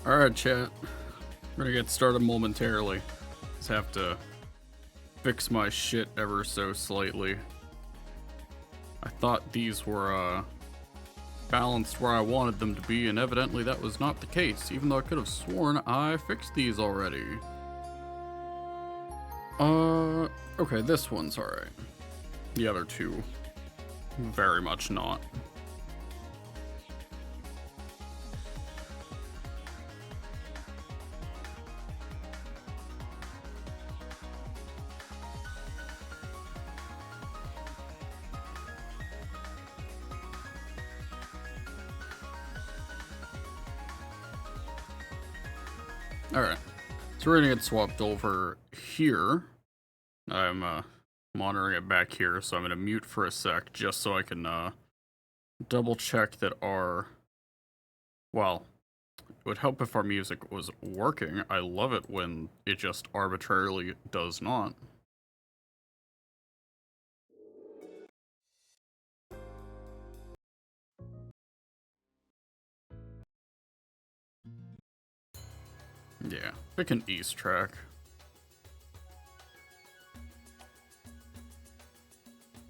Alright, chat. We're gonna get started momentarily. Just have to fix my shit ever so slightly. I thought these were, balanced where I wanted them to be, and evidently that was not the case, even though I could have sworn I fixed these already. Okay, this one's alright. The other two, very much not. Alright, so we're gonna get swapped over here. I'm monitoring it back here, so I'm gonna mute for a sec just so I can double check that our, well, it would help if our music was working. I love it when it just arbitrarily does not. Yeah, pick an East track.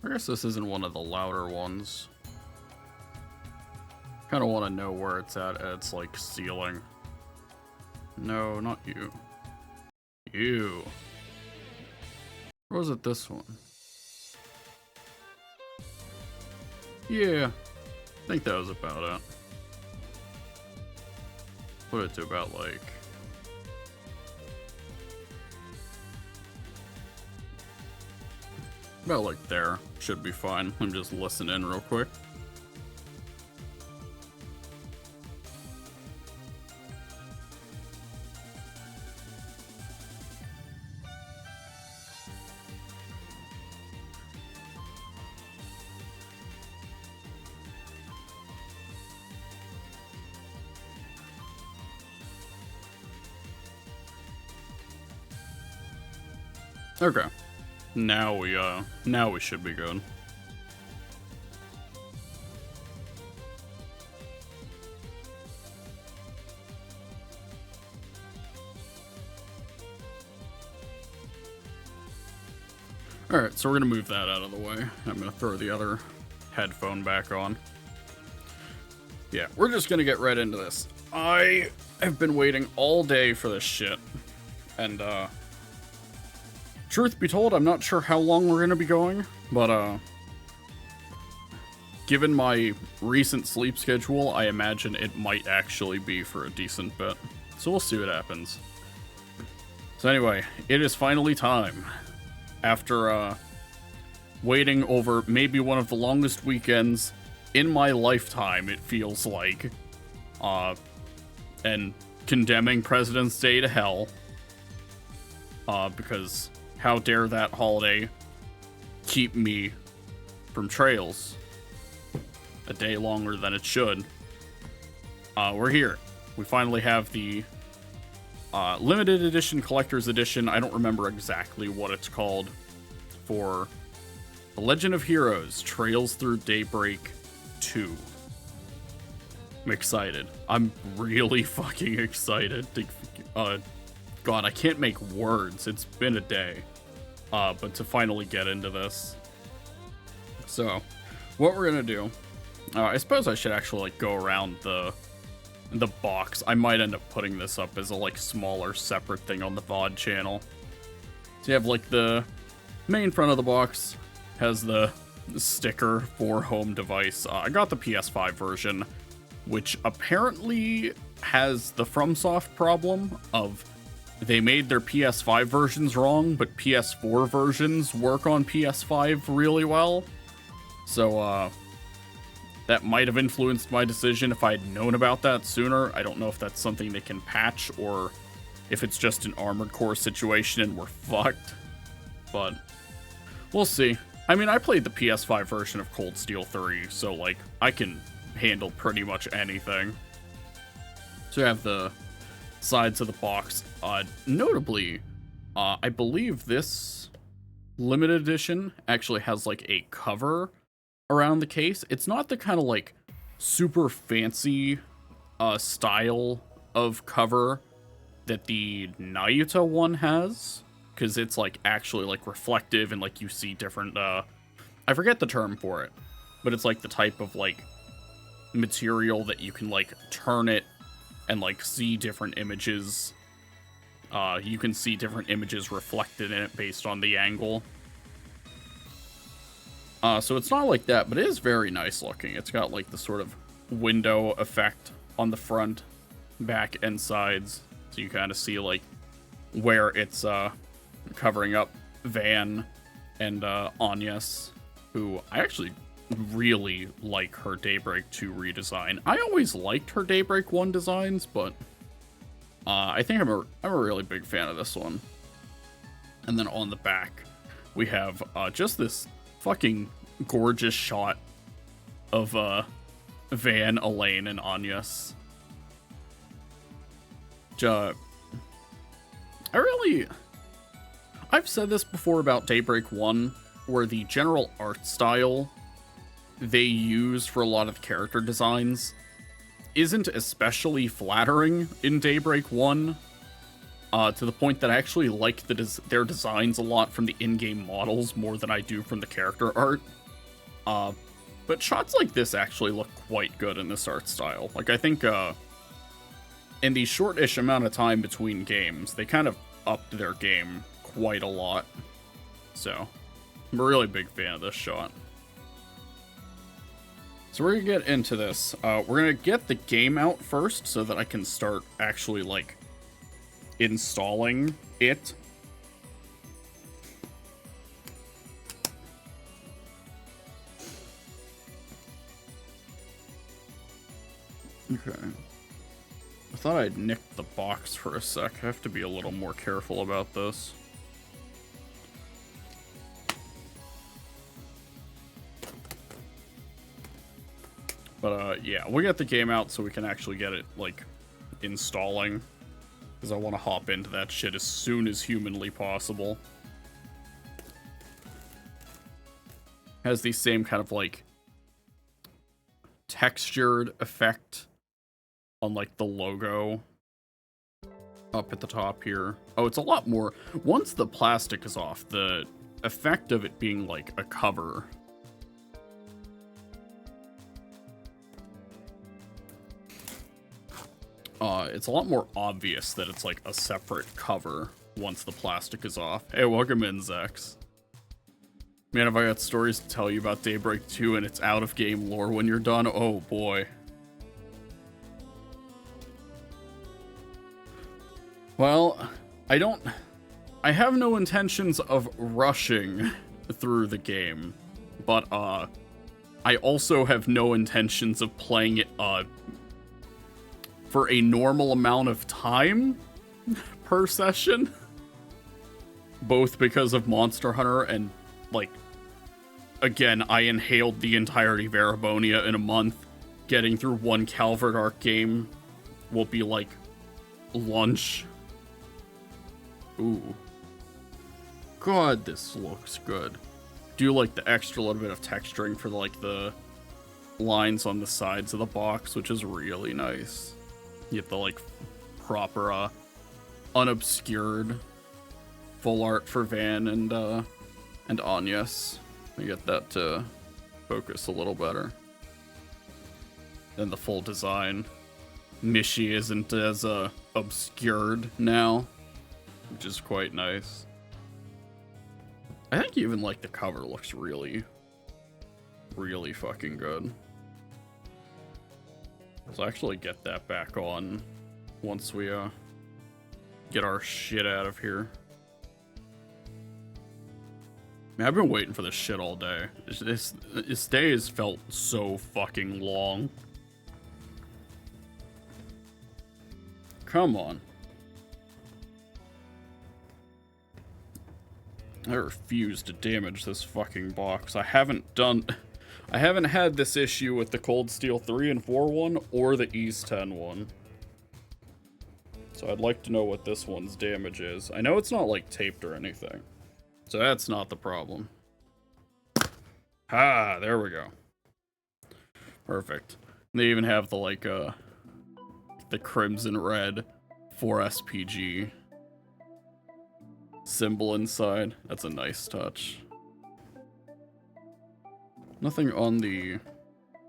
I guess this isn't one of the louder ones. Kind of want to know where it's at its, like, ceiling. No, not you. You. Or was it this one? Yeah, I think that was about it. Put it to about, like, there. Should be fine. I'm just listening real quick. Okay. Now we should be good. Alright, so we're gonna move that out of the way. I'm gonna throw the other headphone back on. Yeah, we're just gonna get right into this. I have been waiting all day for this shit. And, truth be told, I'm not sure how long we're gonna be going, but, given my recent sleep schedule, I imagine it might actually be for a decent bit. So we'll see what happens. So anyway, it is finally time. After, waiting over maybe one of the longest weekends in my lifetime, it feels like, and condemning President's Day to hell, because how dare that holiday keep me from trails a day longer than it should. We're here. We finally have the limited edition, collector's edition. I don't remember exactly what it's called, for The Legend of Heroes, Trails Through Daybreak II. I'm excited. I'm really fucking excited. God, I can't make words. It's been a day. But to finally get into this. So, what we're gonna do, I suppose I should actually, like, go around the box. I might end up putting this up as a, like, smaller, separate thing on the VOD channel. So you have, like, the main front of the box has the sticker for home device. I got the PS5 version, which apparently has the FromSoft problem of they made their PS5 versions wrong, but PS4 versions work on PS5 really well. So, that might have influenced my decision if I had known about that sooner. I don't know if that's something they can patch or if it's just an Armored Core situation and we're fucked. But we'll see. I mean, I played the PS5 version of Cold Steel 3, so, like, I can handle pretty much anything. So you have the sides of the box. Notably, I believe this limited edition actually has, like, a cover around the case. It's not the kind of, like, super fancy style of cover that the Nayuta one has, because it's like actually like reflective and like you see different I forget the term for it, but it's like the type of like material that you can like turn it and like see different images. You can see different images reflected in it based on the angle. So it's not like that, but it is very nice looking. It's got like the sort of window effect on the front, back, and sides. So you kind of see like where it's covering up Van and Anyas, who I actually really like her Daybreak II redesign. I always liked her Daybreak 1 designs, but I think I'm a really big fan of this one. And then on the back, we have just this fucking gorgeous shot of Van, Elaine, and Anyas. I've said this before about Daybreak 1, where the general art style they use for a lot of character designs isn't especially flattering in Daybreak 1, to the point that I actually like their designs a lot from the in-game models more than I do from the character art. But shots like this actually look quite good in this art style. Like, I think, in the short-ish amount of time between games, they kind of upped their game quite a lot. So, I'm a really big fan of this shot. So we're gonna get into this. We're gonna get the game out first so that I can start actually, like, installing it. Okay. I thought I'd nicked the box for a sec. I have to be a little more careful about this. But, yeah, we'll get the game out so we can actually get it, like, installing. Because I want to hop into that shit as soon as humanly possible. Has the same kind of, like, textured effect on, like, the logo up at the top here. Oh, it's a lot more. Once the plastic is off, the effect of it being, like, a cover... it's a lot more obvious that it's like a separate cover once the plastic is off. Hey, welcome in, Zex. Man, have I got stories to tell you about Daybreak 2 and its out-of-game lore when you're done? Oh, boy. Well, I have no intentions of rushing through the game, but, I also have no intentions of playing it, for a normal amount of time per session. Both because of Monster Hunter and, like, again, I inhaled the entirety of Erebonia in a month. Getting through one Calvard arc game will be like lunch. Ooh. God, this looks good. Do like the extra little bit of texturing for like the lines on the sides of the box, which is really nice. You get the like proper unobscured full art for Van and Anyas. We get that to focus a little better. Then the full design. Mishi isn't as obscured now, which is quite nice. I think even like the cover looks really, really fucking good. Let's actually get that back on once we get our shit out of here. Man, I've been waiting for this shit all day. This day has felt so fucking long. Come on. I refuse to damage this fucking box. I haven't had this issue with the Cold Steel 3 and 4 one or the East 10 one. So I'd like to know what this one's damage is. I know it's not like taped or anything. So that's not the problem. Ah, there we go. Perfect. They even have the like the crimson red 4SPG symbol inside. That's a nice touch. Nothing on the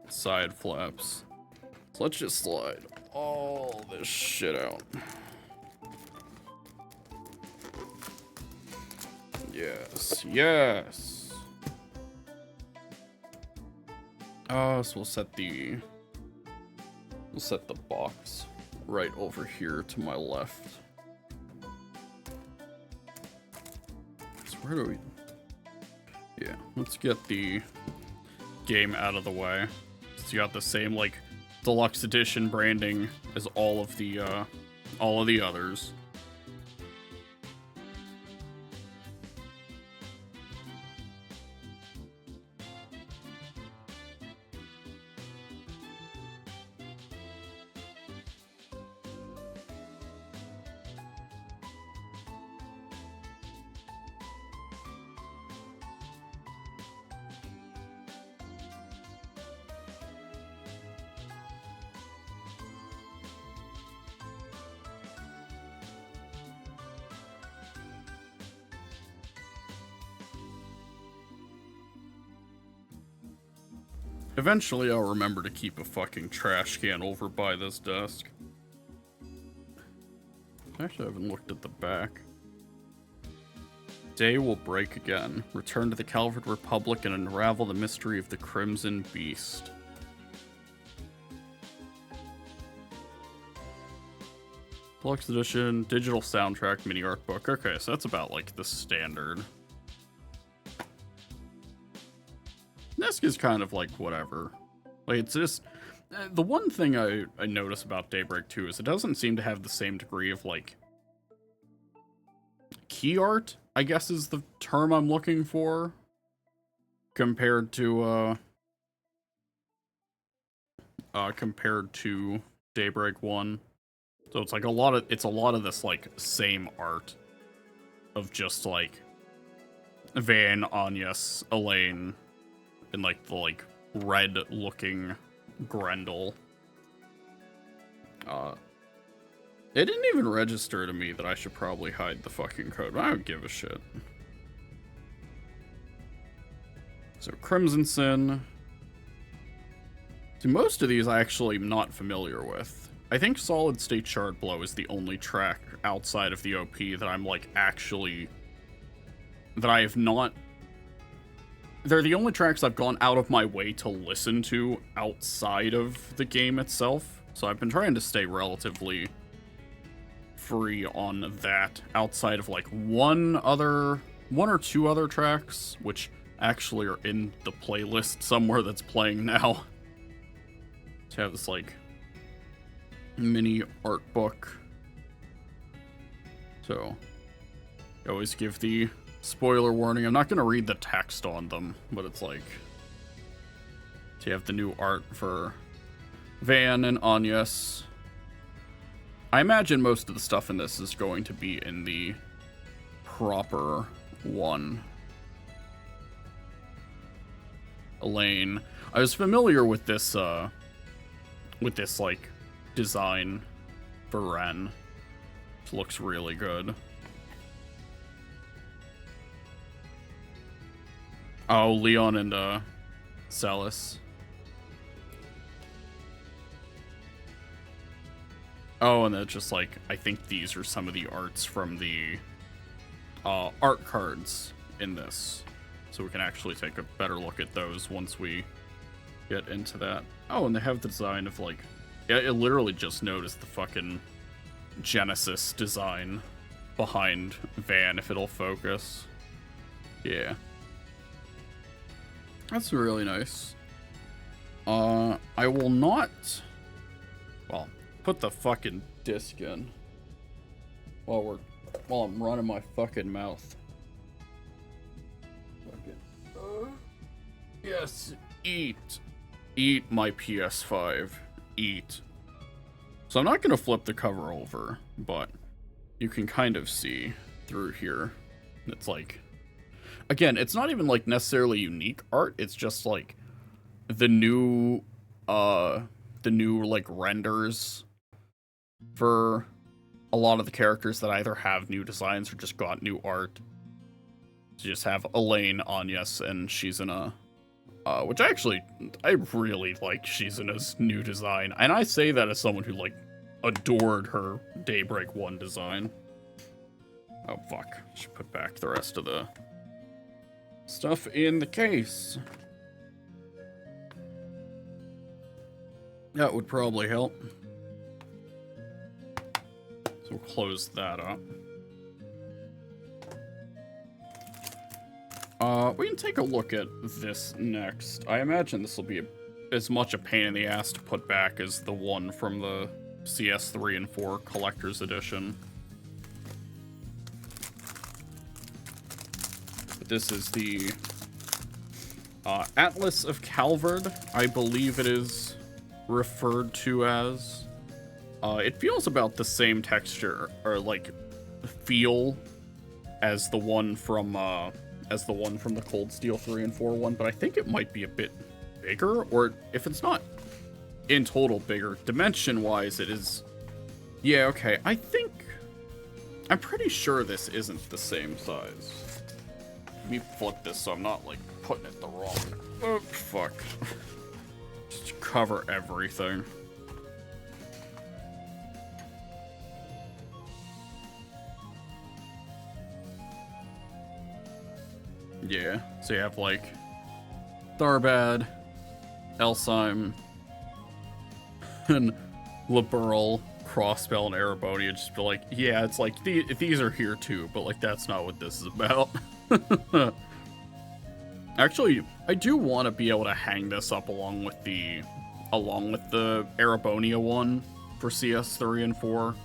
side flaps. So let's just slide all this shit out. Yes, yes. So we'll set the box right over here to my left. So where do we? Yeah, let's get the game out of the way. So you got the same like deluxe edition branding as all of the others. Eventually, I'll remember to keep a fucking trash can over by this desk. Actually, I haven't looked at the back. Day will break again. Return to the Calvard Republic and unravel the mystery of the Crimson Beast. Deluxe edition, digital soundtrack, mini art book. Okay, so that's about like the standard. Disc is kind of like whatever. Like it's just the one thing I notice about Daybreak II is it doesn't seem to have the same degree of like key art, I guess is the term I'm looking for, compared to Daybreak 1. So it's like a lot of this like same art of just like Van, Agnes, Elaine, and like the like red looking Grendel. It didn't even register to me that I should probably hide the fucking code, but I don't give a shit. So Crimson Sin. See, most of these I actually am not familiar with. I think Solid State Shard Blow is the only track outside of the OP that I'm like actually that I have not. They're the only tracks I've gone out of my way to listen to outside of the game itself. So I've been trying to stay relatively free on that outside of like one or two other tracks, which actually are in the playlist somewhere that's playing now. To have this like mini art book. So I always give the spoiler warning. I'm not going to read the text on them, but it's like, so you have the new art for Van and Agnes. I imagine most of the stuff in this is going to be in the proper one. Elaine. I was familiar with this like design for Ren. It looks really good. Oh, Leon and Celis. Oh, and then just like, I think these are some of the arts from the art cards in this. So we can actually take a better look at those once we get into that. Oh, and they have the design of like, yeah, I literally just noticed the fucking Genesis design behind Van, if it'll focus. Yeah. That's really nice. I will not, well, put the fucking disc in while I'm running my fucking mouth. Yes, eat my PS5, eat. So I'm not gonna flip the cover over, but you can kind of see through here. It's like, again, it's not even like necessarily unique art. It's just like the new like renders for a lot of the characters that either have new designs or just got new art. You just have Elaine, Agnes, and Shizuna. Which I really like Shizuna's new design. And I say that as someone who, like, adored her Daybreak 1 design. Oh, fuck. Should put back the rest of the stuff in the case. That would probably help. So we'll close that up. We can take a look at this next. I imagine this will be as much a pain in the ass to put back as the one from the CS3 and 4 Collector's Edition. But this is the Atlas of Calvard, I believe it is referred to as. It feels about the same texture, or like feel, as the one from the Cold Steel 3 and 4 one, but I think it might be a bit bigger, or if it's not in total bigger, dimension-wise it is. Yeah, okay, I'm pretty sure this isn't the same size. Let me flip this so I'm not, like, putting it the wrong... Oh, fuck. Just cover everything. Yeah, so you have, like, Tharbad, Elsheim, and Liberl, Crossbell, and Ereboni. Just be like, yeah, it's like, these are here too, but, like, that's not what this is about. Actually, I do want to be able to hang this up along with the Erebonia one for CS3 and 4.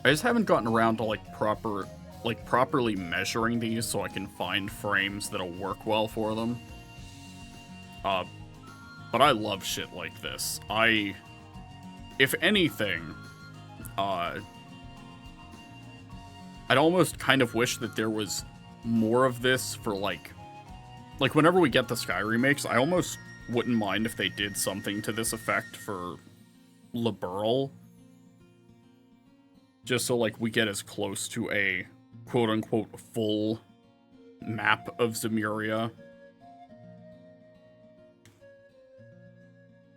I just haven't gotten around to, like, properly measuring these so I can find frames that'll work well for them. But I love shit like this. If anything, I'd almost kind of wish that there was more of this for, like whenever we get the Sky remakes, I almost wouldn't mind if they did something to this effect for Liberl. Just so, like, we get as close to a quote-unquote full map of Zemuria.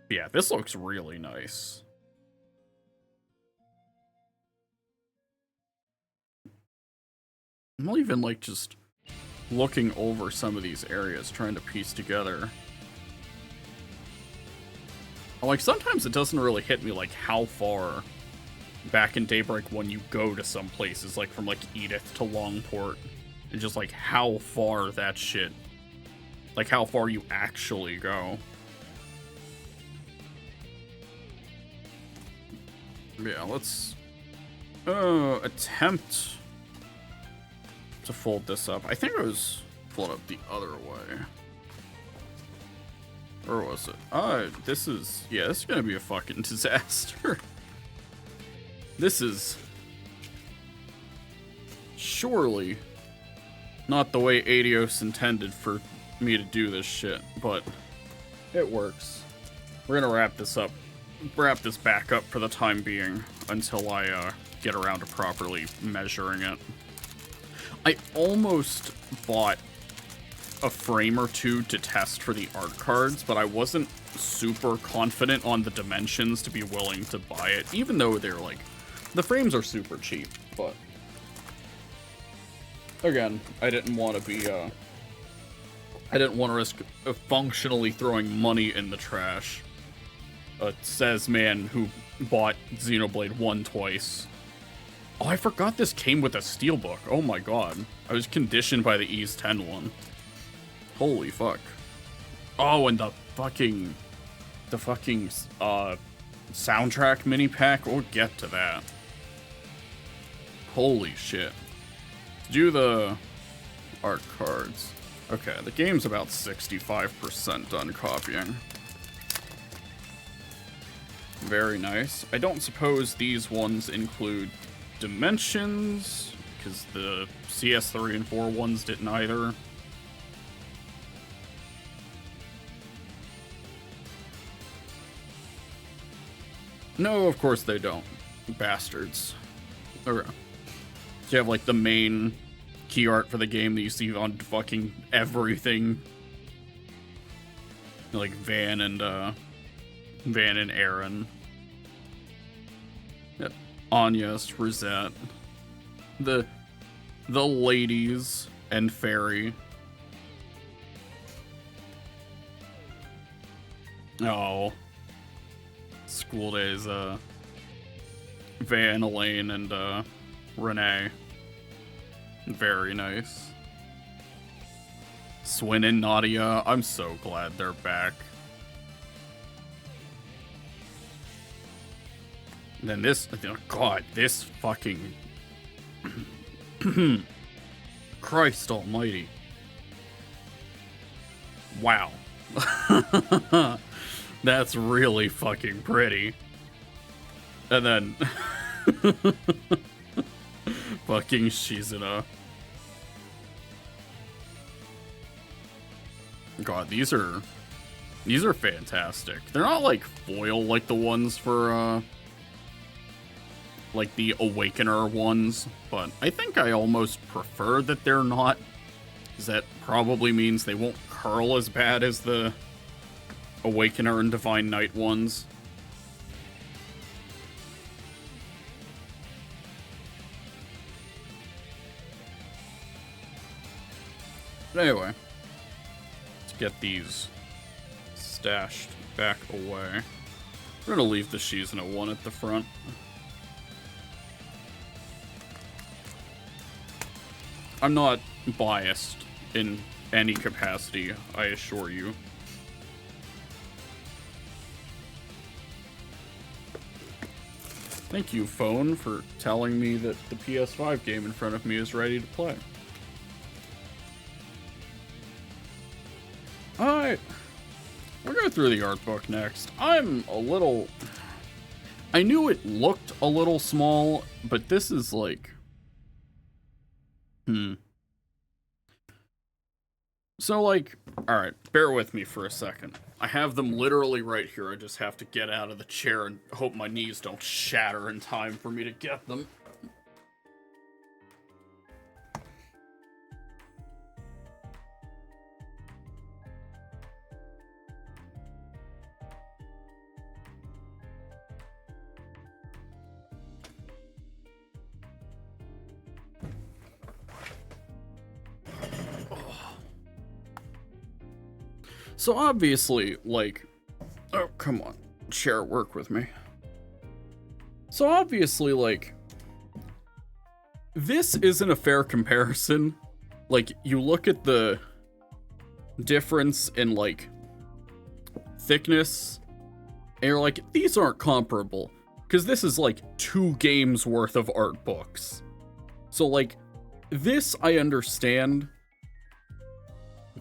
Yeah, this looks really nice. I'm even, like, just looking over some of these areas, trying to piece together. Like, sometimes it doesn't really hit me, like, how far back in Daybreak 1 you go to some places, like, from, like, Edith to Longport. And just, like, how far that shit... Like, how far you actually go. Yeah, let's... attempt to fold this up. I think it was fold up the other way. Or was it? This is... Yeah, this is gonna be a fucking disaster. This is... surely not the way Adios intended for me to do this shit, but it works. We're gonna wrap this back up for the time being until I get around to properly measuring it. I almost bought a frame or two to test for the art cards, but I wasn't super confident on the dimensions to be willing to buy it, even though they're like, the frames are super cheap, but again, I didn't want to be, I didn't want to risk functionally throwing money in the trash. Says man who bought Xenoblade 1 twice. Oh, I forgot this came with a steelbook. Oh my god. I was conditioned by the Ys 10 one. Holy fuck. Oh, and the fucking soundtrack mini pack. We'll get to that. Holy shit. Do the art cards. Okay, the game's about 65% done copying. Very nice. I don't suppose these ones include dimensions, because the CS3 and 4 ones didn't either. No, of course they don't. Bastards. Okay. So you have like the main key art for the game that you see on fucking everything. Like Van and Aaron. Yep. Anya's Rosette. The ladies and Fairy. Oh. School days, Van, Elaine, and Renee. Very nice. Swin and Nadia, I'm so glad they're back. And then this, God, this fucking... Christ almighty. Wow. That's really fucking pretty. And then... fucking Shizuna. God, these are fantastic. They're not like foil like the ones for like the Awakener ones, but I think I almost prefer that they're not, because that probably means they won't curl as bad as the Awakener and Divine Knight ones. But anyway, let's get these stashed back away. We're gonna leave the Shizuna one at the front. I'm not biased in any capacity, I assure you. Thank you, phone, for telling me that the PS5 game in front of me is ready to play. Alright. We'll go through the art book next. I'm a little... I knew it looked a little small, but this is like... So, like, alright, bear with me for a second. I have them literally right here. I just have to get out of the chair and hope my knees don't shatter in time for me to get them. So obviously, like, oh, come on, chair, work with me. So obviously, like, this isn't a fair comparison. Like, you look at the difference in, like, thickness, and you're like, these aren't comparable. Because this is, like, 2 games worth of art books. So, like, this I understand,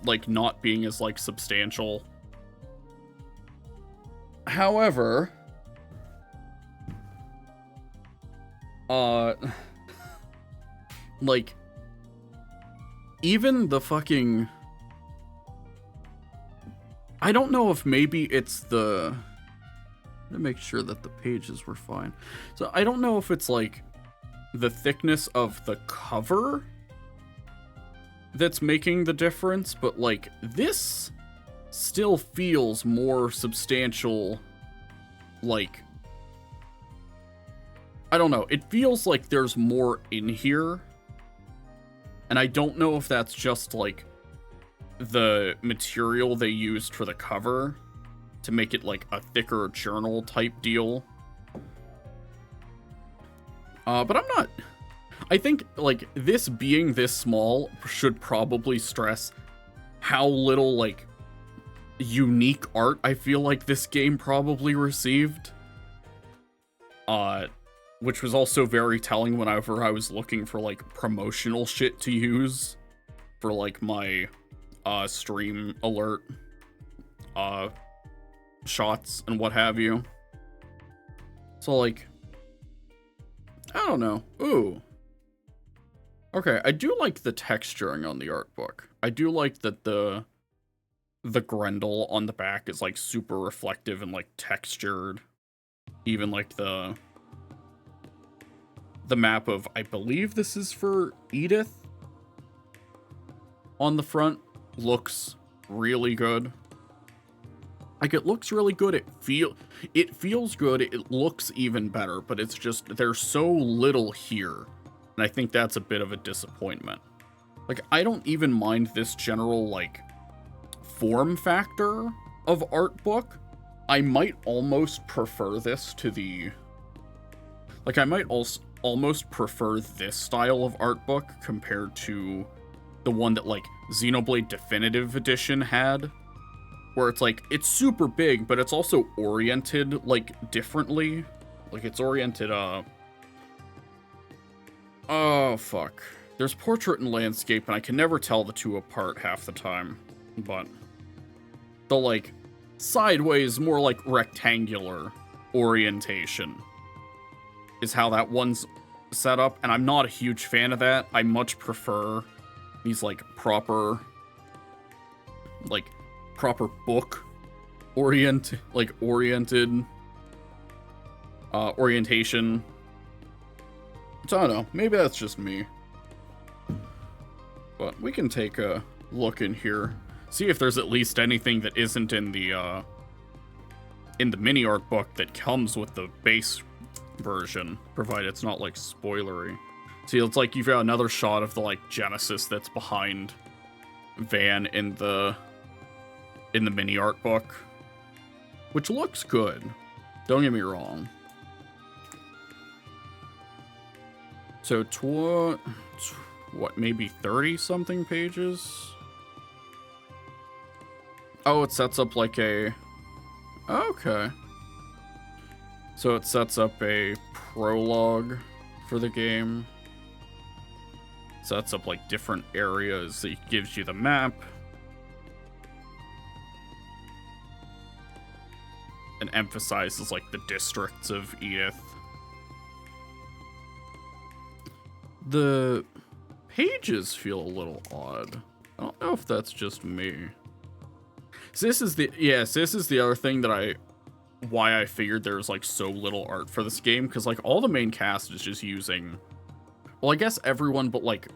like, not being as, like, substantial. However, like, even the fucking... I don't know if maybe it's the... to make sure that the pages were fine. So I don't know if it's, like, the thickness of the cover that's making the difference, but, like, this still feels more substantial. Like, I don't know, it feels like there's more in here, and I don't know if that's just, like, the material they used for the cover to make it, like, a thicker journal type deal. But I'm not... I think, like, this being this small should probably stress how little, like, unique art I feel like this game probably received. Which was also very telling whenever I was looking for, like, promotional shit to use for, like, my, stream alert, shots and what have you. So, like, I don't know. Ooh. Okay, I do like the texturing on the art book. I do like that the Grendel on the back is, like, super reflective and, like, textured. Even, like, the the map of, I believe this is for Edith, on the front looks really good. Like, it looks really good. It feels good. It looks even better, but it's just, there's so little here. And I think that's a bit of a disappointment. Like, I don't even mind this general, like, form factor of art book. I might almost prefer this to the... Like, I might also almost prefer this style of art book compared to the one that, like, Xenoblade Definitive Edition had. Where it's, like, it's super big, but it's also oriented, like, differently. Like, it's oriented, oh, fuck. There's portrait and landscape, and I can never tell the two apart half the time. But the, like, sideways, more like rectangular orientation is how that one's set up, and I'm not a huge fan of that. I much prefer these, like, proper book oriented orientation. So I don't know, maybe that's just me. But we can take a look in here, see if there's at least anything that isn't in the mini art book that comes with the base version, provided it's not, like, spoilery. See, it's like you've got another shot of the, like, Genesis that's behind Van in the mini art book, which looks good. Don't get me wrong. So, what, maybe 30-something pages? Oh, it sets up like a... Okay. So it sets up a prologue for the game. Sets up, like, different areas. It gives you the map. And emphasizes, like, the districts of Edith. The pages feel a little odd. I don't know if that's just me. So this is the other thing that why I figured there's, like, so little art for this game, because, like, all the main cast is just using, well, I guess everyone but, like,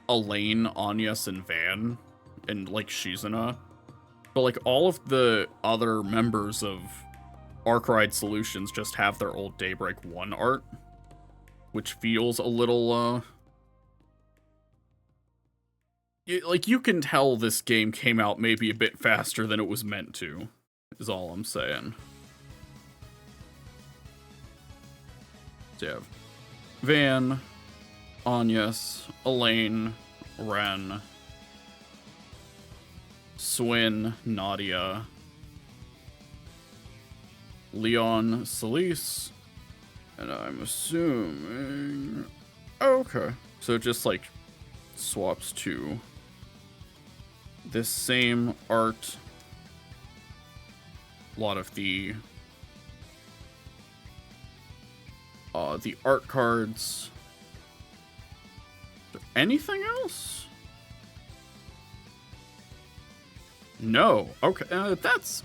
Elaine, Agnes, and Van, and, like, Shizuna. But, like, all of the other members of Arkride Solutions just have their old Daybreak I art, which feels a little, like, you can tell this game came out maybe a bit faster than it was meant to, is all I'm saying. So you have Van, Agnes, Elaine, Ren, Swin, Nadia, Leon, Celise, and I'm assuming... Okay. So it just, like, swaps to this same art. A lot of the art cards. Is there anything else? No. Okay, that's...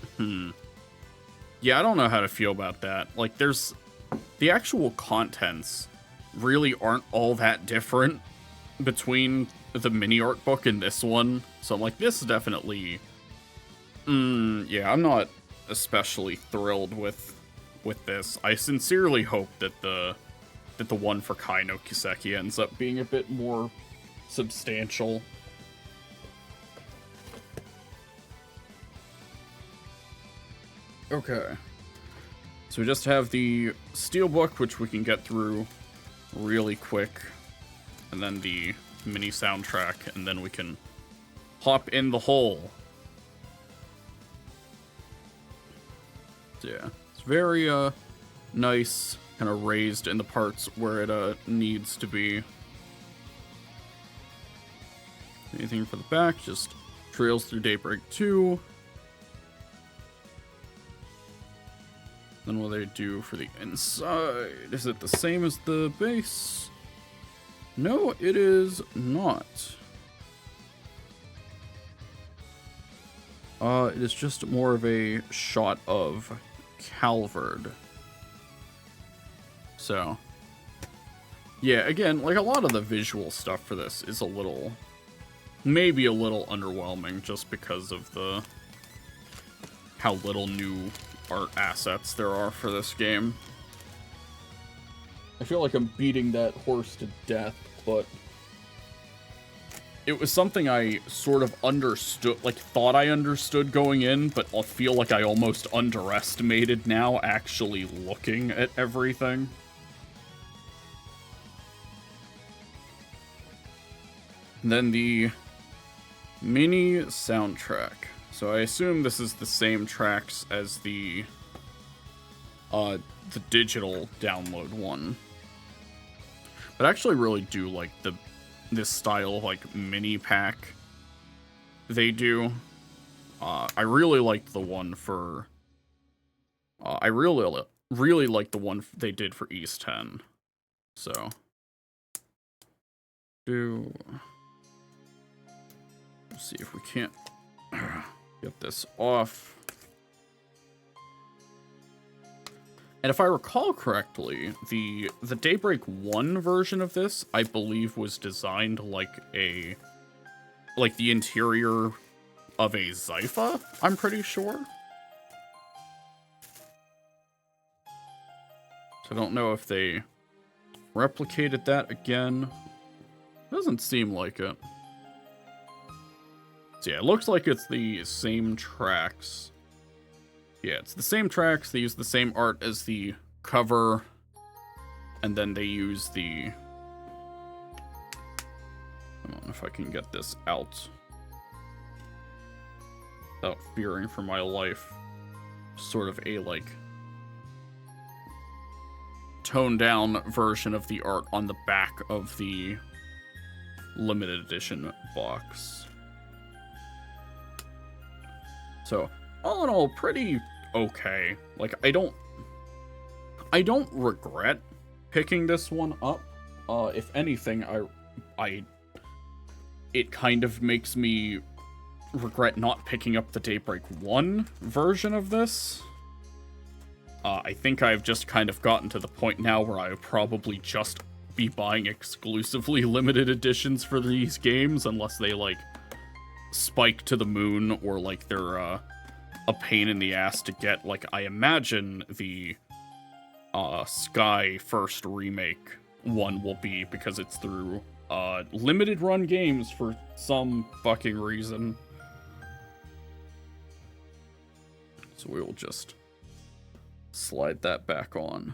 Yeah, I don't know how to feel about that. Like, there's... The actual contents really aren't all that different between the mini art book and this one. So I'm like, this is definitely... yeah, I'm not especially thrilled with this. I sincerely hope that the one for Kai no Kiseki ends up being a bit more substantial. Okay. So we just have the Steelbook, which we can get through really quick. And then the mini soundtrack, and then we can hop in the hole. So yeah, it's very nice, kind of raised in the parts where it needs to be. Anything for the back, just trails through Daybreak II. Then what do they do for the inside? Is it the same as the base? No, it is not. It is just more of a shot of Calvard. So, Yeah, again, like a lot of the visual stuff for this is maybe a little underwhelming just because of how little new art assets there are for this game. I feel like I'm beating that horse to death, but it was something I sort of understood, like thought I understood going in, but I feel like I almost underestimated now actually looking at everything. And then the mini soundtrack. So I assume this is the same tracks as the digital download one. But I actually really do like this style of like mini pack they do. I really liked the one for I really like the one they did for East 10. So let's see if we can't get this off. And if I recall correctly, the Daybreak 1 version of this, I believe, was designed like the interior of a Zypha, I'm pretty sure. So I don't know if they replicated that again. Doesn't seem like it. So yeah, it looks like it's the same tracks. Yeah, it's the same tracks. They use the same art as the cover. And then they use the... I don't know if I can get this out without fearing for my life. Sort of a, like, toned down version of the art on the back of the limited edition box. So, all in all, pretty okay. Like, I don't regret picking this one up. If anything, it kind of makes me regret not picking up the Daybreak 1 version of this. I think I've just kind of gotten to the point now where I would probably just be buying exclusively limited editions for these games unless they, like, spike to the moon or, like, they're, a pain in the ass to get. Like, I imagine the, Sky First Remake one will be, because it's through, limited run games for some fucking reason. So we will just slide that back on.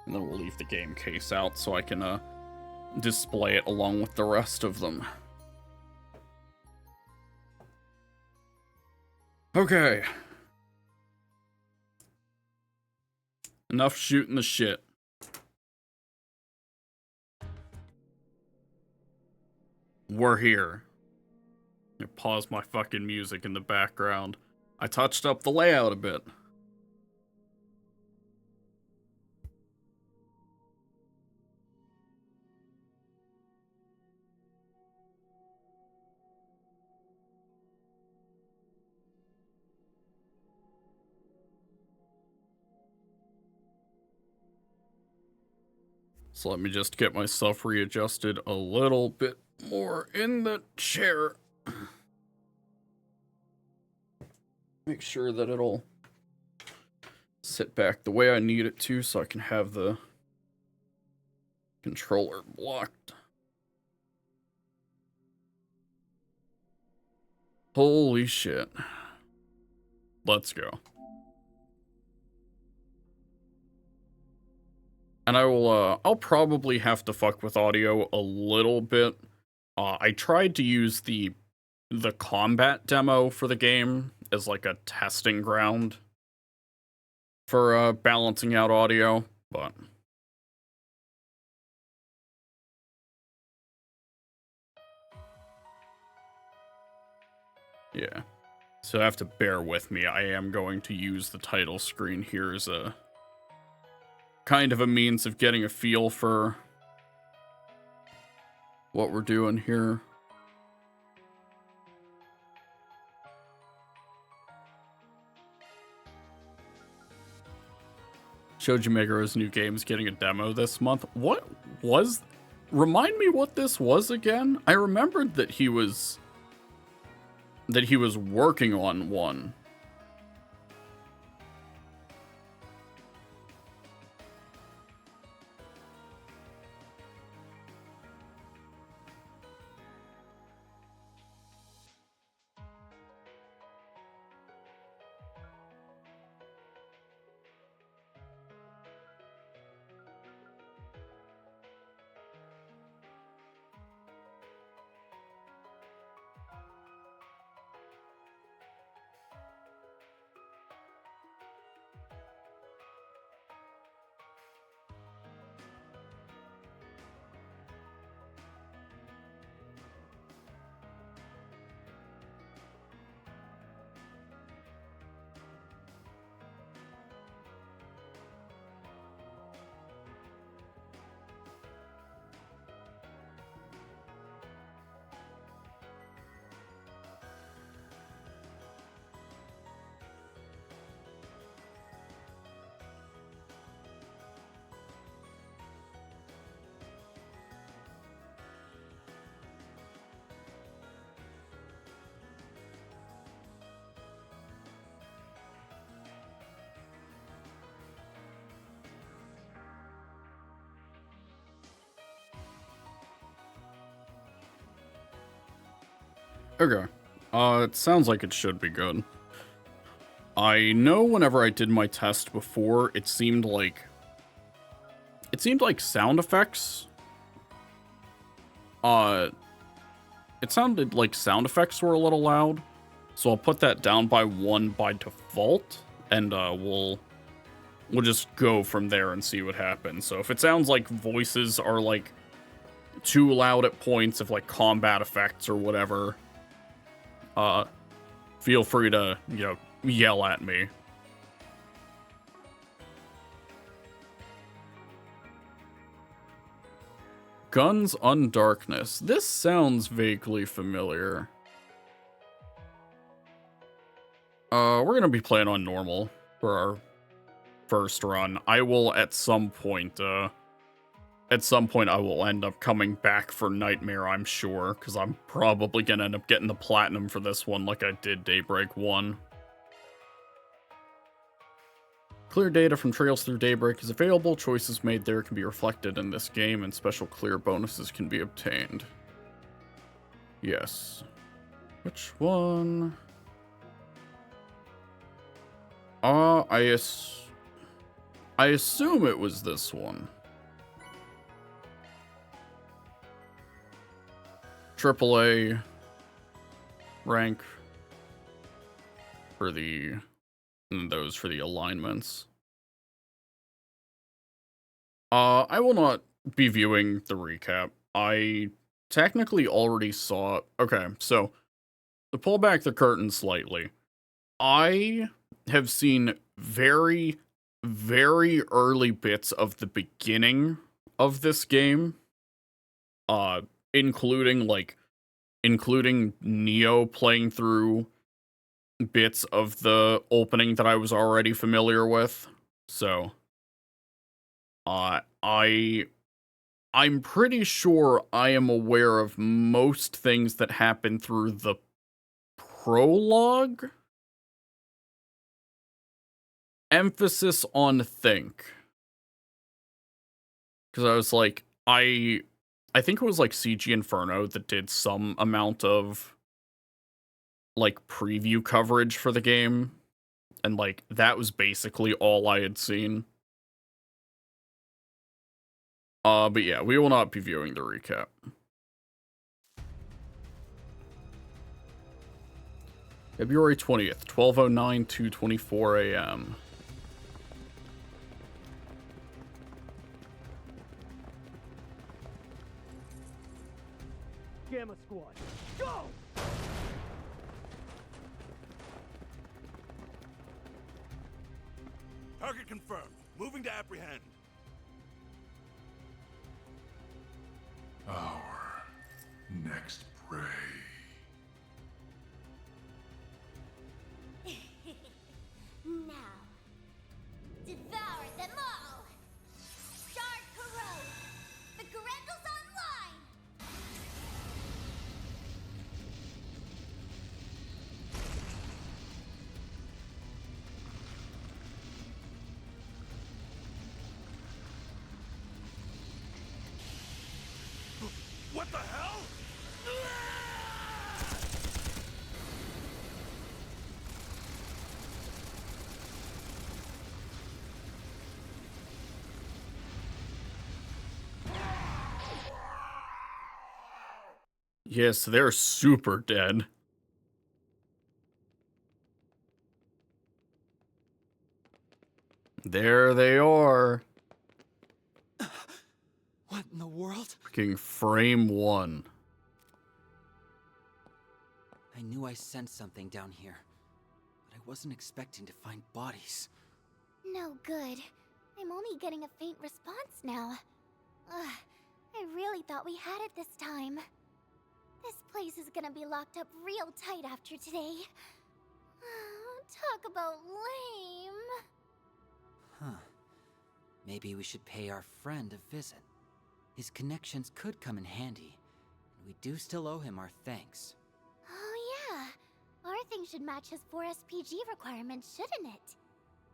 And then we'll leave the game case out so I can, display it along with the rest of them. Okay. Enough shooting the shit. We're here. Pause my fucking music in the background. I touched up the layout a bit. So let me just get myself readjusted a little bit more in the chair. Make sure that it'll sit back the way I need it to so I can have the controller blocked. Holy shit. Let's go. And I'll probably have to fuck with audio a little bit. I tried to use the combat demo for the game as like a testing ground for balancing out audio, but yeah. So I have to bear with me. I am going to use the title screen here as a kind of a means of getting a feel for what we're doing here. Shoji Megaro's new game is getting a demo this month. What Remind me what this was again? I remembered that he was working on one. Okay. It sounds like it should be good. I know whenever I did my test before, it seemed like sound effects. It sounded like sound effects were a little loud. So I'll put that down by 1 by default, and we'll just go from there and see what happens. So if it sounds like voices are like too loud at points, of like combat effects or whatever, feel free to, yell at me. Guns on Darkness. This sounds vaguely familiar. We're gonna be playing on normal for our first run. I will at some point I will end up coming back for Nightmare, I'm sure, because I'm probably gonna end up getting the platinum for this one like I did Daybreak 1. Clear data from Trails Through Daybreak is available. Choices made there can be reflected in this game, and special clear bonuses can be obtained. Yes. Which one? I assume it was this one. AAA rank for those for the alignments. I will not be viewing the recap. I technically already saw. Okay, so to pull back the curtain slightly, I have seen very, very early bits of the beginning of this game. Including Neo playing through bits of the opening that I was already familiar with. So, I'm pretty sure I am aware of most things that happen through the prologue. Emphasis on think. Because I was like, I think it was like CG Inferno that did some amount of like preview coverage for the game, and like that was basically all I had seen. But yeah, we will not be viewing the recap. February 20th, 12:09 to 2:24 a.m. Gamma Squad, go! Target confirmed. Moving to apprehend. Our next prey. Now, devour them all! Start corrode! The What the hell? Yes, they're super dead. There they are. What in the world? Freaking frame one. I knew I sensed something down here, but I wasn't expecting to find bodies. No good. I'm only getting a faint response now. Ugh, I really thought we had it this time. This place is gonna be locked up real tight after today. Talk about lame. Huh. Maybe we should pay our friend a visit. His connections could come in handy, and we do still owe him our thanks. Oh yeah, our thing should match his 4 SPG requirements, shouldn't it?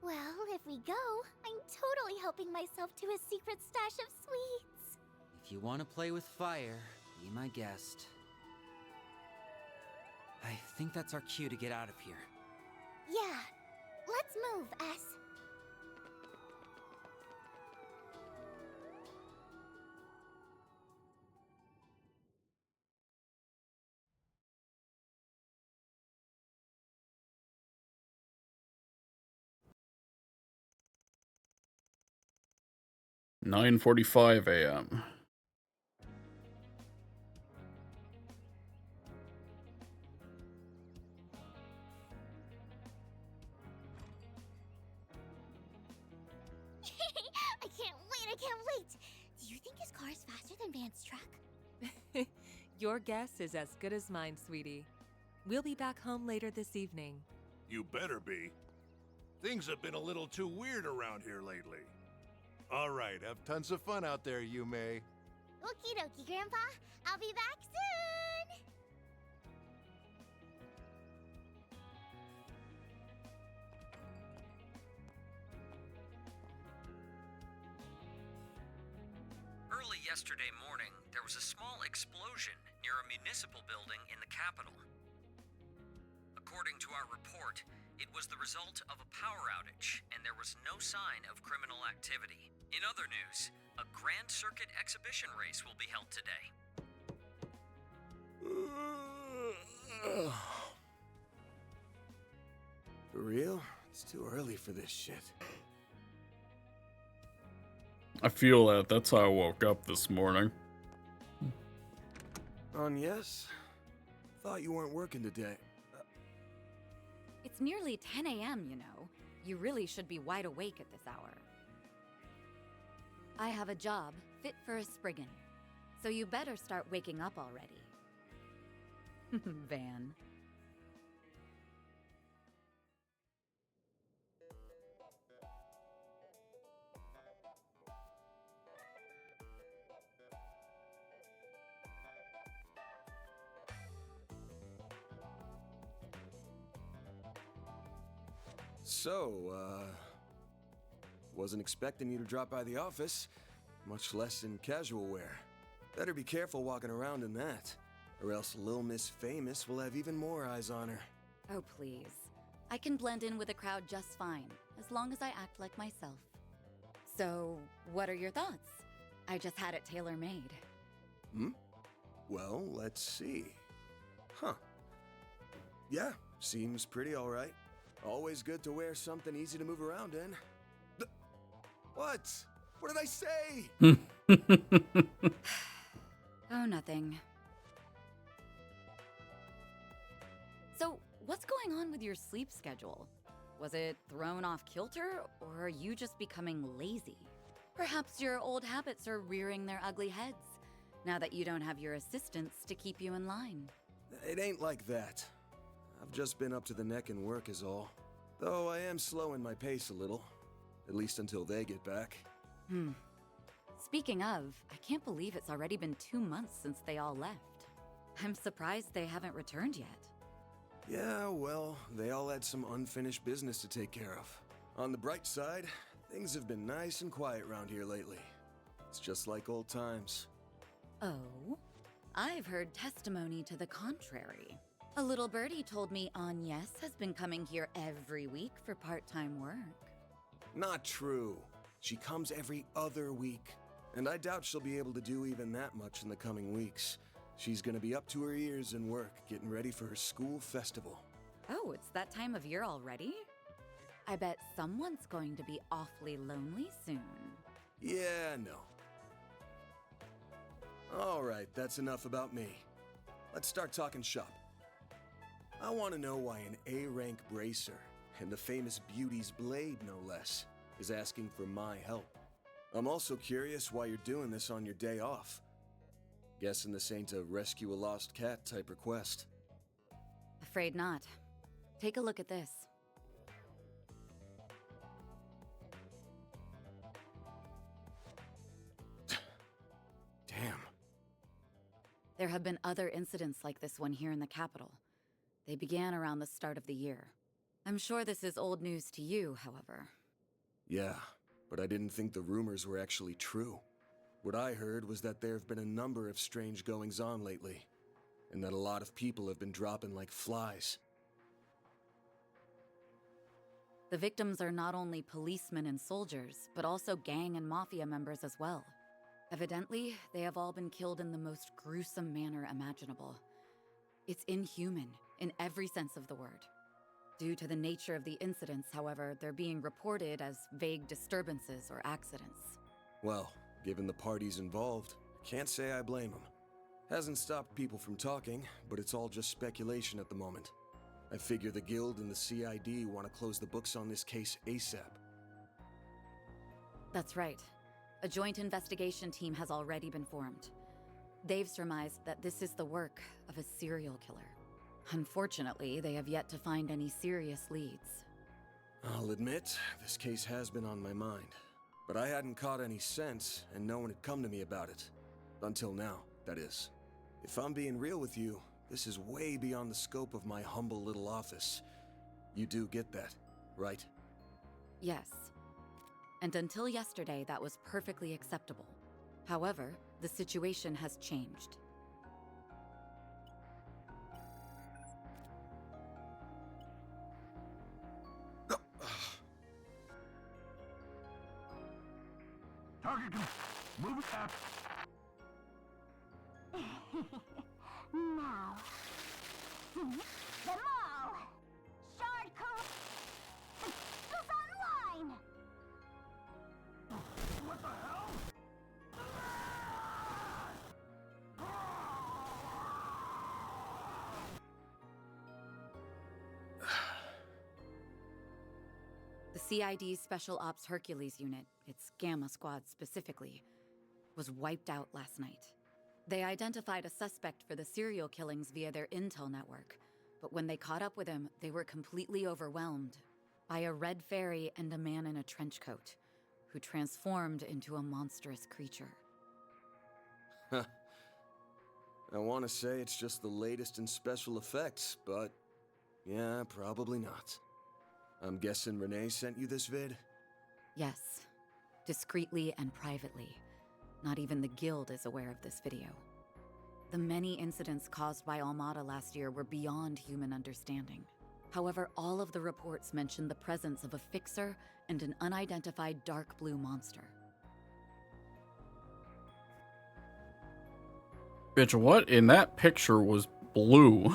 Well, if we go, I'm totally helping myself to his secret stash of sweets. If you want to play with fire, be my guest. I think that's our cue to get out of here. Yeah, let's move, S. (9:45 a.m.) I can't wait! Do you think his car is faster than Van's truck? Your guess is as good as mine, sweetie. We'll be back home later this evening. You better be. Things have been a little too weird around here lately. All right, have tons of fun out there, Yume. Okie dokie, Grandpa. I'll be back soon! Early yesterday morning, there was a small explosion near a municipal building in the capital. According to our report, it was the result of a power outage, and there was no sign of criminal activity. In other news, a Grand Circuit exhibition race will be held today. For real? It's too early for this shit. I feel that. That's how I woke up this morning. Yes? Thought you weren't working today. It's nearly 10 a.m., you know. You really should be wide awake at this hour. I have a job fit for a Spriggan, so you better start waking up already. Van. So, wasn't expecting you to drop by the office, much less in casual wear. Better be careful walking around in that, or else Lil Miss Famous will have even more eyes on her. Oh, please. I can blend in with the crowd just fine, as long as I act like myself. So, what are your thoughts? I just had it tailor-made. Well, let's see. Huh. Yeah, seems pretty alright. Always good to wear something easy to move around in. What? What did I say? Oh, nothing. So, what's going on with your sleep schedule? Was it thrown off kilter, or are you just becoming lazy? Perhaps your old habits are rearing their ugly heads, now that you don't have your assistants to keep you in line. It ain't like that. I've just been up to the neck in work is all. Though I am slowing my pace a little. At least until they get back. Speaking of, I can't believe it's already been 2 months since they all left. I'm surprised they haven't returned yet. Yeah, well, they all had some unfinished business to take care of. On the bright side, things have been nice and quiet around here lately. It's just like old times. Oh? I've heard testimony to the contrary. A little birdie told me Agnes has been coming here every week for part-time work. Not true. She comes every other week. And I doubt she'll be able to do even that much in the coming weeks. She's gonna be up to her ears in work, getting ready for her school festival. Oh, it's that time of year already? I bet someone's going to be awfully lonely soon. Yeah, no. Alright, that's enough about me. Let's start talking shop. I want to know why an A-rank bracer, and the famous Beauty's Blade no less, is asking for my help. I'm also curious why you're doing this on your day off. Guessing this ain't a rescue a lost cat type request. Afraid not. Take a look at this. Damn. There have been other incidents like this one here in the capital. They began around the start of the year. I'm sure this is old news to you, however. Yeah, but I didn't think the rumors were actually true. What I heard was that there have been a number of strange goings-on lately, and that a lot of people have been dropping like flies. The victims are not only policemen and soldiers, but also gang and mafia members as well. Evidently, they have all been killed in the most gruesome manner imaginable. It's inhuman, in every sense of the word. Due to the nature of the incidents, however, they're being reported as vague disturbances or accidents. Well, given the parties involved, can't say I blame them. Hasn't stopped people from talking, but it's all just speculation at the moment. I figure the Guild and the CID want to close the books on this case ASAP. That's right. A joint investigation team has already been formed. They've surmised that this is the work of a serial killer. Unfortunately, they have yet to find any serious leads. I'll admit, this case has been on my mind. But I hadn't caught any sense, and no one had come to me about it. Until now, that is. If I'm being real with you, this is way beyond the scope of my humble little office. You do get that, right? Yes. And until yesterday, that was perfectly acceptable. However, the situation has changed. Target move up. Now, seize them all! Shard is online! What the hell? The CID's Special Ops Hercules unit, its Gamma Squad specifically, was wiped out last night. They identified a suspect for the serial killings via their intel network, but when they caught up with him, they were completely overwhelmed by a red fairy and a man in a trench coat, who transformed into a monstrous creature. Huh. I want to say it's just the latest in special effects, but yeah, probably not. I'm guessing Renee sent you this vid? Yes, discreetly and privately. Not even the Guild is aware of this video. The many incidents caused by Almada last year were beyond human understanding. However, all of the reports mentioned the presence of a fixer and an unidentified dark blue monster. Bitch, what in that picture was blue?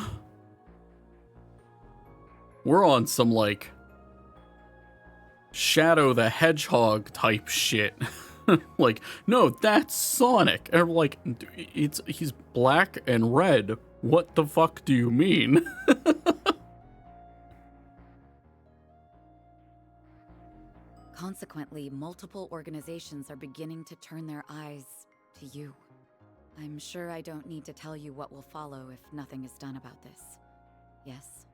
We're on some, like, Shadow the Hedgehog type shit. Like, no, that's Sonic. And we're like, he's black and red. What the fuck do you mean? Consequently, multiple organizations are beginning to turn their eyes to you. I'm sure I don't need to tell you what will follow if nothing is done about this. Yes?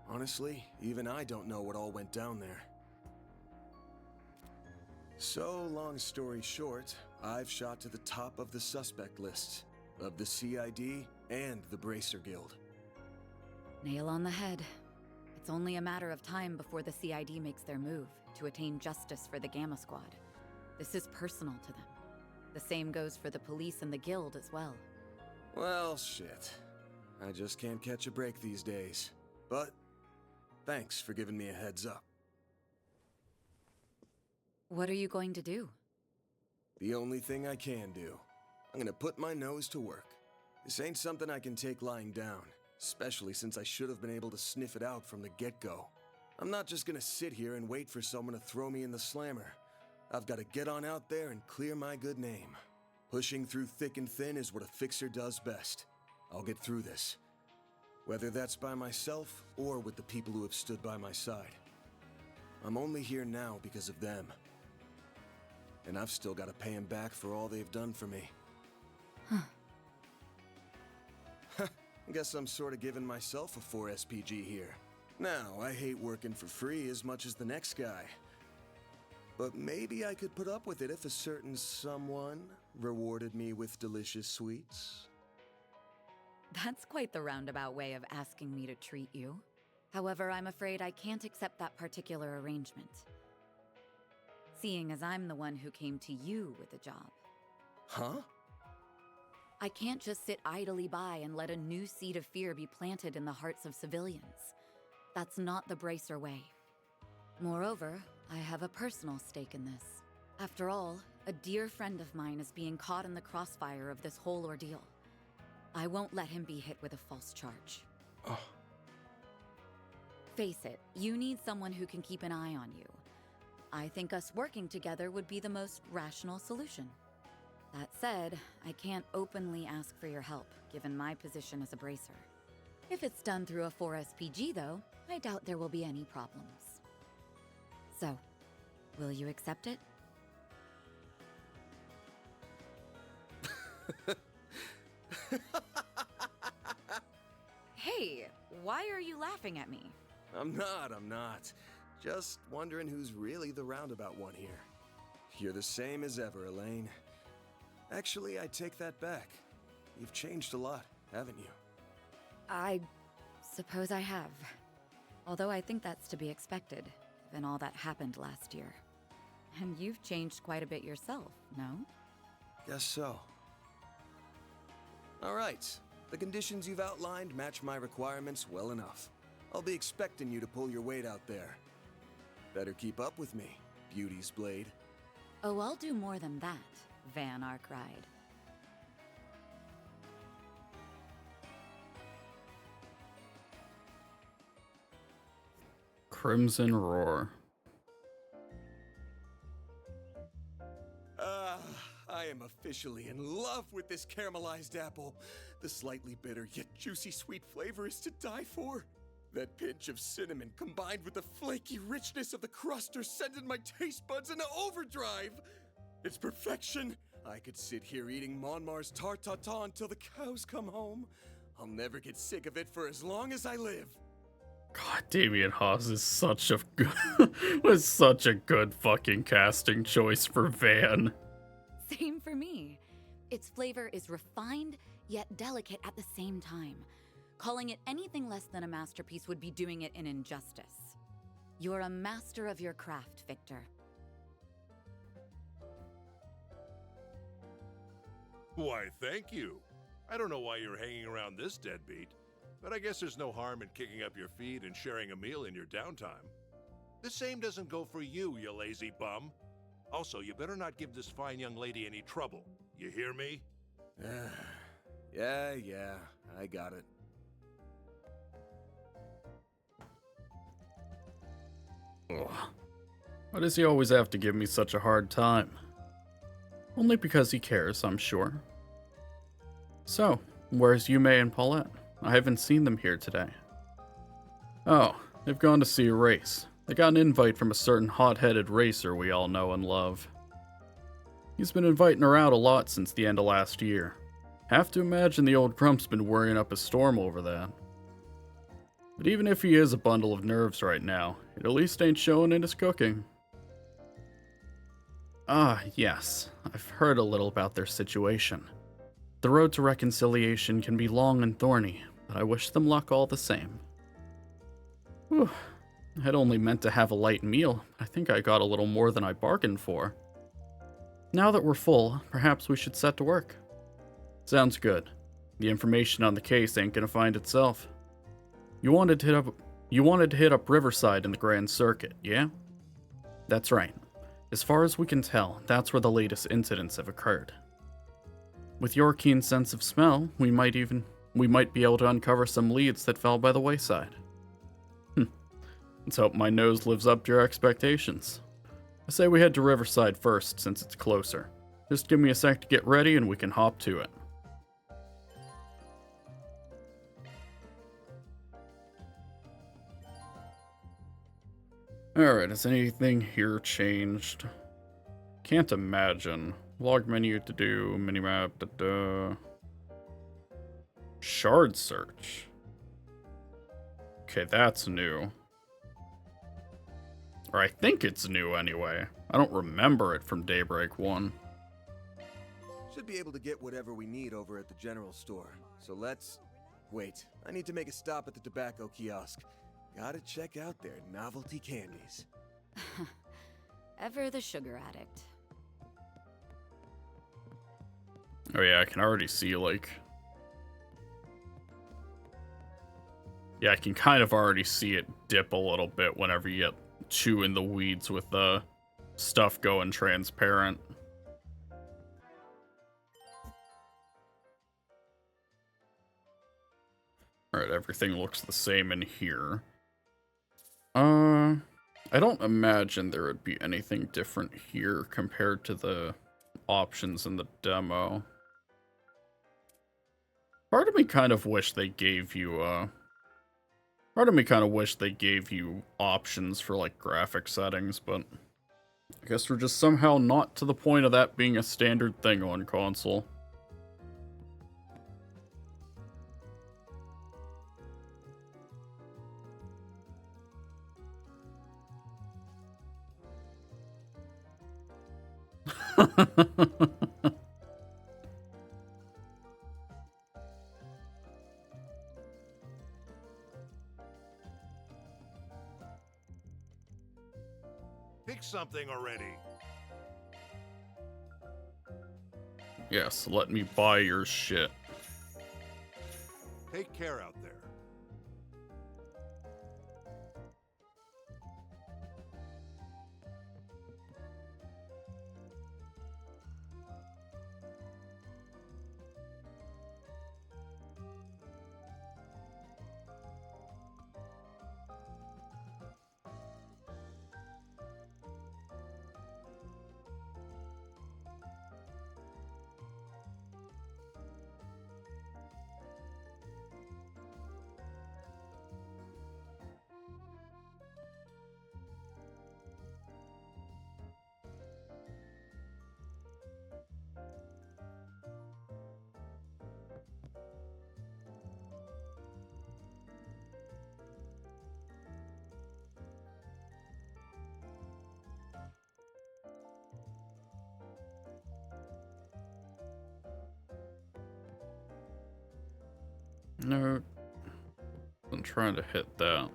Honestly, even I don't know what all went down there. So, long story short, I've shot to the top of the suspect list of the CID and the Bracer Guild. Nail on the head. It's only a matter of time before the CID makes their move to attain justice for the Gamma Squad. This is personal to them. The same goes for the police and the Guild as well. Well, shit. I just can't catch a break these days. But thanks for giving me a heads up. What are you going to do? The only thing I can do. I'm gonna put my nose to work. This ain't something I can take lying down, especially since I should have been able to sniff it out from the get-go. I'm not just gonna sit here and wait for someone to throw me in the slammer. I've gotta get on out there and clear my good name. Pushing through thick and thin is what a fixer does best. I'll get through this. Whether that's by myself or with the people who have stood by my side. I'm only here now because of them. And I've still got to pay them back for all they've done for me. Guess I'm sort of giving myself a 4 SPG here. Now, I hate working for free as much as the next guy. But maybe I could put up with it if a certain someone rewarded me with delicious sweets. That's quite the roundabout way of asking me to treat you. However, I'm afraid I can't accept that particular arrangement. Seeing as I'm the one who came to you with the job. Huh? I can't just sit idly by and let a new seed of fear be planted in the hearts of civilians. That's not the Bracer way. Moreover, I have a personal stake in this. After all, a dear friend of mine is being caught in the crossfire of this whole ordeal. I won't let him be hit with a false charge. Oh. Face it, you need someone who can keep an eye on you. I think us working together would be the most rational solution. That said, I can't openly ask for your help, given my position as a Bracer. If it's done through a 4 SPG, though, I doubt there will be any problems. So, will you accept it? Hey, why are you laughing at me? I'm not. Just wondering who's really the roundabout one here. You're the same as ever, Elaine. Actually, I take that back. You've changed a lot, haven't you? I suppose I have. Although I think that's to be expected, given all that happened last year. And you've changed quite a bit yourself, no? Guess so. All right. The conditions you've outlined match my requirements well enough. I'll be expecting you to pull your weight out there. Better keep up with me, Beauty's Blade. Oh, I'll do more than that, Van Arkride. Crimson Roar. I am officially in love with this caramelized apple. The slightly bitter yet juicy sweet flavor is to die for. That pinch of cinnamon combined with the flaky richness of the crust are sending my taste buds into overdrive. It's perfection. I could sit here eating Monmar's tart tatin until the cows come home. I'll never get sick of it for as long as I live. God, Damien Haas is such a good, was such a good fucking casting choice for Van. Same for me. Its flavor is refined, yet delicate at the same time. Calling it anything less than a masterpiece would be doing it an injustice. You're a master of your craft, Victor. Why, thank you. I don't know why you're hanging around this deadbeat, but I guess there's no harm in kicking up your feet and sharing a meal in your downtime. The same doesn't go for you, you lazy bum. Also, you better not give this fine young lady any trouble. You hear me? Yeah, I got it. Ugh. Why does he always have to give me such a hard time? Only because he cares, I'm sure. So, where's Yume and Paulette? I haven't seen them here today. Oh, they've gone to see a race. They got an invite from a certain hot-headed racer we all know and love. He's been inviting her out a lot since the end of last year. Have to imagine the old Grump's been worrying up a storm over that. But even if he is a bundle of nerves right now, it at least ain't showing in his cooking. Ah, yes, I've heard a little about their situation. The road to reconciliation can be long and thorny, but I wish them luck all the same. Whew. I had only meant to have a light meal. I think I got a little more than I bargained for. Now that we're full, perhaps we should set to work. Sounds good. The information on the case ain't gonna find itself. You wanted to hit up Riverside in the Grand Circuit, yeah? That's right. As far as we can tell, that's where the latest incidents have occurred. With your keen sense of smell, we might be able to uncover some leads that fell by the wayside. Let's hope my nose lives up to your expectations. I say we head to Riverside first, since it's closer. Just give me a sec to get ready and we can hop to it. Alright, has anything here changed? Can't imagine. Log menu to do, minimap, Shard search. Okay, that's new. Or I think it's new anyway. I don't remember it from Daybreak 1. Should be able to get whatever we need over at the general store. So let's... Wait, I need to make a stop at the tobacco kiosk. Gotta check out their novelty candies. Ever the sugar addict. Oh yeah, I can already see, like... Yeah, I can kind of already see it dip a little bit whenever you get too in the weeds with the stuff going transparent. Alright, everything looks the same in here. I don't imagine there would be anything different here compared to the options in the demo. Part of me kind of wish they gave you, options for, like, graphic settings, but I guess we're just somehow not to the point of that being a standard thing on console. Pick something already. Yes, let me buy your shit. Take care out there. No, I'm trying to hit that.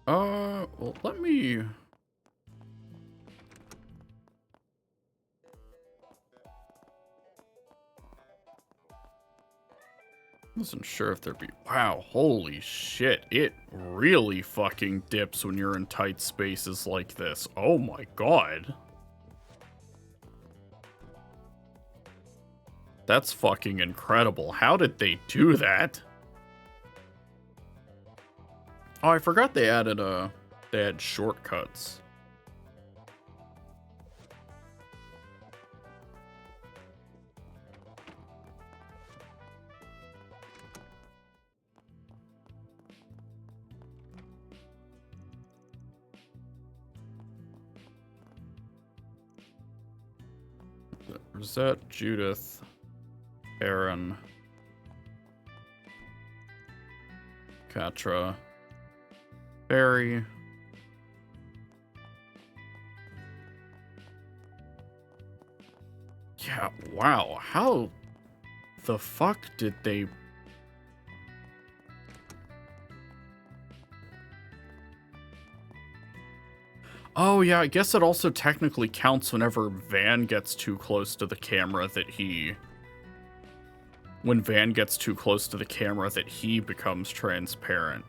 Well, let me... Wasn't sure if there'd be... Wow, holy shit. It really fucking dips when you're in tight spaces like this. Oh my god. That's fucking incredible. How did they do that? Oh, I forgot they added, they had shortcuts. Rosette, Judith, Aaron, Katra, Barry. Yeah, wow. How the fuck did they... Oh, yeah, I guess it also technically counts whenever Van gets too close to the camera that he... When Van gets too close to the camera that he becomes transparent.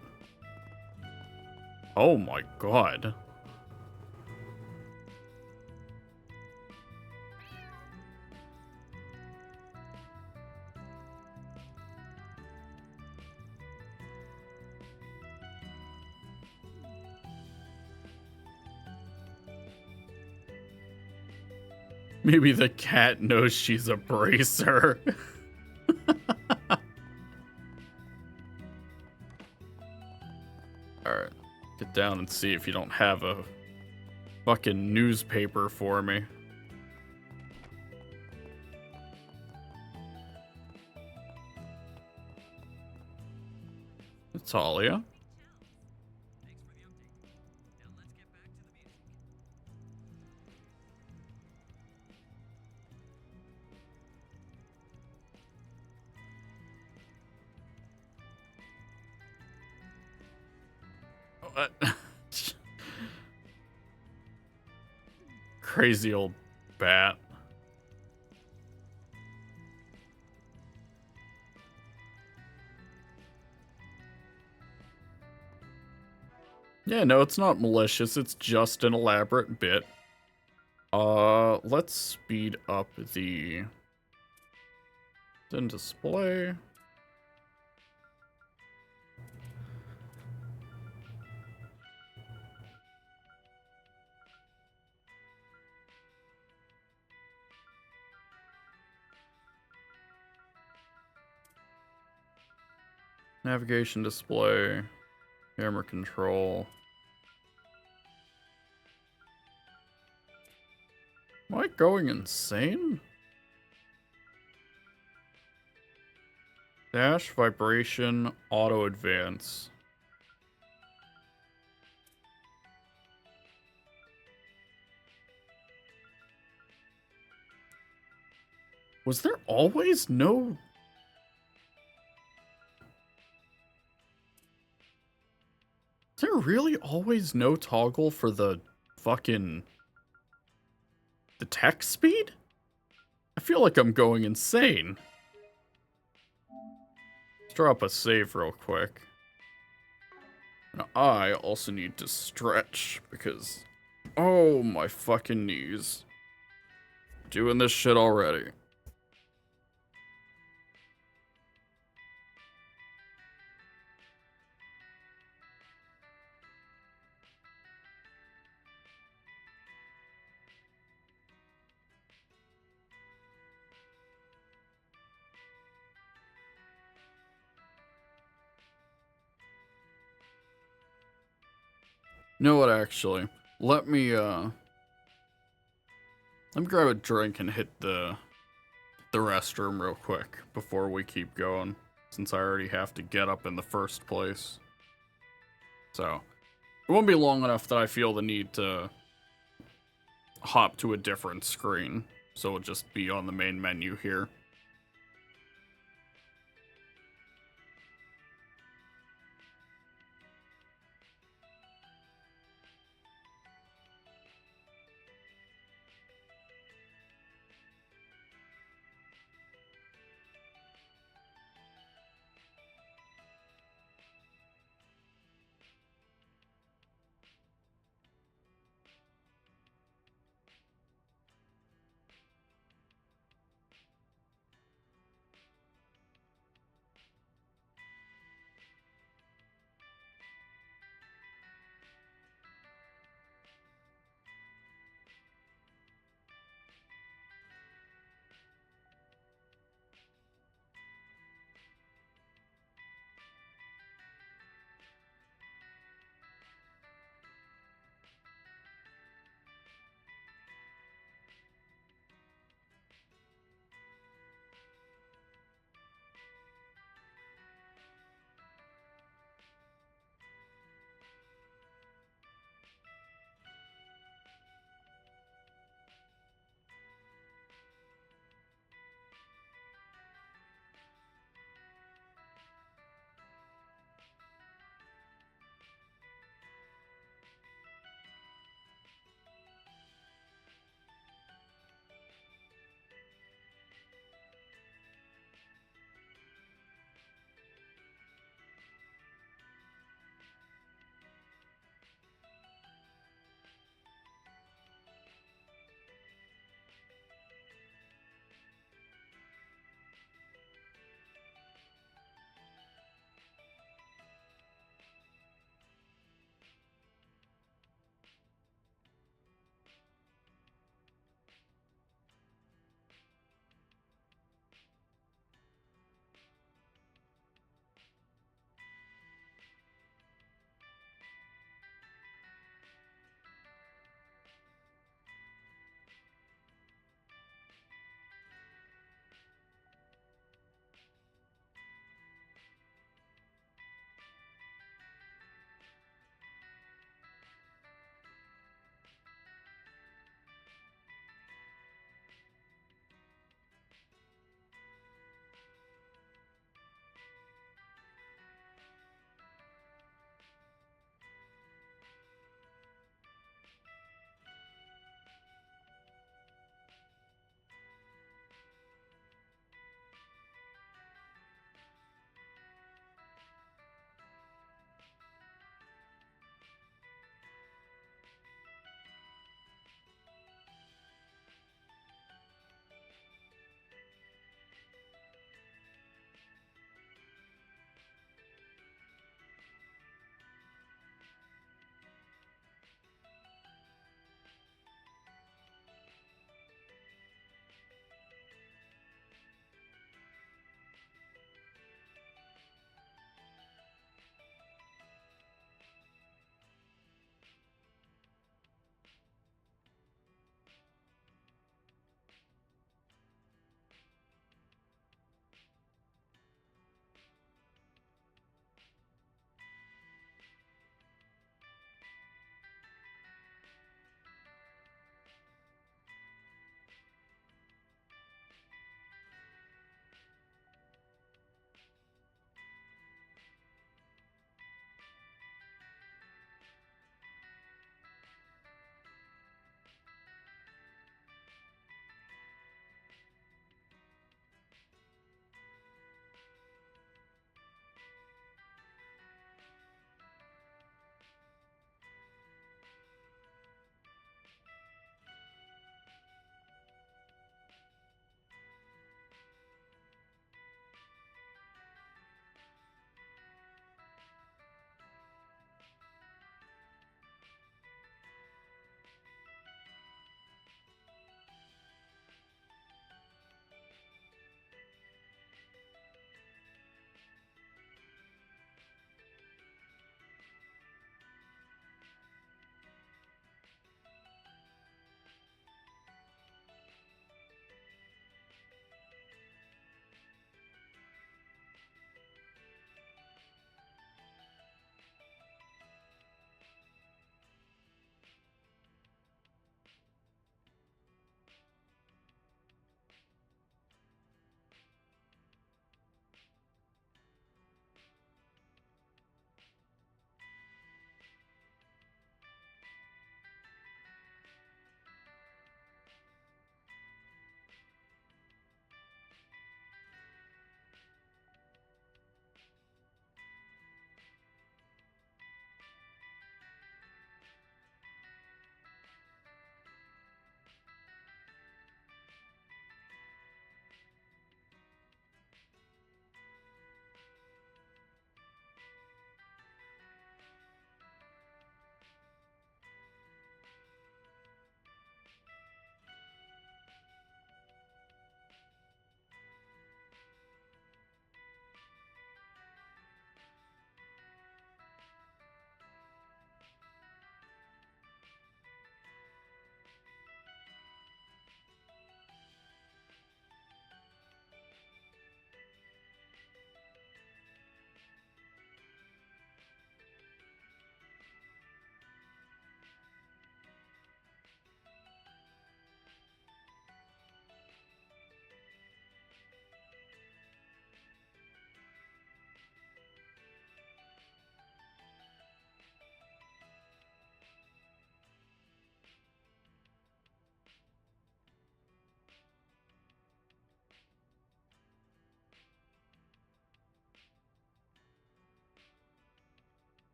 Oh my god. Maybe the cat knows she's a bracer. Alright. Get down and see if you don't have a fucking newspaper for me. Natalia? What? Crazy old bat. Yeah, no, it's not malicious. It's just an elaborate bit. Let's speed up the display. Navigation display, camera control. Am I going insane? Dash, vibration, auto advance. Was there always no... Is there really always no toggle for the fucking... the text speed? I feel like I'm going insane. Let's drop a save real quick. Now, I also need to stretch because... oh, my fucking knees. Doing this shit already. You know what, actually? Let me grab a drink and hit the restroom real quick before we keep going, since I already have to get up in the first place. So, it won't be long enough that I feel the need to hop to a different screen, so it'll just be on the main menu here.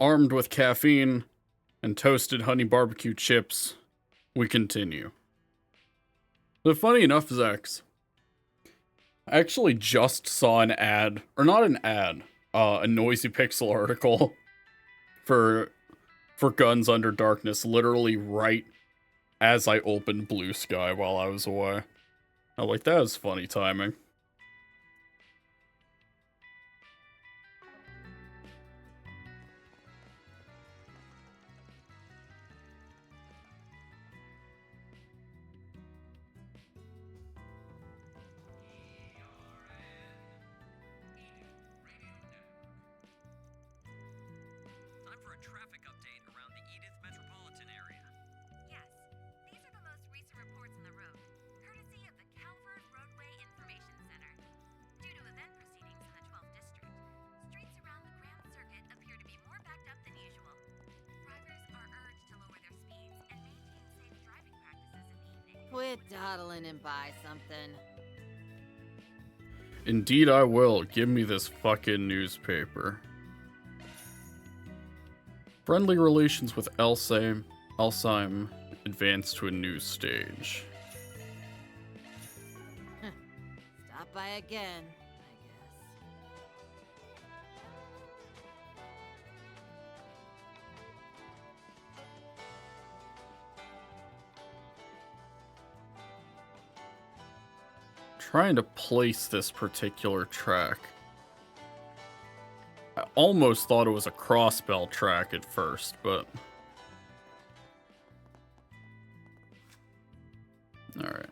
Armed with caffeine and toasted honey barbecue chips, we continue. But funny enough, Zax, I actually just saw an ad, or not an ad, a Noisy Pixel article for Guns Under Darkness, literally right as I opened Blue Sky while I was away. I'm like, that was funny timing. Time for a traffic update around the Edith metropolitan area. Yes, these are the most recent reports on the road, courtesy of the Calvard Roadway Information Center. Due to event proceedings in the 12th District, streets around the Grand Circuit appear to be more backed up than usual. Drivers are urged to lower their speeds and maintain safe driving practices in the evening. Quit dawdling and buy something. Indeed I will. Give me this fucking newspaper. Friendly relations with Alzheim advanced to a new stage. Stop by again, I guess. Trying to place this particular track. I almost thought it was a crossbell track at first, but... Alright.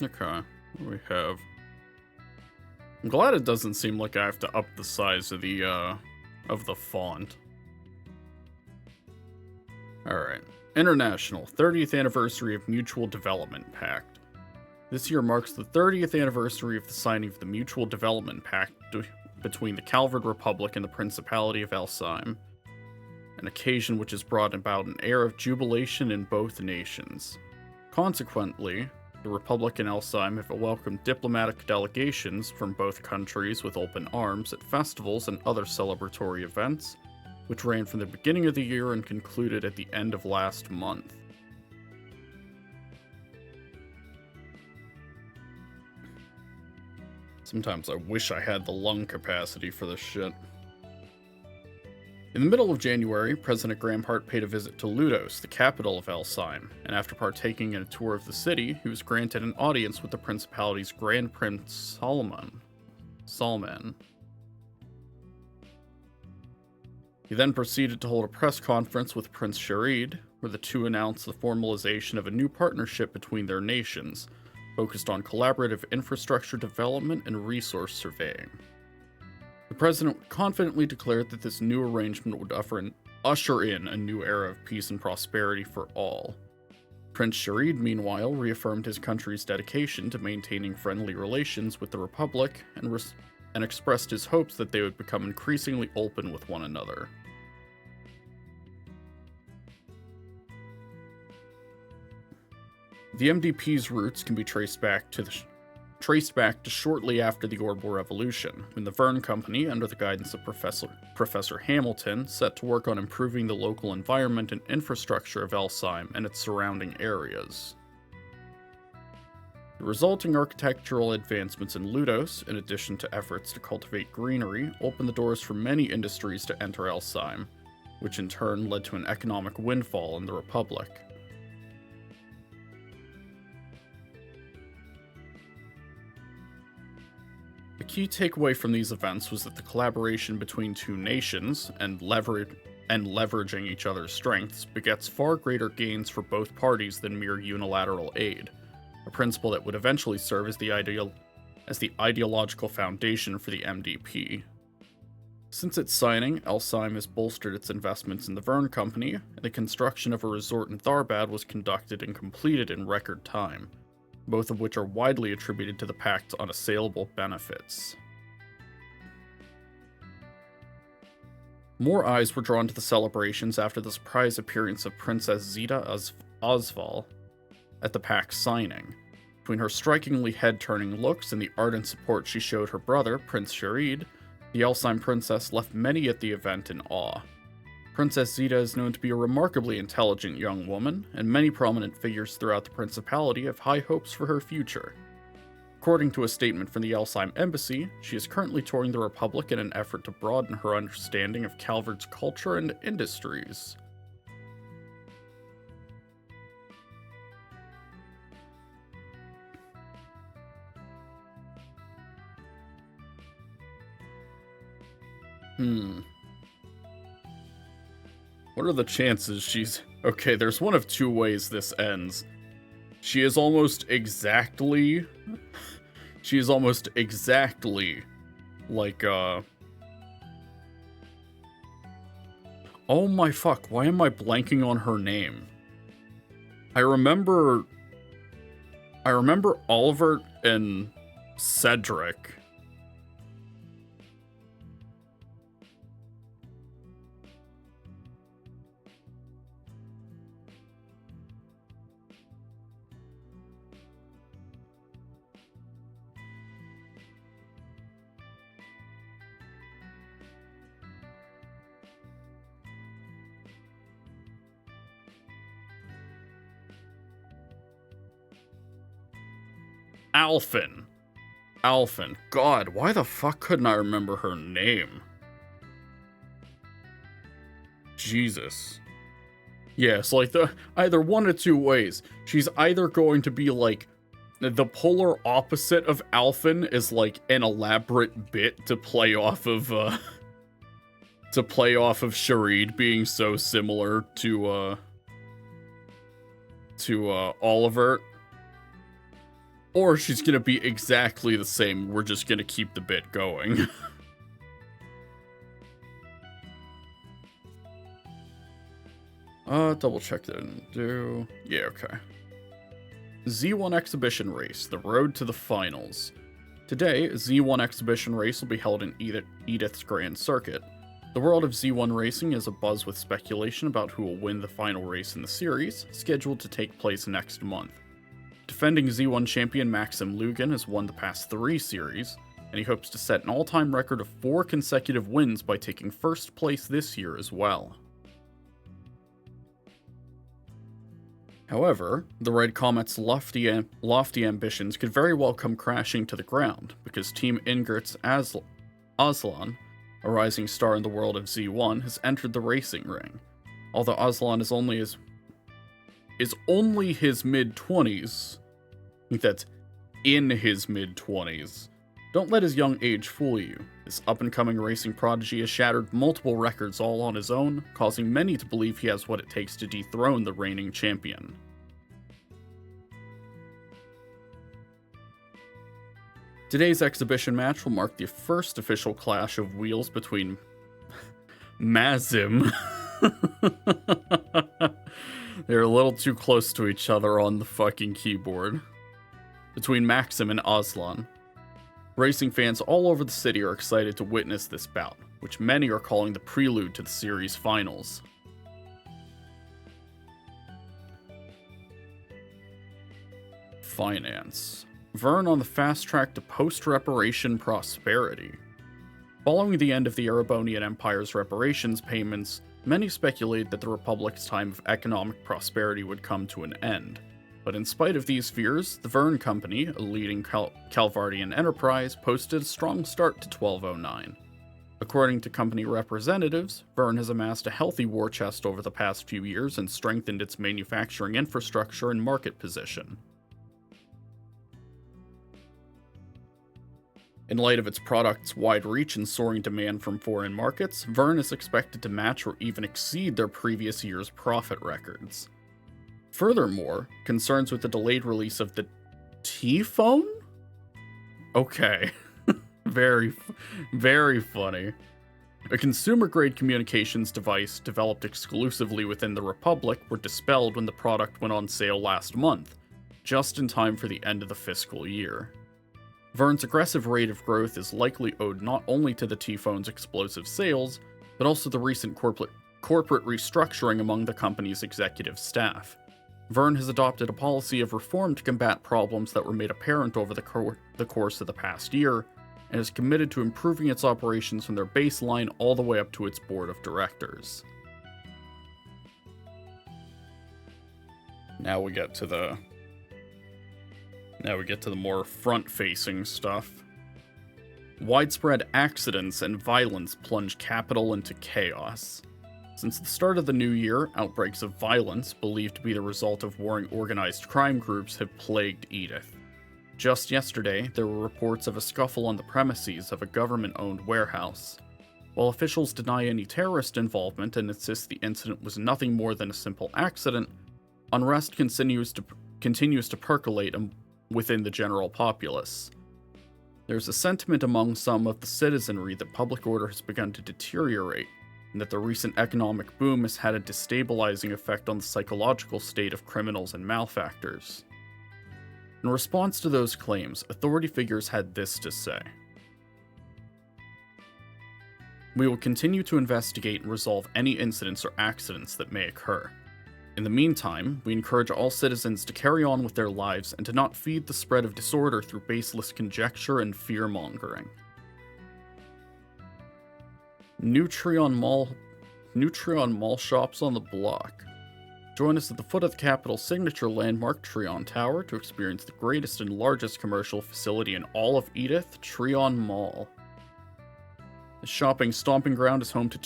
Okay. What do we have? I'm glad it doesn't seem like I have to up the size of the font. Alright. International 30th Anniversary of Mutual Development Pact. This year marks the 30th anniversary of the signing of the Mutual Development Pact between the Calvard Republic and the Principality of Alzheim, an occasion which has brought about an air of jubilation in both nations. Consequently, the Republic and Alzheim have welcomed diplomatic delegations from both countries with open arms at festivals and other celebratory events, which ran from the beginning of the year and concluded at the end of last month. Sometimes I wish I had the lung capacity for this shit. In the middle of January, President Gramhart paid a visit to Ludos, the capital of Alzheim, and after partaking in a tour of the city, he was granted an audience with the Principality's Grand Prince Salman. He then proceeded to hold a press conference with Prince Sharid, where the two announced the formalization of a new partnership between their nations, focused on collaborative infrastructure development and resource surveying. The president confidently declared that this new arrangement would usher in a new era of peace and prosperity for all. Prince Sharid, meanwhile, reaffirmed his country's dedication to maintaining friendly relations with the Republic and expressed his hopes that they would become increasingly open with one another. The MDP's roots can be traced back to shortly after the Orbital Revolution, when the Verne Company, under the guidance of Professor Hamilton, set to work on improving the local environment and infrastructure of Alzheim and its surrounding areas. The resulting architectural advancements in Ludos, in addition to efforts to cultivate greenery, opened the doors for many industries to enter Alzheim, which in turn led to an economic windfall in the Republic. The key takeaway from these events was that the collaboration between two nations and leveraging each other's strengths begets far greater gains for both parties than mere unilateral aid, a principle that would eventually serve as the ideological foundation for the MDP. Since its signing, Alzheim has bolstered its investments in the Verne Company, and the construction of a resort in Tharbad was conducted and completed in record time, both of which are widely attributed to the Pact's unassailable benefits. More eyes were drawn to the celebrations after the surprise appearance of Princess Zita Osval at the Pact's signing. Between her strikingly head-turning looks and the ardent support she showed her brother, Prince Sharid, the Alsheim princess left many at the event in awe. Princess Zita is known to be a remarkably intelligent young woman, and many prominent figures throughout the Principality have high hopes for her future. According to a statement from the Alsheim embassy, she is currently touring the Republic in an effort to broaden her understanding of Calvard's culture and industries. What are the chances she's... Okay, there's one of two ways this ends. She is almost exactly like, oh my fuck, why am I blanking on her name? I remember Oliver and Cedric. Alphen. God, why the fuck couldn't I remember her name? Jesus. Yes, like either one of two ways. She's either going to be like the polar opposite of Alphen is like an elaborate bit to play off of Sharid being so similar to Oliver. Or she's gonna be exactly the same. We're just gonna keep the bit going. Double check that and do... Yeah, okay. Z1 Exhibition Race, the road to the finals. Today, Z1 Exhibition Race will be held in Edith's Grand Circuit. The world of Z1 racing is abuzz with speculation about who will win the final race in the series, scheduled to take place next month. Defending Z1 champion Maxim Lugan has won the past 3 series, and he hopes to set an all-time record of 4 consecutive wins by taking first place this year as well. However, the Red Comet's lofty ambitions could very well come crashing to the ground, because Team Ingrid's Aslan, a rising star in the world of Z1, has entered the racing ring. Although Aslan is only his mid-20s, I think that's in his mid-20s. Don't let his young age fool you. This up-and-coming racing prodigy has shattered multiple records all on his own, causing many to believe he has what it takes to dethrone the reigning champion. Today's exhibition match will mark the first official clash of wheels between Mazim. They're a little too close to each other on the fucking keyboard. Between Maxim and Aslan. Racing fans all over the city are excited to witness this bout, which many are calling the prelude to the series finals. Finance. Vern on the fast track to post-reparation prosperity. Following the end of the Erebonian Empire's reparations payments, many speculated that the Republic's time of economic prosperity would come to an end. But in spite of these fears, the Vern Company, a leading Calvardian enterprise, posted a strong start to 1209. According to company representatives, Vern has amassed a healthy war chest over the past few years and strengthened its manufacturing infrastructure and market position. In light of its product's wide reach and soaring demand from foreign markets, Vern is expected to match or even exceed their previous year's profit records. Furthermore, concerns with the delayed release of the T-Phone? Okay. Very funny. A consumer-grade communications device developed exclusively within the Republic were dispelled when the product went on sale last month, just in time for the end of the fiscal year. Vern's aggressive rate of growth is likely owed not only to the T-Phone's explosive sales, but also the recent corporate restructuring among the company's executive staff. Vern has adopted a policy of reform to combat problems that were made apparent over the course of the past year, and is committed to improving its operations from their baseline all the way up to its board of directors. Now we get to the more front-facing stuff. Widespread accidents and violence plunge capital into chaos. Since the start of the new year, outbreaks of violence, believed to be the result of warring organized crime groups, have plagued Edith. Just yesterday, there were reports of a scuffle on the premises of a government-owned warehouse. While officials deny any terrorist involvement and insist the incident was nothing more than a simple accident, unrest continues to percolate within the general populace. There's a sentiment among some of the citizenry that public order has begun to deteriorate, and that the recent economic boom has had a destabilizing effect on the psychological state of criminals and malefactors. In response to those claims, authority figures had this to say: "We will continue to investigate and resolve any incidents or accidents that may occur. In the meantime, we encourage all citizens to carry on with their lives and to not feed the spread of disorder through baseless conjecture and fear-mongering." Nutrion Mall shops on the block. Join us at the foot of the Capitol's signature landmark, Trion Tower, to experience the greatest and largest commercial facility in all of Edith, Trion Mall. The shopping stomping ground is home to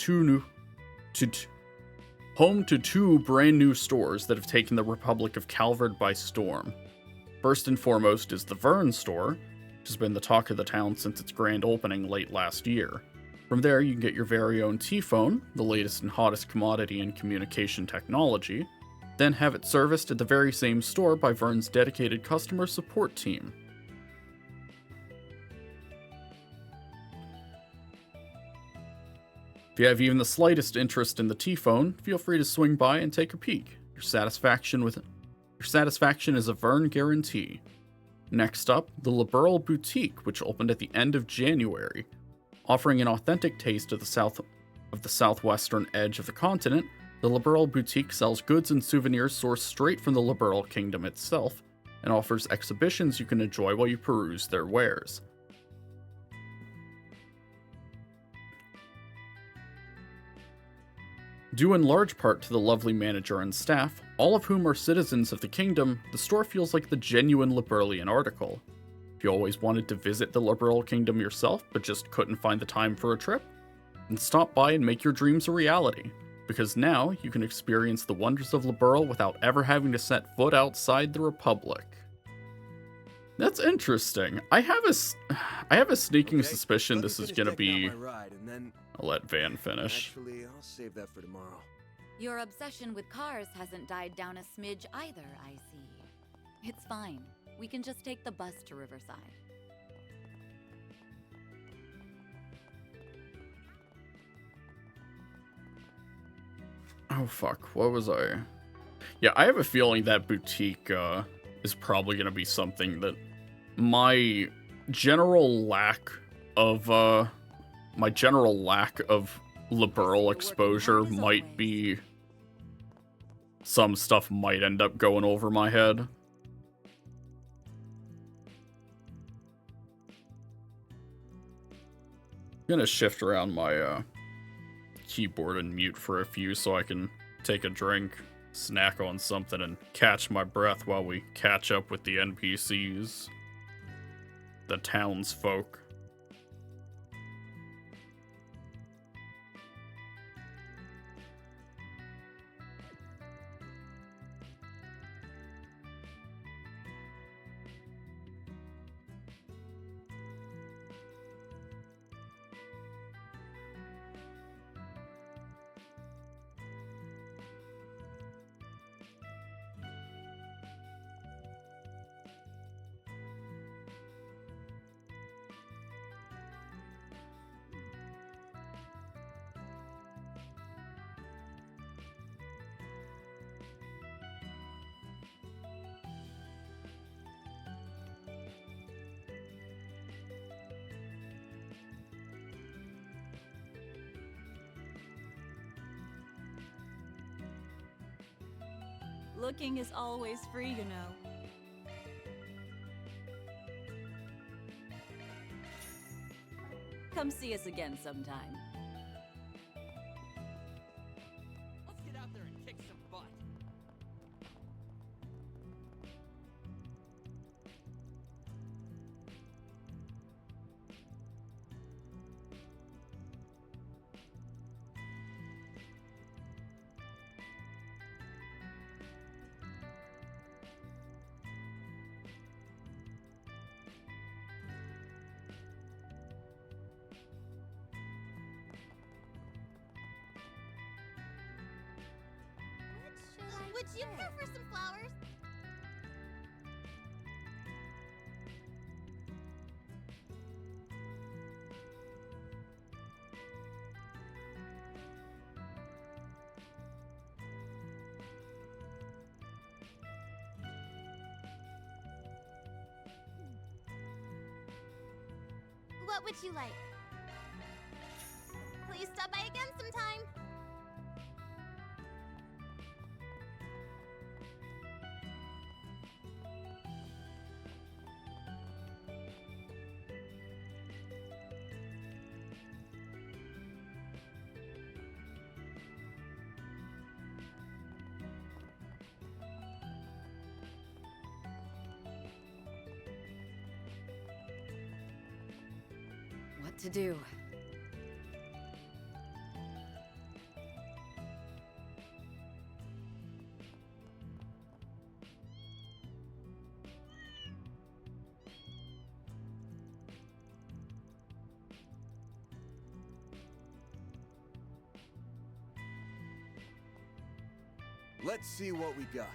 two brand new stores that have taken the Republic of Calvard by storm. First and foremost is the Vern store, which has been the talk of the town since its grand opening late last year. From there, you can get your very own T-phone, the latest and hottest commodity in communication technology, then have it serviced at the very same store by Vern's dedicated customer support team. If you have even the slightest interest in the T-phone, feel free to swing by and take a peek. Your satisfaction is a Vern guarantee. Next up, the Liberal Boutique, which opened at the end of January. Offering an authentic taste of the southwestern edge of the continent, the Liberal Boutique sells goods and souvenirs sourced straight from the Liberal Kingdom itself, and offers exhibitions you can enjoy while you peruse their wares. Due in large part to the lovely manager and staff, all of whom are citizens of the kingdom, the store feels like the genuine Liberalian article. If you always wanted to visit the Liberal Kingdom yourself, but just couldn't find the time for a trip, then stop by and make your dreams a reality, because now you can experience the wonders of Liberal without ever having to set foot outside the Republic. That's interesting. I have a sneaking suspicion this is gonna be... I'll let Van finish. Actually, I'll save that for tomorrow. Your obsession with cars hasn't died down a smidge either, I see. It's fine. We can just take the bus to Riverside. Oh fuck, what was I? Yeah, I have a feeling that boutique is probably gonna be something that my general lack of liberal exposure might be... Some stuff might end up going over my head. I'm gonna shift around my keyboard and mute for a few so I can take a drink, snack on something, and catch my breath while we catch up with the NPCs. The townsfolk. Looking is always free, you know. Come see us again sometime. Let's get out there and kick some butt. Would you prefer some flowers? What would you like? Please stop by again sometime. What to do? Let's see what we got.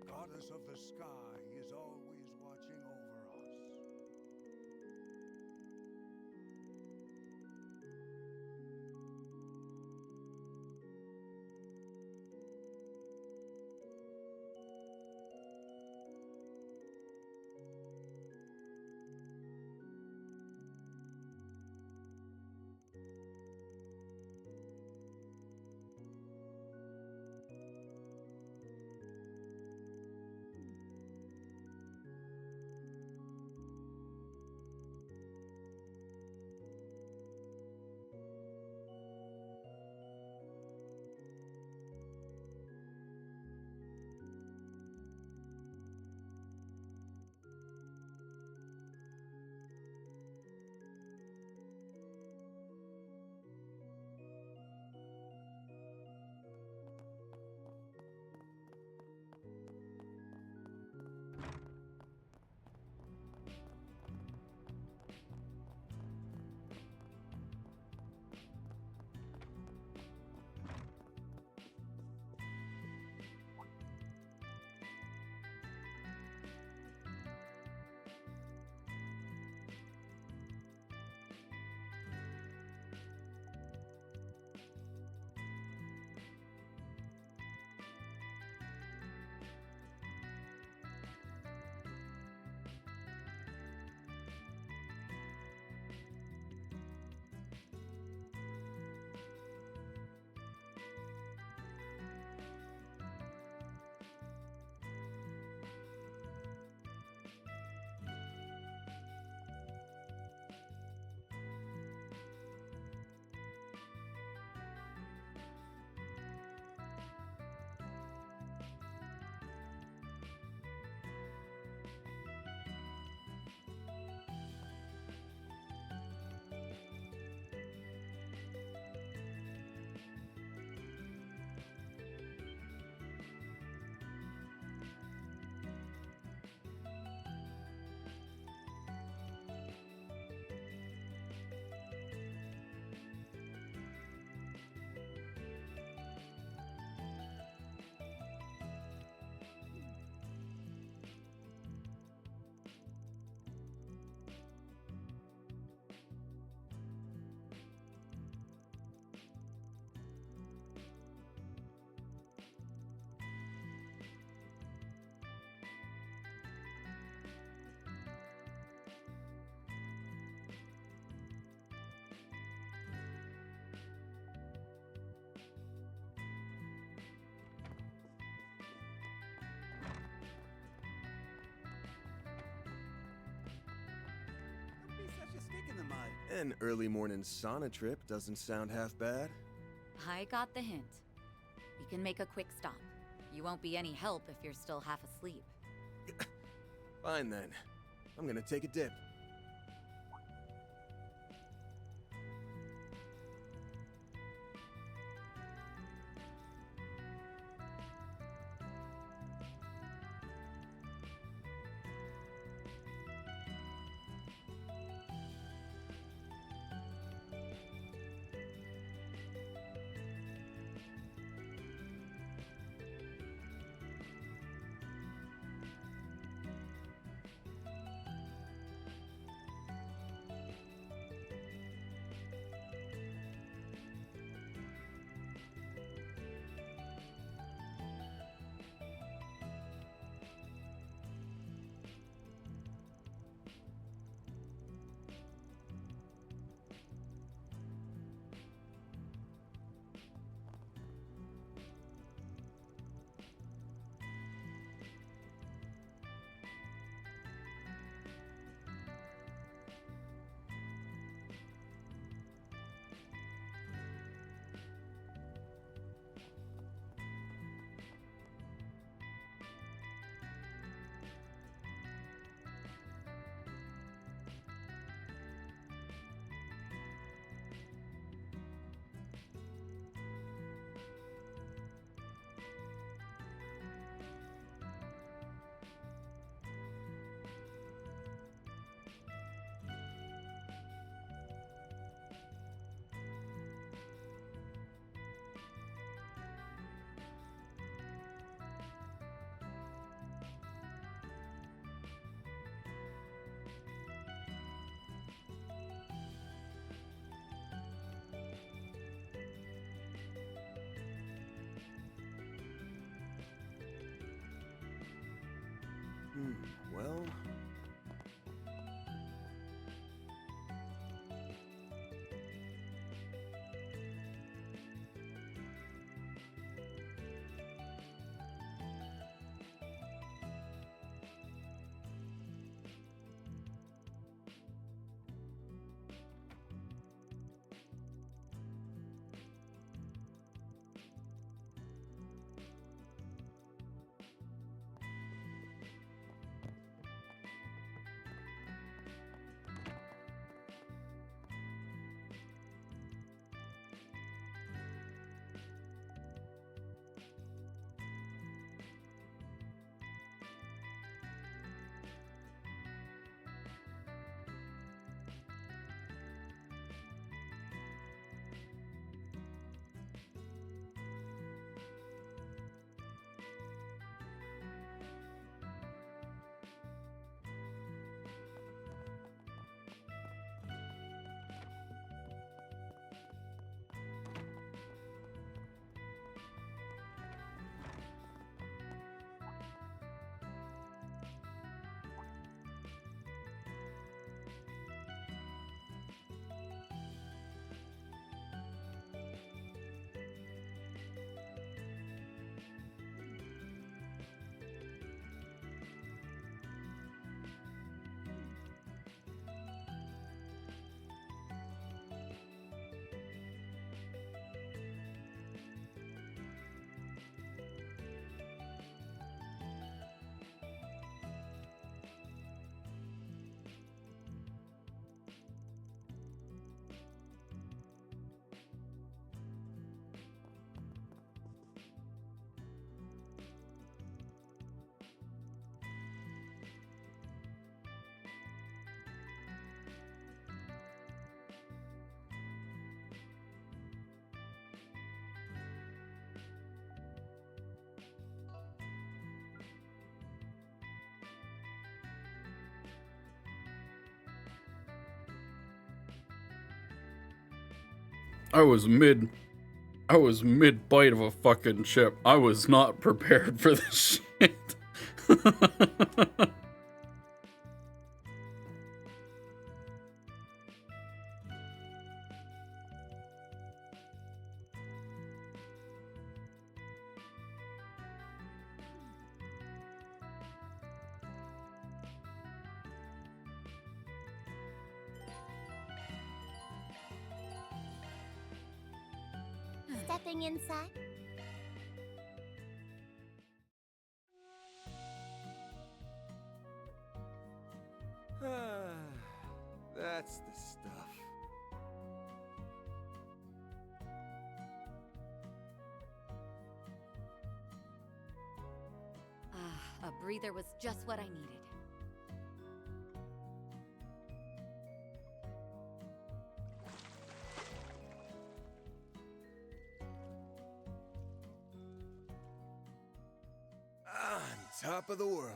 Goddess of the sky is always watching over us. An early morning sauna trip doesn't sound half bad. I got the hint. We can make a quick stop. You won't be any help if you're still half asleep. Fine then. I'm gonna take a dip. Well... I was mid bite of a fucking chip. I was not prepared for this shit. stepping inside? That's the stuff. Ah, a breather was just what I needed. On top of the world.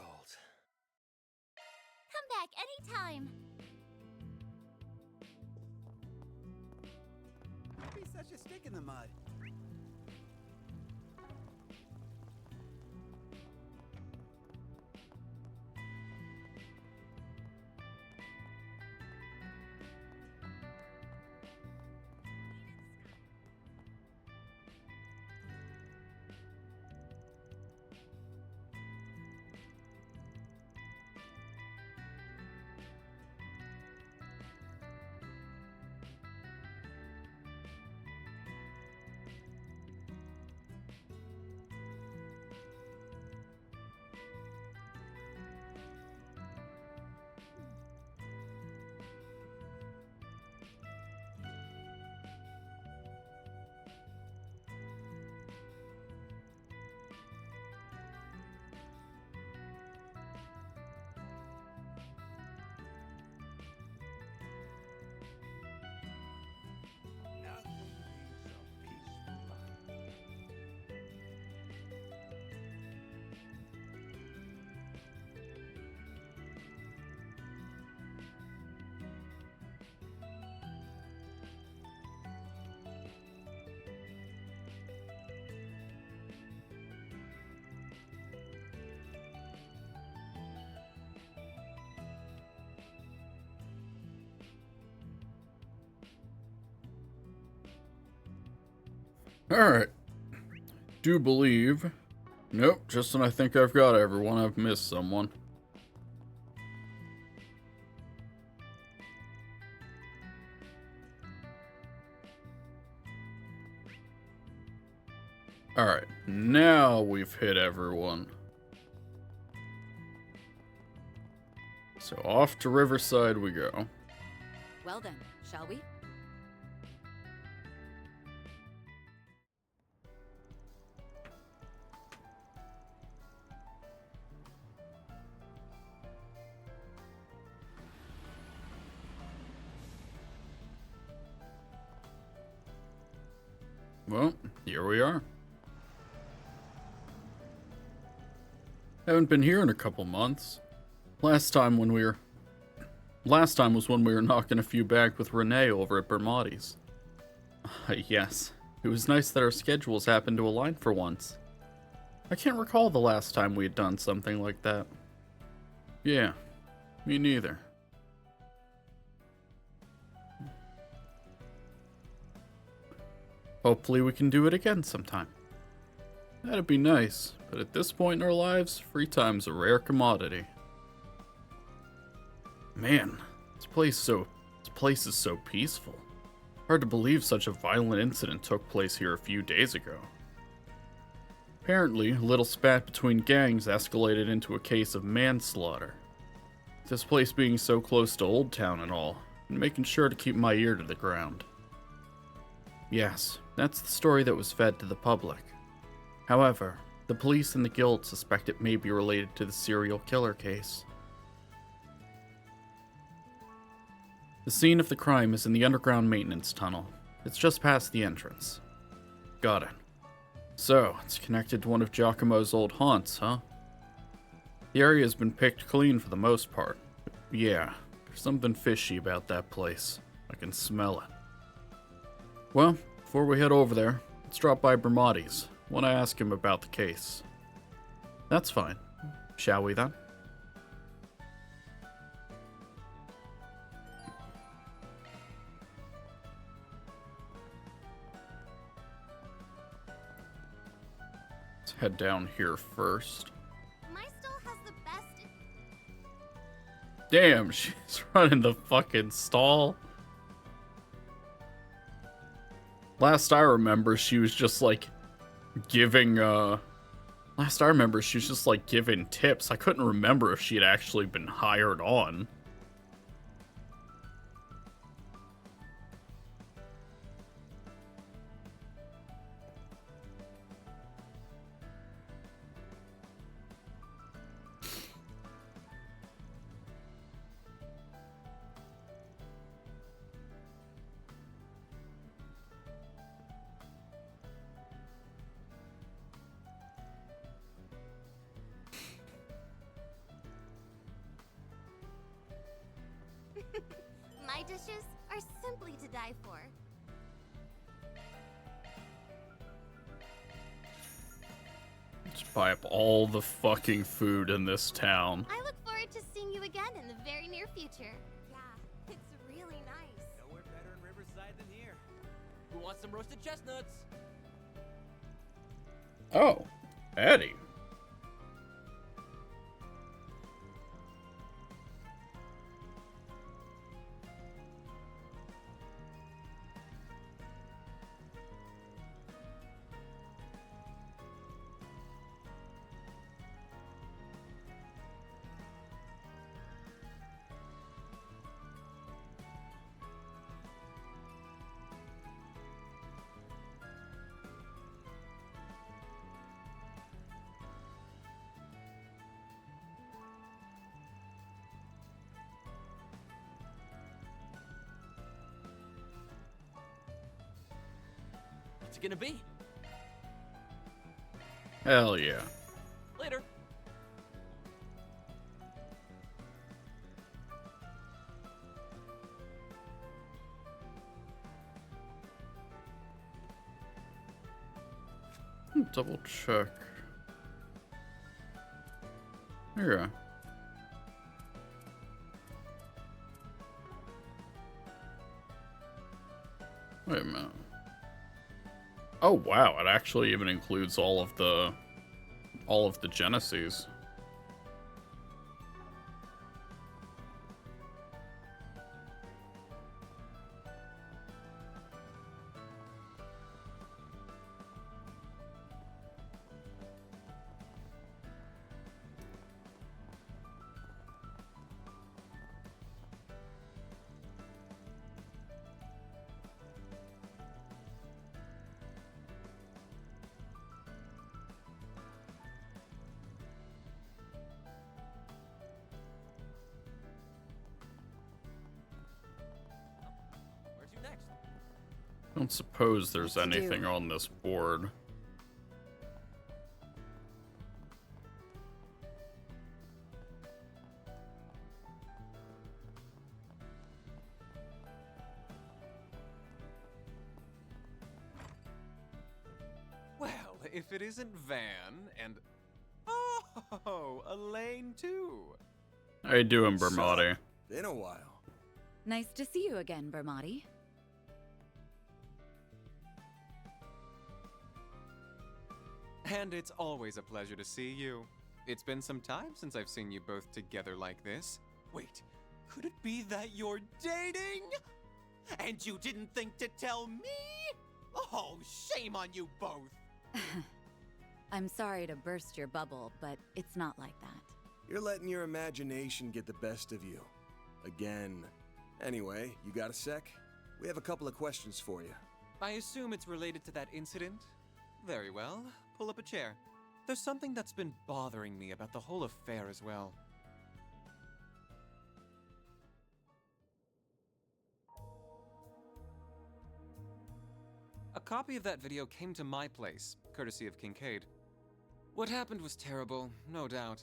Come back anytime. Don't be such a stick in the mud. Alright. Do believe. Nope, just when I think I've got everyone, I've missed someone. Alright, now we've hit everyone. So off to Riverside we go. Well then, shall we? Well, here we are. Haven't been here in a couple months. Last time was when we were knocking a few back with Renee over at Bermotti's. Yes, it was nice that our schedules happened to align for once. I can't recall the last time we had done something like that. Yeah, me neither. Hopefully we can do it again sometime. That'd be nice, but at this point in our lives, free time's a rare commodity. Man, this place is so peaceful. Hard to believe such a violent incident took place here a few days ago. Apparently, a little spat between gangs escalated into a case of manslaughter. This place being so close to Old Town and all, and making sure to keep my ear to the ground. Yes, that's the story that was fed to the public. However, the police and the guild suspect it may be related to the serial killer case. The scene of the crime is in the underground maintenance tunnel. It's just past the entrance. Got it. So, it's connected to one of Giacomo's old haunts, huh? The area has been picked clean for the most part. But yeah, there's something fishy about that place. I can smell it. Well, before we head over there, let's drop by Bermotti's. Want to ask him about the case. That's fine. Shall we then? Let's head down here first. My stall has the best. Damn, she's running the fucking stall. Last I remember, she was just like giving, last I remember, she was just like giving tips. I couldn't remember if she had actually been hired on. My dishes are simply to die for. Just buy up all the fucking food in this town. I look forward to seeing you again in the very near future. Yeah, it's really nice. Nowhere better in Riverside than here. Who wants some roasted chestnuts? Oh, Eddie. What's it gonna be? Hell yeah. Later. Double check. Yeah. Wait a minute. Oh wow, it actually even includes all of the Genesis. Where to next? I don't suppose there's anything on this board. Well, if it isn't Van and... Oh, Elaine too. How you doing, Bermotti? Been a while. Nice to see you again, Bermotti. And it's always a pleasure to see you. It's been some time since I've seen you both together like this. Wait, could it be that you're dating? And you didn't think to tell me? Oh, shame on you both. I'm sorry to burst your bubble, but it's not like that. You're letting your imagination get the best of you. Again. Anyway, you got a sec? We have a couple of questions for you. I assume it's related to that incident? Very well. Pull up a chair. There's something that's been bothering me about the whole affair as well. A copy of that video came to my place, courtesy of Kincaid. What happened was terrible, no doubt.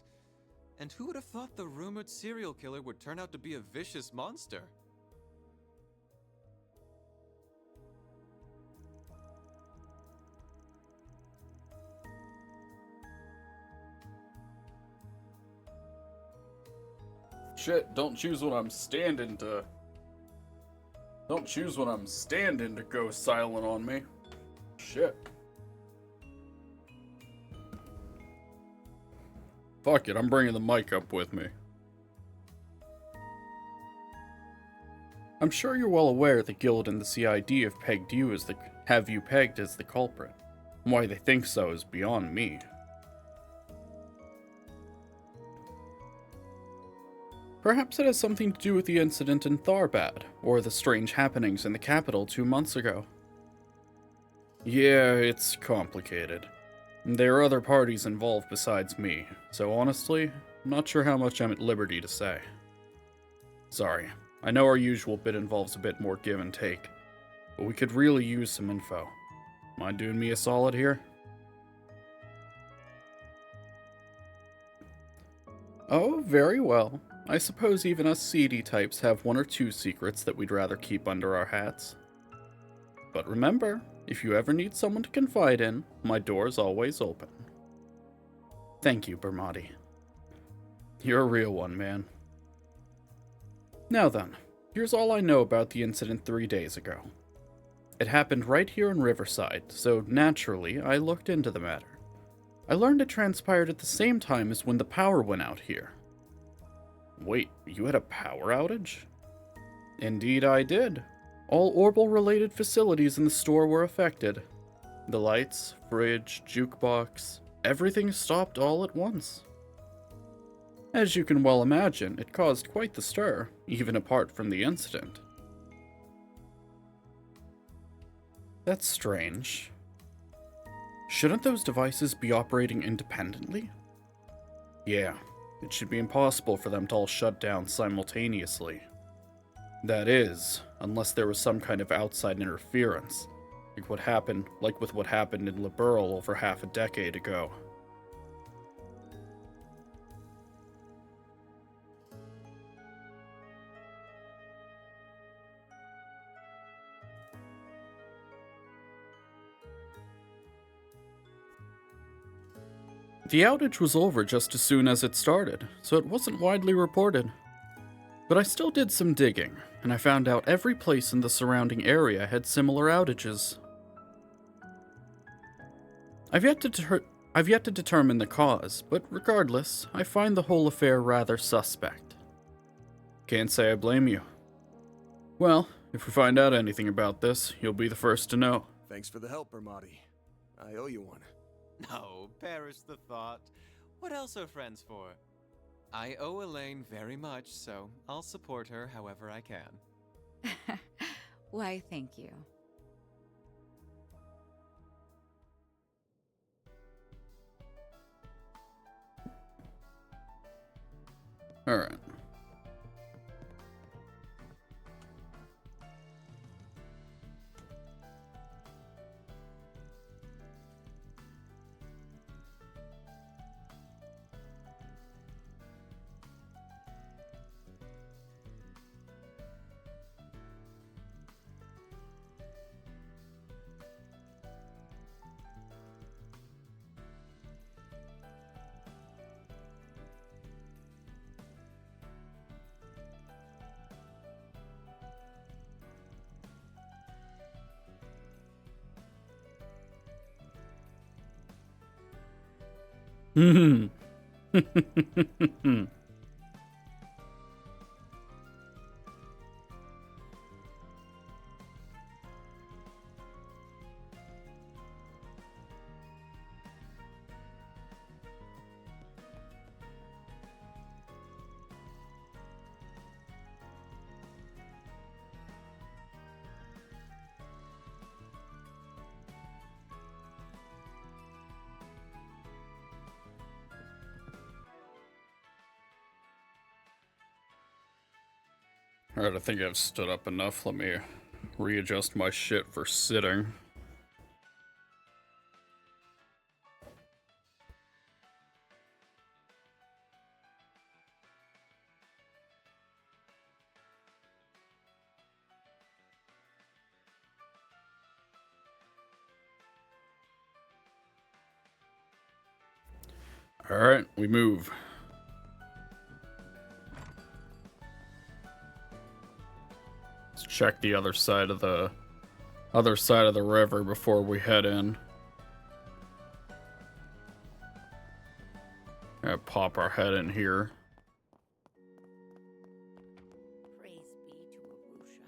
And who would have thought the rumored serial killer would turn out to be a vicious monster? Shit, don't choose when I'm standing to... Don't choose when I'm standing to go silent on me. Shit. Fuck it, I'm bringing the mic up with me. I'm sure you're well aware the Guild and the CID have pegged you as the have you pegged as the culprit. Why they think so is beyond me. Perhaps it has something to do with the incident in Tharbad, or the strange happenings in the capital 2 months ago. Yeah, it's complicated. There are other parties involved besides me, so honestly, I'm not sure how much I'm at liberty to say. Sorry, I know our usual bit involves a bit more give and take, but we could really use some info. Mind doing me a solid here? Oh, very well. I suppose even us seedy types have 1 or 2 secrets that we'd rather keep under our hats. But remember, if you ever need someone to confide in, my door's always open. Thank you, Bermati. You're a real one, man. Now then, here's all I know about the incident 3 days ago. It happened right here in Riverside, so naturally, I looked into the matter. I learned it transpired at the same time as when the power went out here. Wait, you had a power outage? Indeed I did. All Orbital-related facilities in the store were affected. The lights, fridge, jukebox, everything stopped all at once. As you can well imagine, it caused quite the stir, even apart from the incident. That's strange. Shouldn't those devices be operating independently? Yeah, it should be impossible for them to all shut down simultaneously. That is, unless there was some kind of outside interference, like with what happened in Liberl over half a decade ago. The outage was over just as soon as it started, so it wasn't widely reported. But I still did some digging, and I found out every place in the surrounding area had similar outages. I've yet to determine the cause, but regardless, I find the whole affair rather suspect. Can't say I blame you. Well, if we find out anything about this, you'll be the first to know. Thanks for the help, Bermati. I owe you one. No, perish the thought. What else are friends for? I owe Elaine very much, so I'll support her however I can. Why, thank you. Alright. Hmm. Alright, I think I've stood up enough. Let me readjust my shit for sitting. Alright, we move. Let's check the other side of the river before we head in. Gonna pop our head in here. Praise be to Arusha.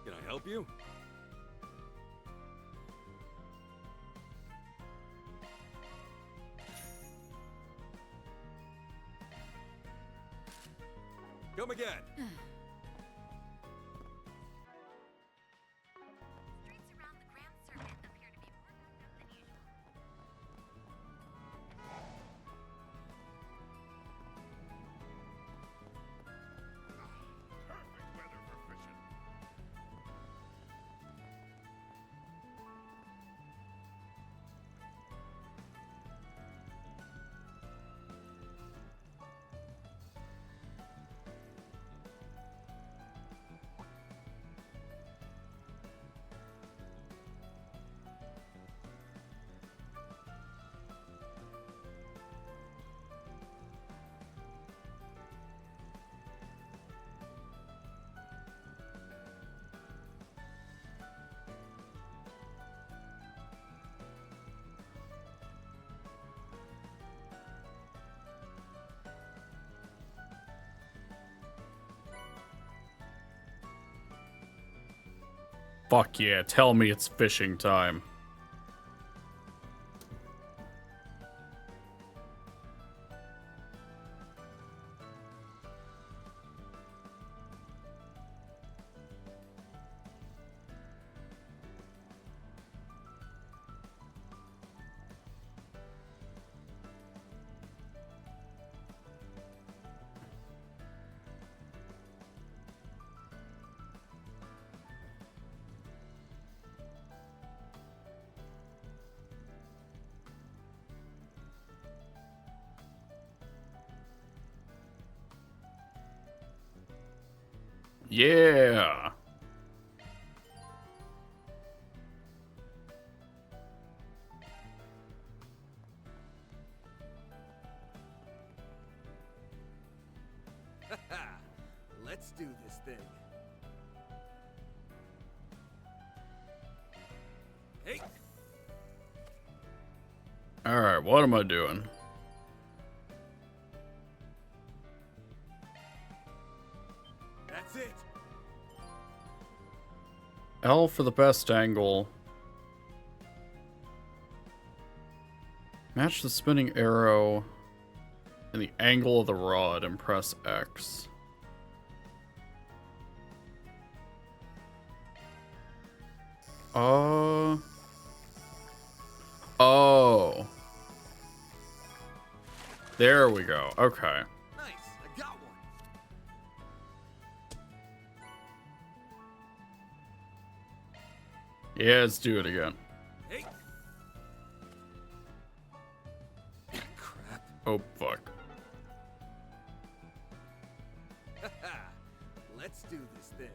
Can I help you? Come again. Streets around the Grand Circuit appear to be more movement than usual. Perfect weather for fishing. Fuck yeah, tell me it's fishing time. Yeah. Let's do this thing. Hey. All right, what am I doing? That's it. L for the best angle. Match the spinning arrow and the angle of the rod and press X. Oh. There we go. Okay. Nice. I got one. Yeah, let's do it again. Hey. Crap. Oh, fuck. Let's do this thing.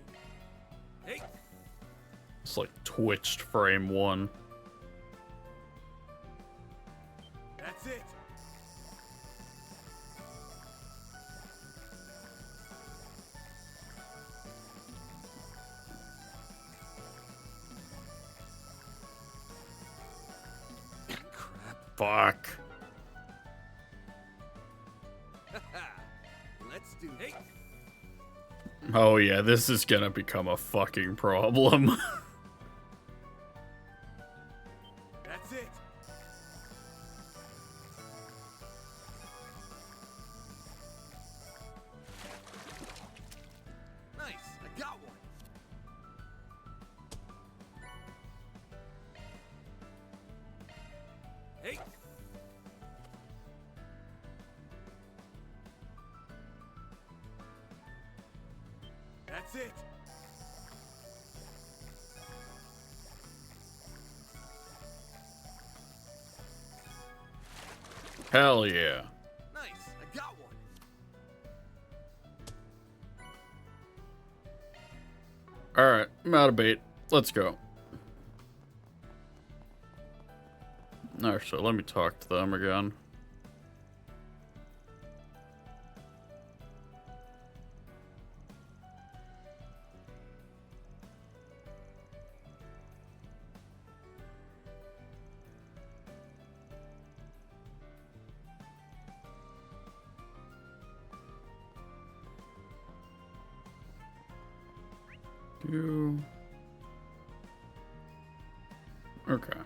Hey. It's like twitched frame one. That's it. Fuck. Let's do it. Oh yeah, this is gonna become a fucking problem. That's it. Nice. I got one. Hey. That's it. Hell yeah. Nice. I got one. Alright, I'm out of bait. Let's go. Actually, let me talk to them again. Okay.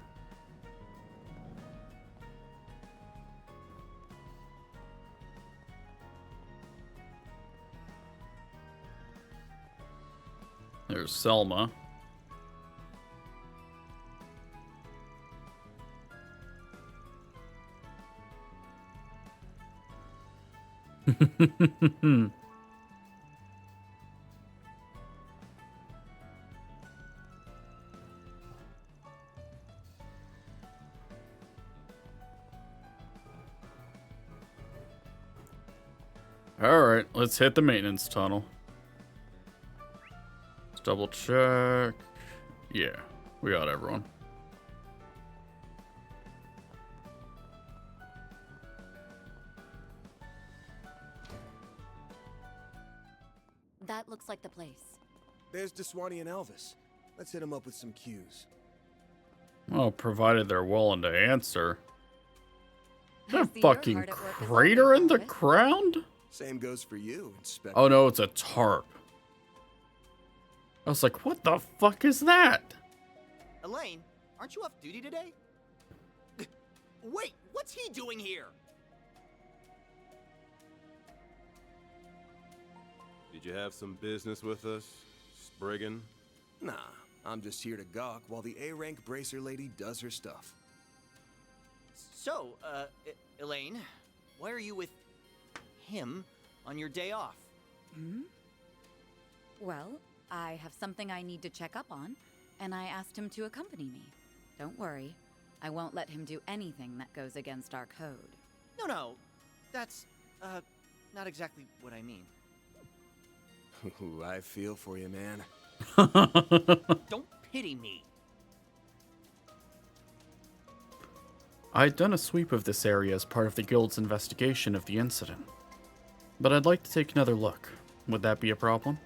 There's Selma. Alright, let's hit the maintenance tunnel. Let's double check. Yeah, we got everyone. That looks like the place. There's Deswani and Elvis. Let's hit them up with some cues. Well, provided they're willing to answer. Is there a I see you're fucking hard at work as crater always, in the Elvis. ground? Same goes for you, Inspector. Oh no, it's a tarp. I was like, what the fuck is that? Elaine, aren't you off duty today? Wait, what's he doing here? Did you have some business with us, Spriggan? Nah, I'm just here to gawk while the A-rank bracer lady does her stuff. So, Elaine, why are you with him on your day off? Well, I have something I need to check up on, and I asked him to accompany me. Don't worry, I won't let him do anything that goes against our code. No, that's, not exactly what I mean. Ooh, I feel for you, man. Don't pity me. I'd done a sweep of this area as part of the guild's investigation of the incident. But I'd like to take another look. Would that be a problem?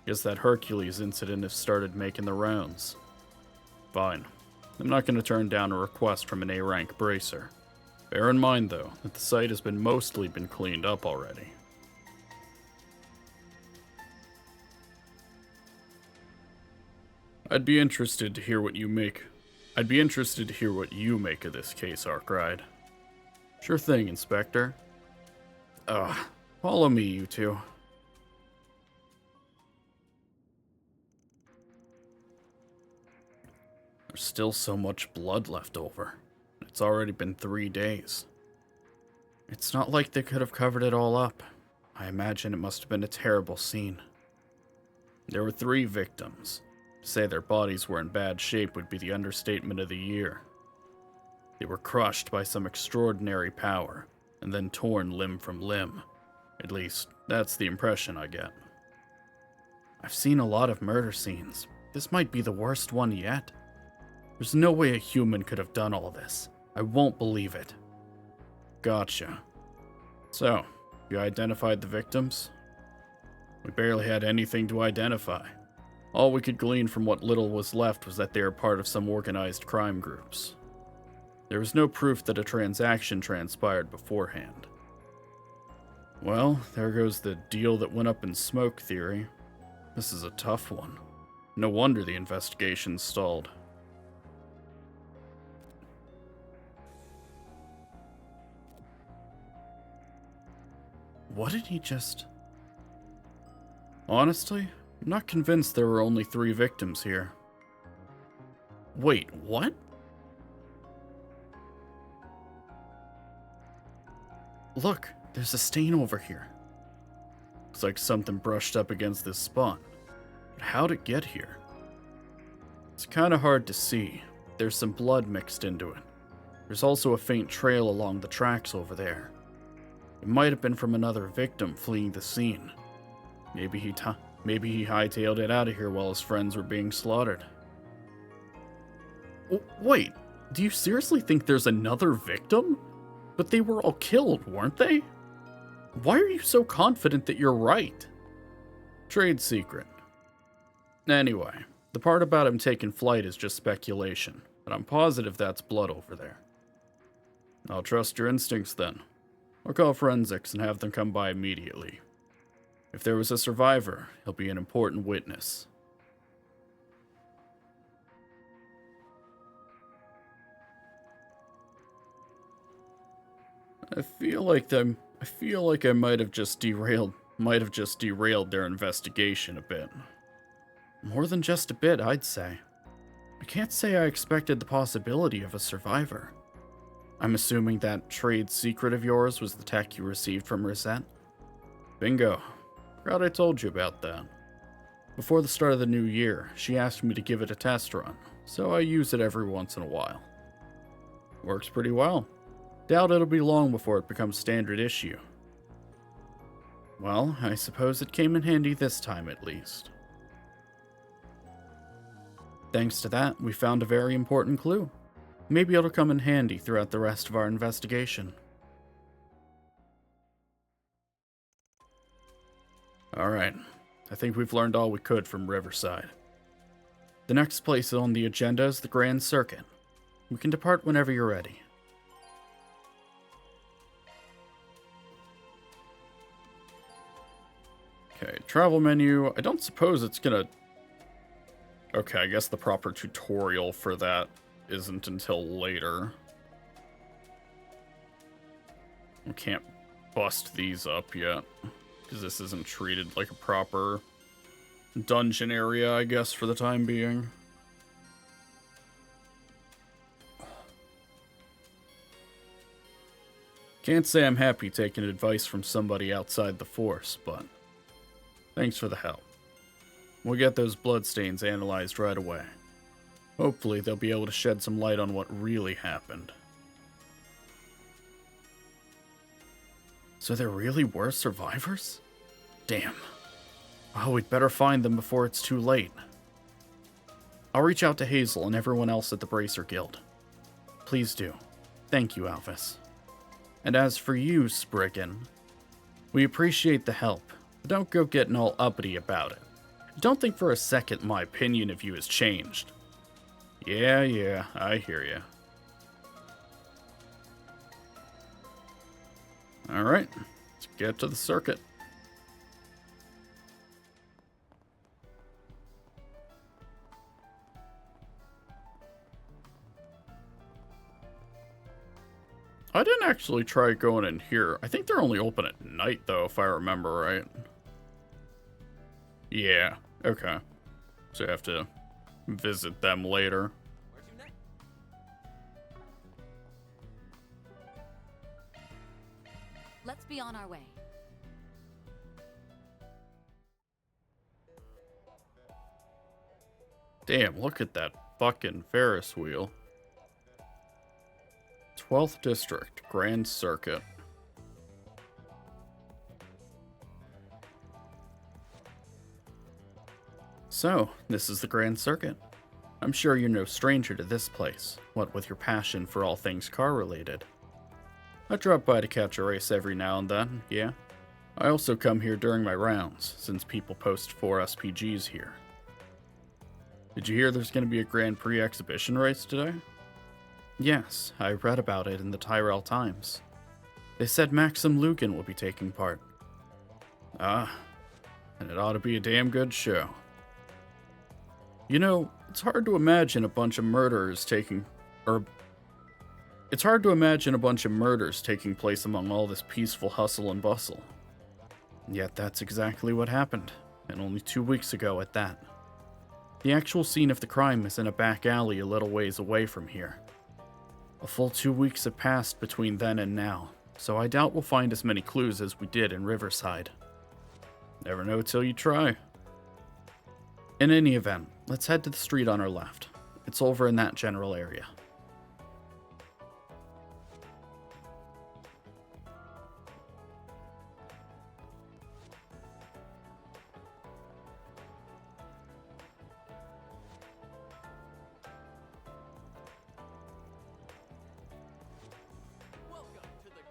Guess that Hercules incident has started making the rounds. Fine. I'm not going to turn down a request from an A-rank bracer. Bear in mind, though, that the site has mostly been cleaned up already. I'd be interested to hear what you make of this case, Arkride. Sure thing, Inspector. Follow me, you two. There's still so much blood left over. It's already been 3 days. It's not like they could have covered it all up. I imagine it must have been a terrible scene. There were 3 victims. To say their bodies were in bad shape would be the understatement of the year. They were crushed by some extraordinary power, and then torn limb from limb. At least, that's the impression I get. I've seen a lot of murder scenes. This might be the worst one yet. There's no way a human could have done all this. I won't believe it. Gotcha. So, you identified the victims? We barely had anything to identify. All we could glean from what little was left was that they were part of some organized crime groups. There was no proof that a transaction transpired beforehand. Well, there goes the deal that went up in smoke theory. This is a tough one. No wonder the investigation stalled. What did he just... Honestly, I'm not convinced there were only 3 victims here. Wait, what? Look, there's a stain over here. Looks like something brushed up against this spot. But how'd it get here? It's kinda hard to see. There's some blood mixed into it. There's also a faint trail along the tracks over there. It might have been from another victim fleeing the scene. Maybe he hightailed it out of here while his friends were being slaughtered. Wait, do you seriously think there's another victim? But they were all killed, weren't they? Why are you so confident that you're right? Trade secret. Anyway, the part about him taking flight is just speculation, but I'm positive that's blood over there. I'll trust your instincts then. I'll call forensics and have them come by immediately. If there was a survivor, he'll be an important witness. I feel like I might have just derailed their investigation a bit. More than just a bit, I'd say. I can't say I expected the possibility of a survivor. I'm assuming that trade secret of yours was the tech you received from Rosette? Bingo. Forgot I told you about that. Before the start of the new year, she asked me to give it a test run, so I use it every once in a while. Works pretty well. Doubt it'll be long before it becomes standard issue. Well, I suppose it came in handy this time at least. Thanks to that, we found a very important clue. Maybe it'll come in handy throughout the rest of our investigation. Alright, I think we've learned all we could from Riverside. The next place on the agenda is the Grand Circuit. We can depart whenever you're ready. Okay, travel menu. I don't suppose it's gonna... Okay, I guess the proper tutorial for that isn't until later. We can't bust these up yet, because this isn't treated like a proper dungeon area, I guess, for the time being. Can't say I'm happy taking advice from somebody outside the Force, but thanks for the help. We'll get those bloodstains analyzed right away. Hopefully they'll be able to shed some light on what really happened. So there really were survivors? Damn. Oh, we'd better find them before it's too late. I'll reach out to Hazel and everyone else at the Bracer Guild. Please do. Thank you, Alvis. And as for you, Spriggan, we appreciate the help, but don't go getting all uppity about it. Don't think for a second my opinion of you has changed. Yeah, I hear ya. Alright, let's get to the circuit. I didn't actually try going in here. I think they're only open at night, though, if I remember right. Yeah, okay. So I have to visit them later. Let's be on our way. Damn, look at that fucking Ferris wheel. 12th District, Grand Circuit. So, this is the Grand Circuit. I'm sure you're no stranger to this place, what with your passion for all things car-related. I drop by to catch a race every now and then, yeah. I also come here during my rounds, since people post 4 SPGs here. Did you hear there's going to be a Grand Prix exhibition race today? Yes, I read about it in the Tyrell Times. They said Maxim Lugan will be taking part. Ah, and it ought to be a damn good show. You know, it's hard to imagine a bunch of murders taking place among all this peaceful hustle and bustle. Yet that's exactly what happened, and only 2 weeks ago at that. The actual scene of the crime is in a back alley a little ways away from here. A full 2 weeks have passed between then and now, so I doubt we'll find as many clues as we did in Riverside. Never know till you try. In any event, let's head to the street on our left. It's over in that general area.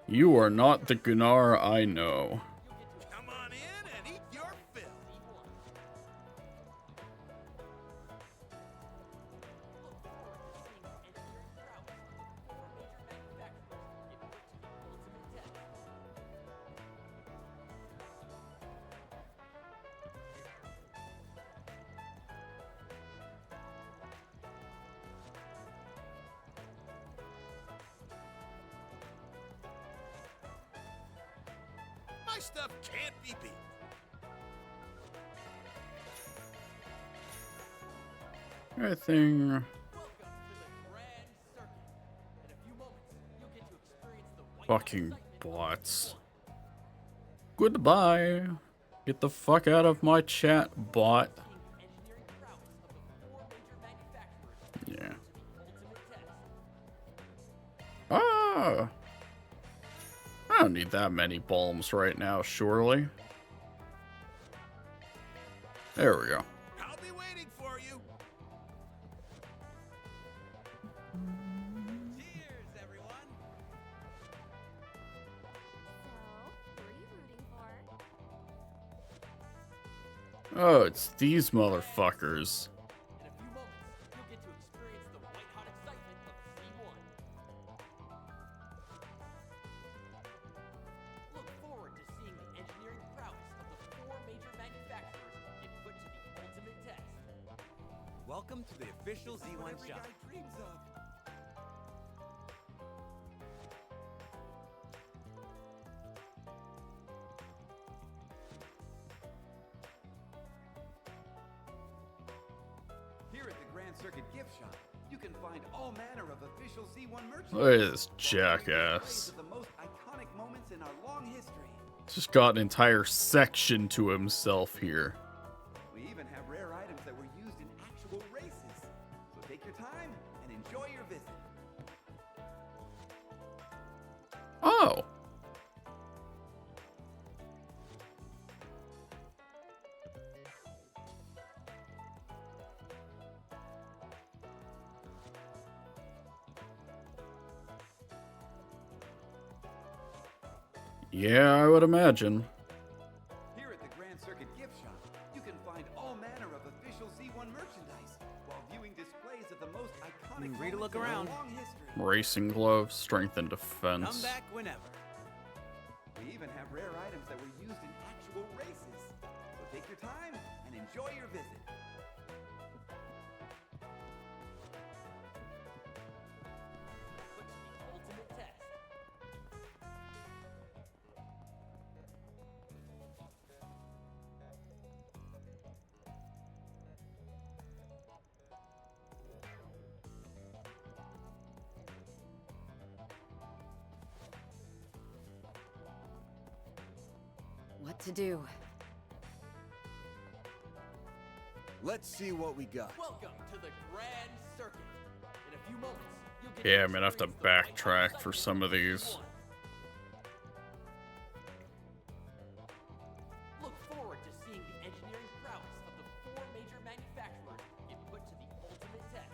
You are not the Gunnar I know. Come on in and eat your fill. stuff can't be beat. Everything. Fucking bots. Goodbye. Get the fuck out of my chat, bot. Yeah. Ah. I don't need that many bulbs right now, surely. There we go. I'll be waiting for you. Cheers, everyone. So, who are you rooting for? Oh, it's these motherfuckers. In a few moments, you'll get to experience the white-hot excitement of C1. Look forward to seeing the engineering prowess of the 4 major manufacturers get put to the ultimate test. Welcome to the official Z1 shop. Dreams of. Here at the Grand Circuit Gift Shop, you can find all manner of official Z1 merchandise. Look at this Displays jackass. of the most iconic moments in our long history. Just got an entire section to himself here. We even have rare items that were used in actual races. So take your time and enjoy your visit. Oh. Yeah, I would imagine. Here at the Grand Circuit Gift Shop, you can find all manner of official Z1 merchandise while viewing displays of the most iconic Free to look moments in our around. long history. Racing gloves, strength and Come defense. back whenever. We even have rare items that were used in actual races. So take your time and enjoy your visit. Put to the ultimate test. What to do? Let's see what we got. Welcome to the Grand Circuit. In a few moments, you'll get Yeah, to I'm gonna have to experience the white-hot backtrack for excitement some of of these. C1. Look forward to seeing the engineering prowess of the 4 major manufacturers get put to the ultimate test.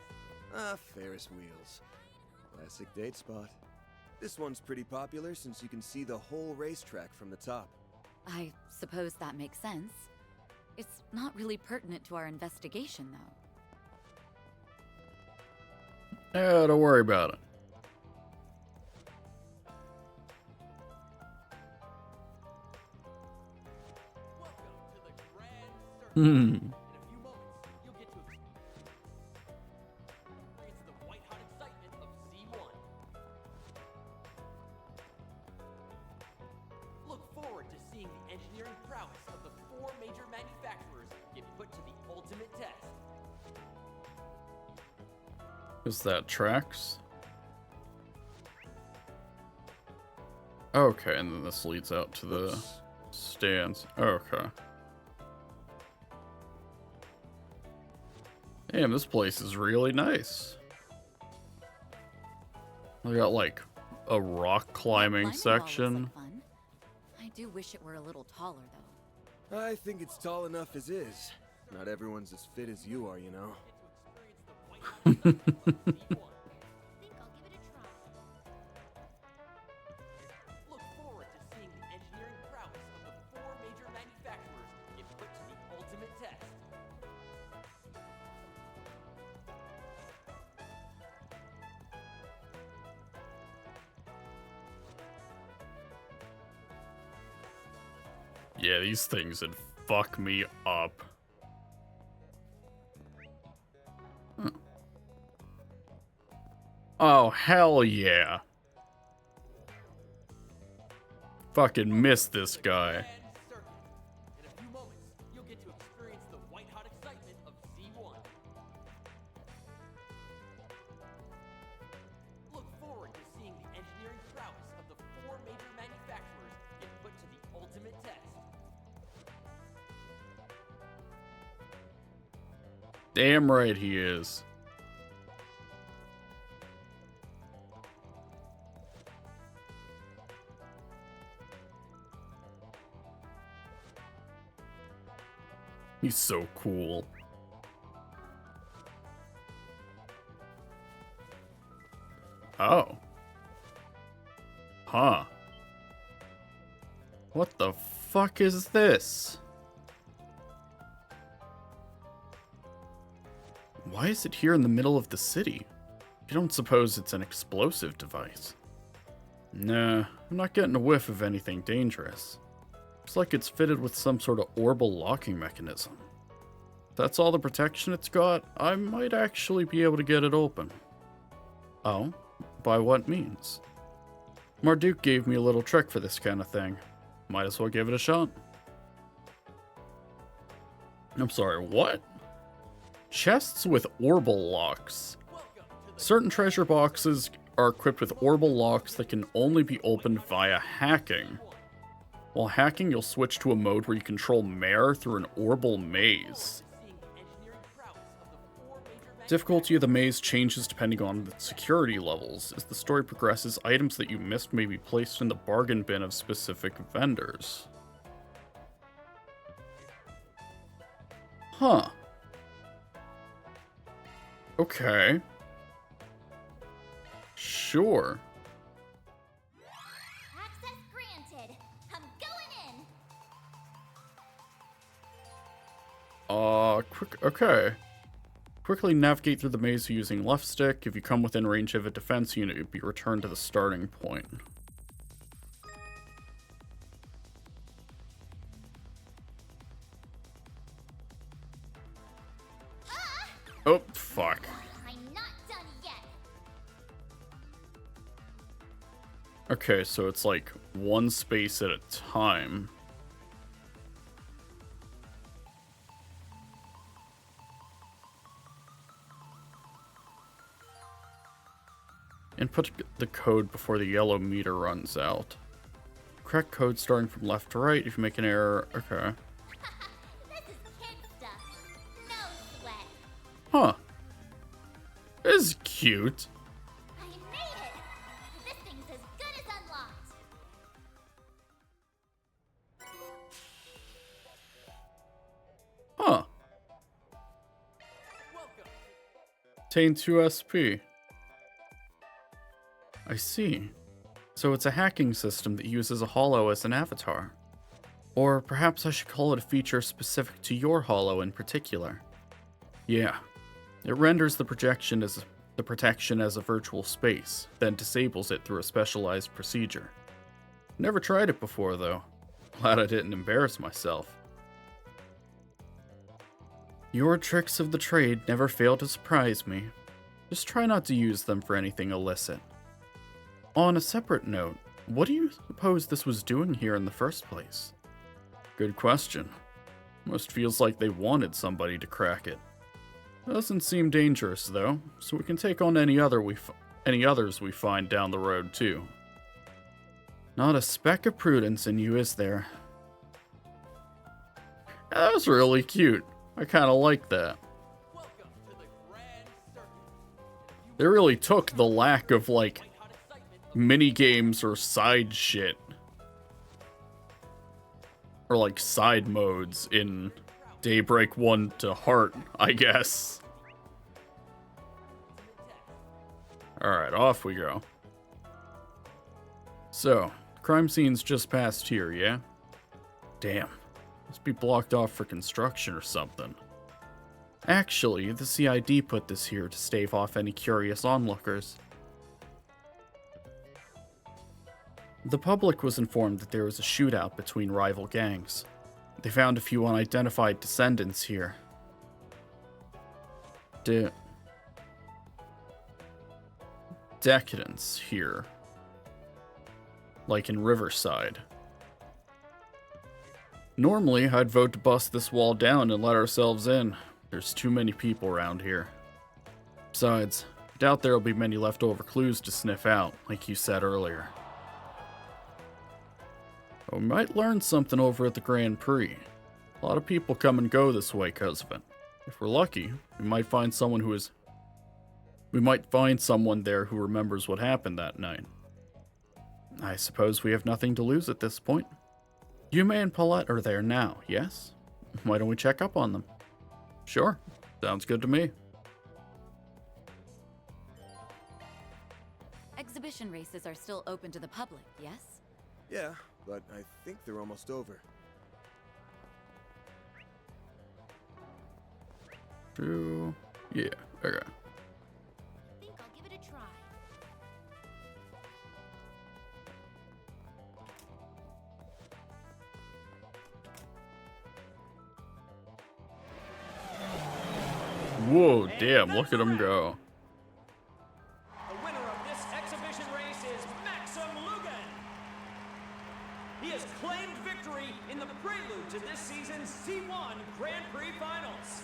Ferris wheels. Classic date spot. This one's pretty popular since you can see the whole racetrack from the top. I suppose that makes sense. It's not really pertinent to our investigation, though. Yeah, don't worry about it. Welcome to the Grand Circuit. Hmm. In a few moments, you'll get to experience the white-hot excitement of Z1. Look forward to seeing the engineering prowess of the 4 major manufacturers get put to the ultimate test. Is that tracks? Okay, and then this leads out to the stands. Okay. Damn, this place is really nice. We got like a rock climbing Climbing wall looks section. like fun. I do wish it were a little taller, though. I think it's tall enough as is. Not everyone's as fit as you are, you know. Get to experience the white-hot excitement of Z1. Think I'll give it a try. Look forward to seeing the engineering prowess of the 4 major manufacturers get put to the ultimate test. Yeah, these things would fuck me up. Huh. Oh, hell yeah. fucking miss this guy. In a few moments, you'll get to experience the white-hot excitement of Z1. Look forward to seeing the engineering prowess of the 4 major manufacturers get put to the ultimate test. Damn right he is. He's so cool. Oh. Huh. What the fuck is this? Why is it here in the middle of the city? You don't suppose it's an explosive device? Nah, I'm not getting a whiff of anything dangerous. Looks like it's fitted with some sort of orbital locking mechanism. If that's all the protection it's got, I might actually be able to get it open. Oh? By what means? Marduk gave me a little trick for this kind of thing. Might as well give it a shot. I'm sorry, what? Chests with orbital locks. Certain treasure boxes are equipped with orbital locks that can only be opened via hacking. While hacking, you'll switch to a mode where you control Mare through an orbital maze. Difficulty of the maze changes depending on the security levels. As the story progresses, items that you missed may be placed in the bargain bin of specific vendors. Huh. Okay. Sure. Access granted. I'm going in. Okay. Quickly navigate through the maze using left stick. If you come within range of a defense unit, you'll be returned to the starting point. Oh, fuck. I'm not done yet. Okay, so it's like one space at a time. Input the code before the yellow meter runs out. Correct code starting from left to right. If you make an error, okay. This is kid stuff. No sweat. Huh. This is cute. I made it. This thing's as good as unlocked. Huh. Obtain 2 SP. I see. So it's a hacking system that uses a holo as an avatar. Or perhaps I should call it a feature specific to your holo in particular. Yeah. It renders the protection as a virtual space, then disables it through a specialized procedure. Never tried it before though. Glad I didn't embarrass myself. Your tricks of the trade never fail to surprise me. Just try not to use them for anything illicit. On a separate note, what do you suppose this was doing here in the first place? Good question. Most feels like they wanted somebody to crack it. Doesn't seem dangerous though, so we can take on any others we find down the road too. Not a speck of prudence in you, is there? That was really cute. I kind of like that. They really took the lack of like mini games or side shit, or like side modes in Daybreak 1 to heart, I guess. Alright, off we go. So, crime scene's just past here, yeah? Damn, must be blocked off for construction or something. Actually, the CID put this here to stave off any curious onlookers. The public was informed that there was a shootout between rival gangs. They found a few unidentified descendants here. Decadents here. Like in Riverside. Normally, I'd vote to bust this wall down and let ourselves in. There's too many people around here. Besides, I doubt there'll be many leftover clues to sniff out, like you said earlier. But we might learn something over at the Grand Prix. A lot of people come and go this way because of it. If we're lucky, we might find someone there who remembers what happened that night. I suppose we have nothing to lose at this point. Yume and Paulette are there now, yes? Why don't we check up on them? Sure, sounds good to me. Exhibition races are still open to the public, yes? Yeah, but I think they're almost over. True. Yeah, okay. Think I'll give it a try. Whoa, damn, look at him go. The winner of this exhibition race is Maxim Lugan. He has claimed victory in the prelude to this season's C1 Grand Prix Finals.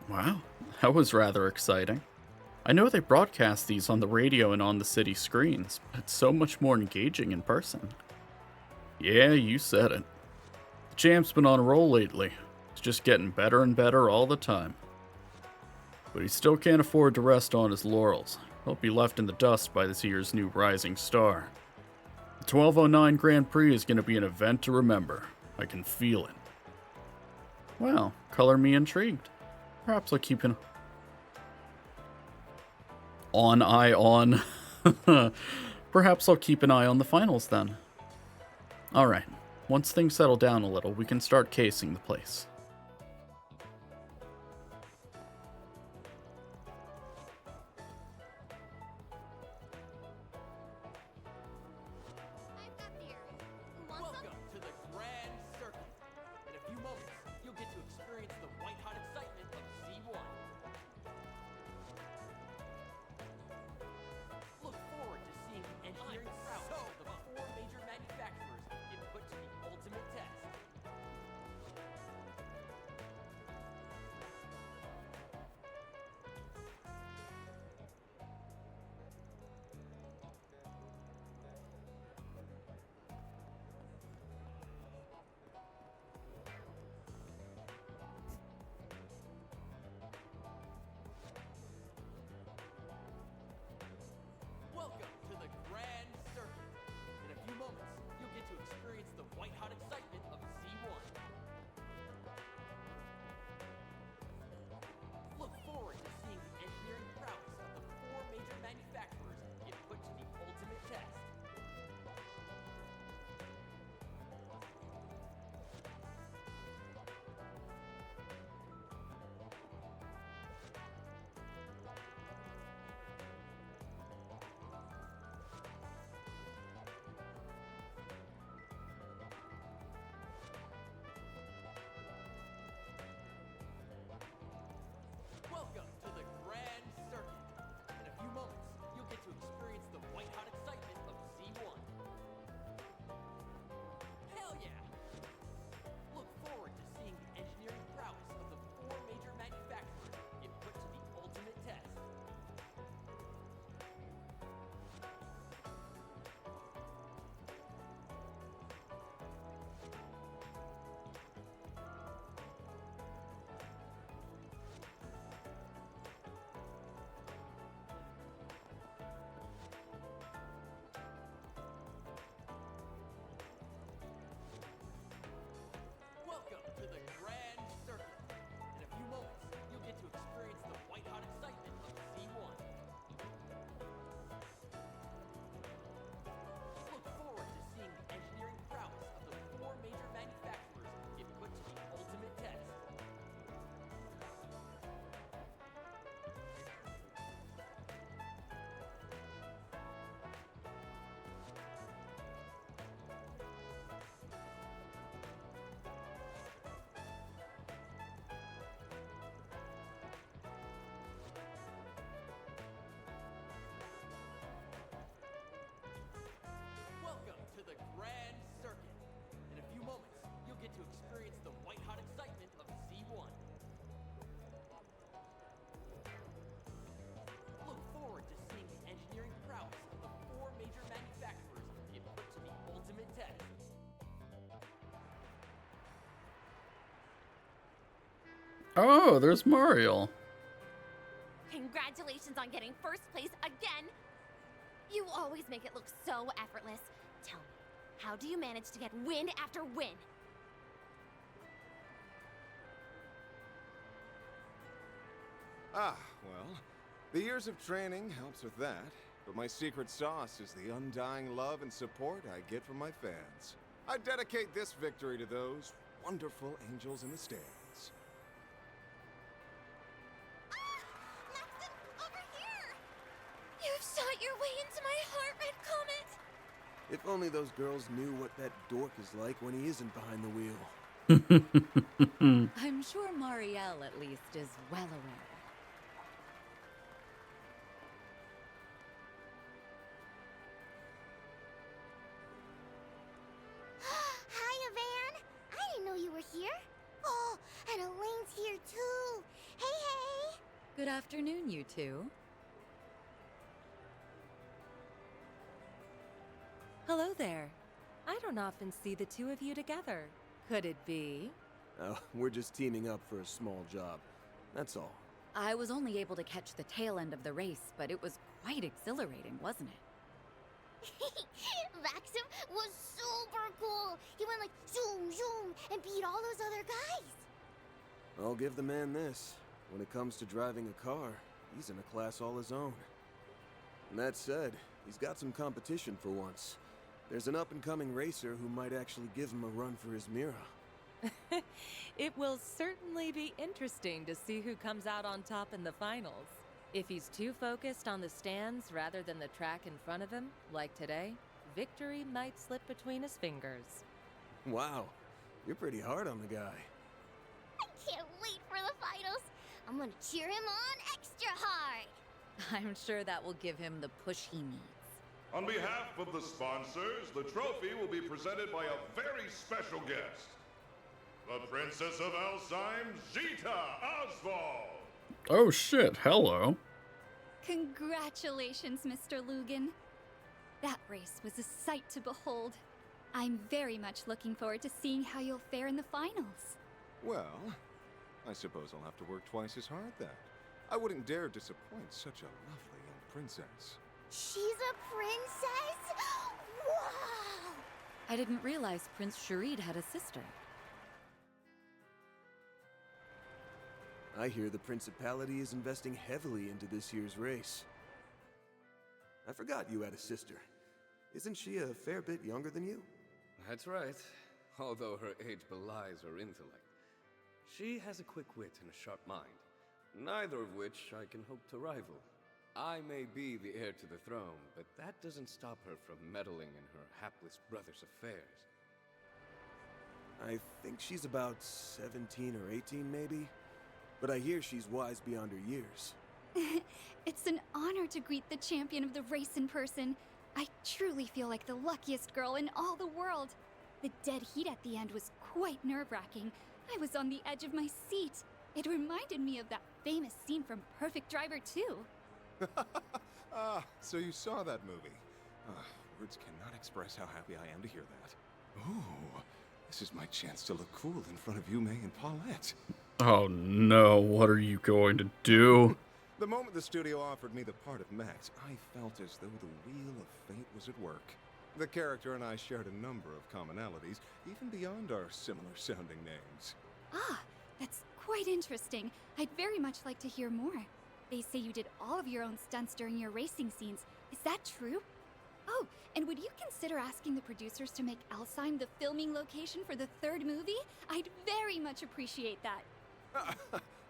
Wow, that was rather exciting. I know they broadcast these on the radio and on the city screens, but it's so much more engaging in person. Yeah, you said it. The champ's been on a roll lately. He's just getting better and better all the time. But he still can't afford to rest on his laurels. He'll be left in the dust by this year's new rising star. The 1209 Grand Prix is going to be an event to remember. I can feel it. Well, color me intrigued. Perhaps I'll keep an eye on. Perhaps I'll keep an eye on the finals then. Alright, once things settle down a little, we can start casing the place. Welcome to the Grand Circuit. In a few moments, you'll get to experience the white-hot excitement of C1. Look forward to seeing the engineering prowess of the four major manufacturers get put to the ultimate test. Oh, there's Mario. Congratulations on getting first place again. You always make it look so effortless. Tell me, how do you manage to get win after win? Ah, well, the years of training helps with that, but my secret sauce is the undying love and support I get from my fans. I dedicate this victory to those wonderful angels in the stands. You've shot your way into my heart, Red Comet! If only those girls knew what that dork is like when he isn't behind the wheel. I'm sure Marielle at least is well aware. Hi, Van. I didn't know you were here. Oh, and Elaine's here too. Hey, hey. Good afternoon, you two. Hello there. I don't often see the two of you together. Could it be? Oh, we're just teaming up for a small job. That's all. I was only able to catch the tail end of the race, but it was quite exhilarating, wasn't it? Maxim was super cool. He went like zoom, zoom, and beat all those other guys. I'll give the man this. When it comes to driving a car, he's in a class all his own. And that said, he's got some competition for once. There's an up-and-coming racer who might actually give him a run for his Mira. It will certainly be interesting to see who comes out on top in the finals. If he's too focused on the stands rather than the track in front of him, like today, victory might slip between his fingers. Wow, you're pretty hard on the guy. I can't wait for the finals. I'm gonna cheer him on extra hard. I'm sure that will give him the push he needs. On behalf of the sponsors, the trophy will be presented by a very special guest. The Princess of Alzheim, Zita Oswald. Oh shit, hello. Congratulations, Mr. Lugan. That race was a sight to behold. I'm very much looking forward to seeing how you'll fare in the finals. Well, I suppose I'll have to work twice as hard then. I wouldn't dare disappoint such a lovely young princess. She's a princess? Wow! I didn't realize Prince Sharid had a sister. I hear the Principality is investing heavily into this year's race. I forgot you had a sister. Isn't she a fair bit younger than you? That's right, although her age belies her intellect. She has a quick wit and a sharp mind, neither of which I can hope to rival. I may be the heir to the throne, but that doesn't stop her from meddling in her hapless brother's affairs. I think she's about 17 or 18 maybe, but I hear she's wise beyond her years. It's an honor to greet the champion of the race in person. I truly feel like the luckiest girl in all the world. The dead heat at the end was quite nerve-wracking. I was on the edge of my seat. It reminded me of that famous scene from Perfect Driver 2. Ah, so you saw that movie. Words cannot express how happy I am to hear that. Ooh, this is my chance to look cool in front of you, May and Paulette. Oh no, what are you going to do? The moment the studio offered me the part of Max, I felt as though the wheel of fate was at work. The character and I shared a number of commonalities, even beyond our similar-sounding names. Ah, that's quite interesting. I'd very much like to hear more. They say you did all of your own stunts during your racing scenes. Is that true? Oh, and would you consider asking the producers to make Alzheim the filming location for the third movie? I'd very much appreciate that.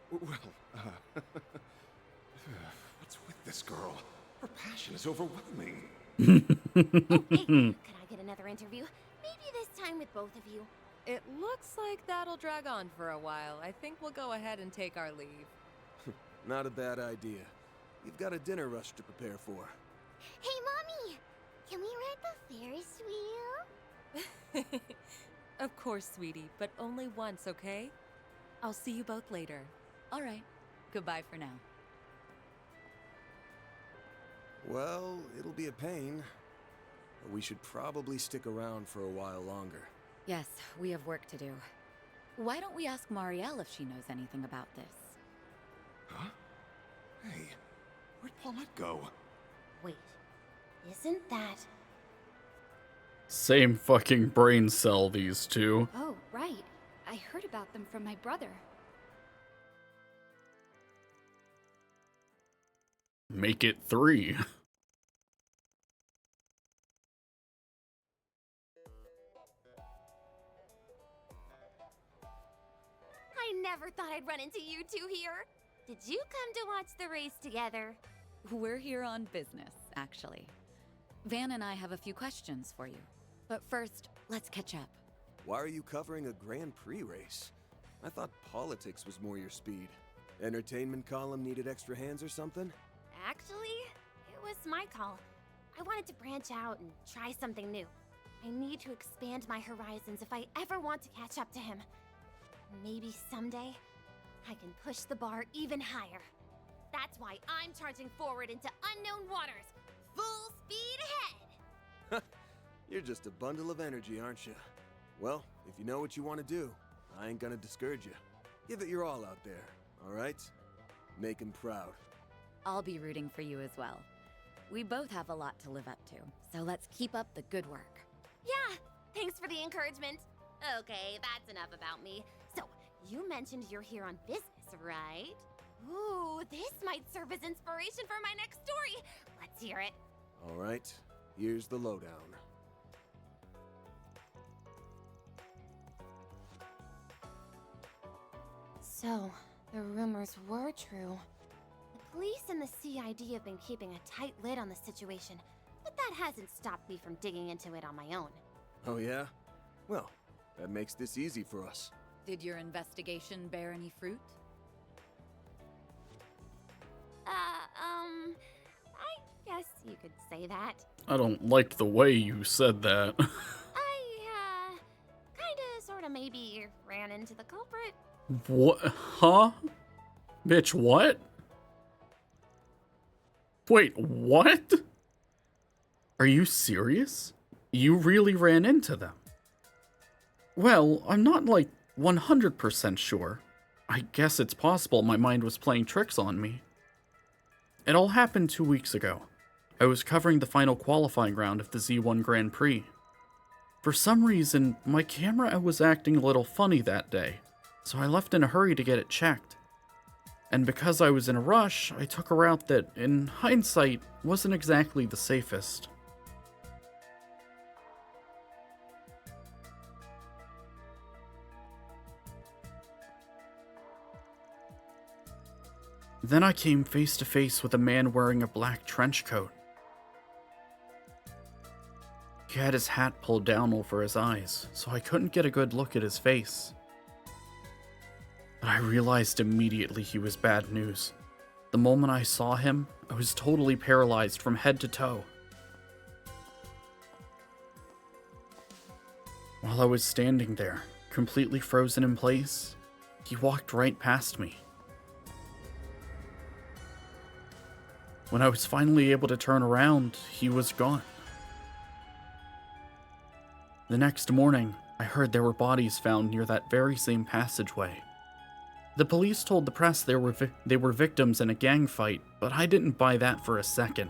What's with this girl? Her passion is overwhelming. Oh, hey, could I get another interview? Maybe this time with both of you. It looks like that'll drag on for a while. I think we'll go ahead and take our leave. Not a bad idea. You've got a dinner rush to prepare for. Hey, Mommy! Can we ride the Ferris wheel? Of course, sweetie, but only once, okay? I'll see you both later. All right. Goodbye for now. Well, it'll be a pain. But we should probably stick around for a while longer. Yes, we have work to do. Why don't we ask Marielle if she knows anything about this? Huh? Hey, where'd Paulette go? Wait, isn't that... Same fucking brain cell, these two. Oh, right. I heard about them from my brother. Make it 3. I never thought I'd run into you two here. Did you come to watch the race together? We're here on business, actually. Van and I have a few questions for you. But first, let's catch up. Why are you covering a Grand Prix race? I thought politics was more your speed. Entertainment column needed extra hands or something? Actually, it was my call. I wanted to branch out and try something new. I need to expand my horizons if I ever want to catch up to him. Maybe someday, I can push the bar even higher. That's why I'm charging forward into unknown waters, full speed ahead! You're just a bundle of energy, aren't you? Well, if you know what you want to do, I ain't gonna discourage you. Give it your all out there, alright? Make him proud. I'll be rooting for you as well. We both have a lot to live up to, so let's keep up the good work. Yeah, thanks for the encouragement. Okay, that's enough about me. So, you mentioned you're here on business, right? Ooh, this might serve as inspiration for my next story. Let's hear it. Alright, here's the lowdown. So, the rumors were true. The police and the CID have been keeping a tight lid on the situation, but that hasn't stopped me from digging into it on my own. Oh yeah? Well, that makes this easy for us. Did your investigation bear any fruit? I guess you could say that. I don't like the way you said that. I, kinda, sorta, maybe ran into the culprit. What? Huh? Bitch, what? Wait, what? Are you serious? You really ran into them? Well, I'm not like 100% sure. I guess it's possible my mind was playing tricks on me. It all happened 2 weeks ago. I was covering the final qualifying round of the Z1 Grand Prix. For some reason, my camera was acting a little funny that day, so I left in a hurry to get it checked. And because I was in a rush, I took a route that, in hindsight, wasn't exactly the safest. Then I came face to face with a man wearing a black trench coat. He had his hat pulled down over his eyes, so I couldn't get a good look at his face. But I realized immediately he was bad news. The moment I saw him, I was totally paralyzed from head to toe. While I was standing there, completely frozen in place, he walked right past me. When I was finally able to turn around, he was gone. The next morning, I heard there were bodies found near that very same passageway. The police told the press they were victims in a gang fight, but I didn't buy that for a second.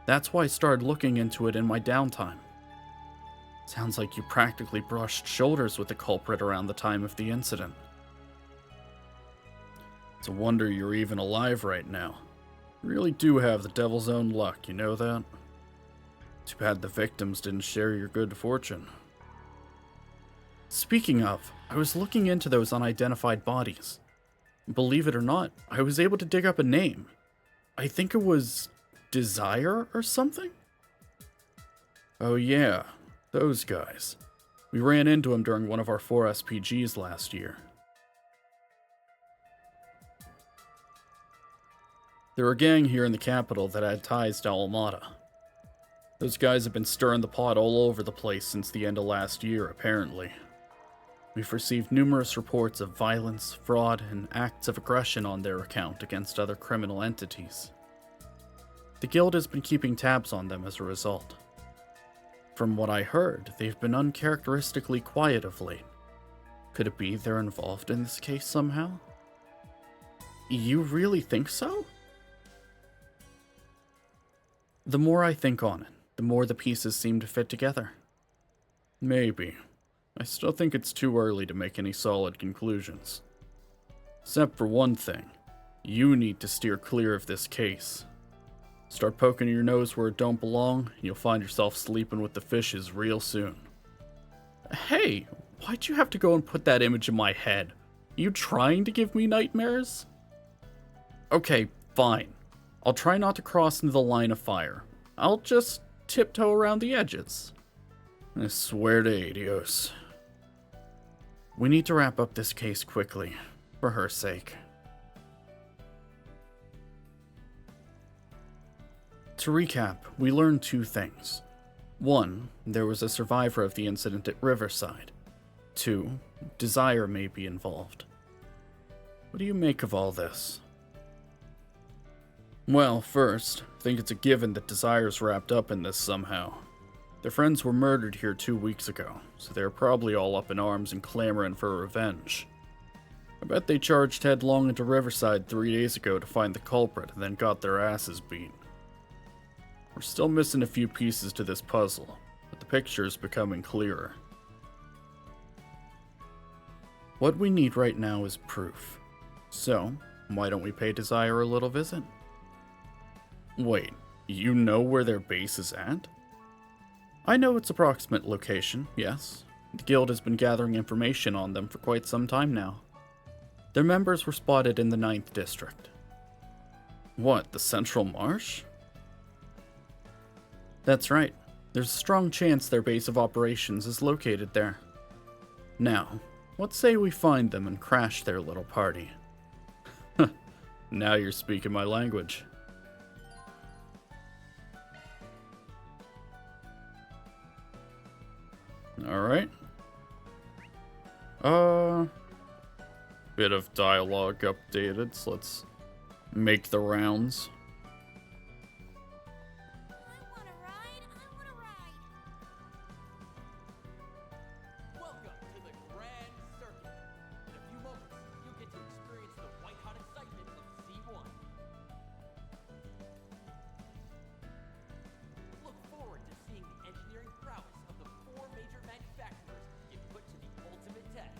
That's why I started looking into it in my downtime. Sounds like you practically brushed shoulders with the culprit around the time of the incident. It's a wonder you're even alive right now. You really do have the devil's own luck, you know that? Too bad the victims didn't share your good fortune. Speaking of, I was looking into those unidentified bodies. Believe it or not, I was able to dig up a name. I think it was Desire or something? Oh yeah, those guys. We ran into them during one of our 4 SPGs last year. They're a gang here in the capital that had ties to Almada. Those guys have been stirring the pot all over the place since the end of last year, apparently. We've received numerous reports of violence, fraud, and acts of aggression on their account against other criminal entities. The guild has been keeping tabs on them as a result. From what I heard, they've been uncharacteristically quiet of late. Could it be they're involved in this case somehow? You really think so? The more I think on it, the more the pieces seem to fit together. Maybe. I still think it's too early to make any solid conclusions. Except for one thing. You need to steer clear of this case. Start poking your nose where it don't belong, and you'll find yourself sleeping with the fishes real soon. Hey, why'd you have to go and put that image in my head? You trying to give me nightmares? Okay, fine. I'll try not to cross into the line of fire. I'll just tiptoe around the edges. I swear to Dios. We need to wrap up this case quickly, for her sake. To recap, we learned two things. 1, there was a survivor of the incident at Riverside. 2, Desire may be involved. What do you make of all this? Well, first, I think it's a given that Desire's wrapped up in this somehow. Their friends were murdered here 2 weeks ago, so they're probably all up in arms and clamoring for revenge. I bet they charged headlong into Riverside 3 days ago to find the culprit and then got their asses beat. We're still missing a few pieces to this puzzle, but the picture's becoming clearer. What we need right now is proof. So, why don't we pay Desire a little visit? Wait, you know where their base is at? I know its approximate location, yes. The guild has been gathering information on them for quite some time now. Their members were spotted in the 9th district. What, the Central Marsh? That's right. There's a strong chance their base of operations is located there. Now, let's say we find them and crash their little party. Now you're speaking my language. Alright. Bit of dialogue updated, so let's make the rounds. Welcome to the Grand Circuit. In a few moments, you'll get to experience the white-hot excitement of C1. Look forward to seeing the engineering prowess of the 4 major manufacturers get put to the ultimate test.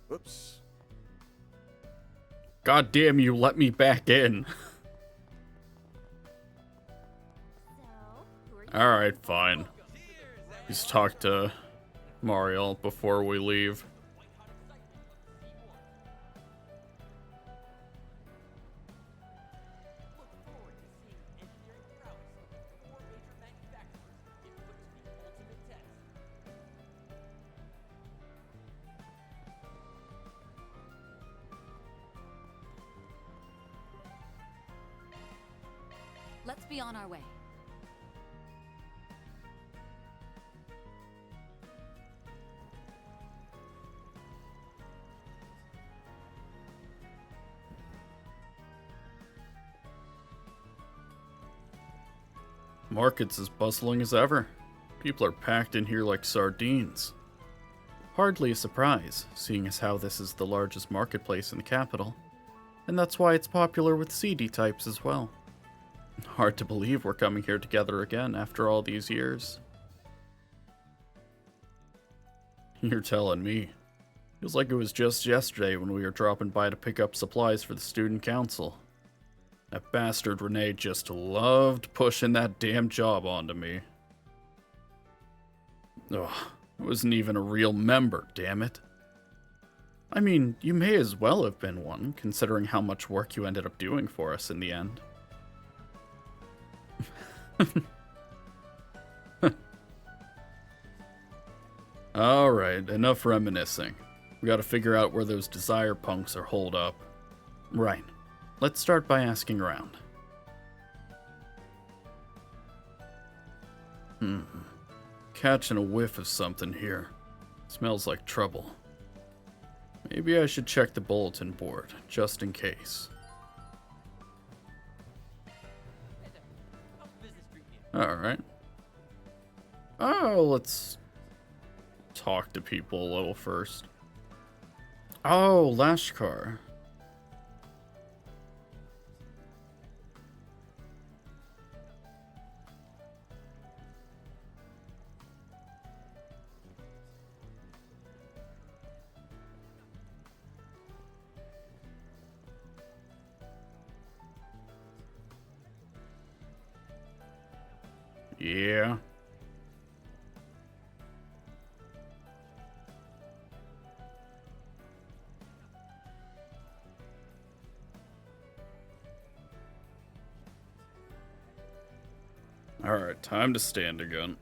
Whoops. God damn, you let me back in. Alright, fine. Let's talk to Mario before we leave. Let's be on our way. Market's as bustling as ever. People are packed in here like sardines. Hardly a surprise, seeing as how this is the largest marketplace in the capital, and that's why it's popular with CD types as well. Hard to believe we're coming here together again after all these years. You're telling me. Feels like it was just yesterday when we were dropping by to pick up supplies for the student council. That bastard Renee just loved pushing that damn job onto me. Ugh, I wasn't even a real member, damn it. I mean, you may as well have been one, considering how much work you ended up doing for us in the end. Alright, enough reminiscing. We gotta figure out where those Desire punks are holed up. Right. Let's start by asking around. Catching a whiff of something here. Smells like trouble. Maybe I should check the bulletin board, just in case. Alright. Oh, let's talk to people a little first. Oh, Lashkar. Yeah. Alright, time to stand again.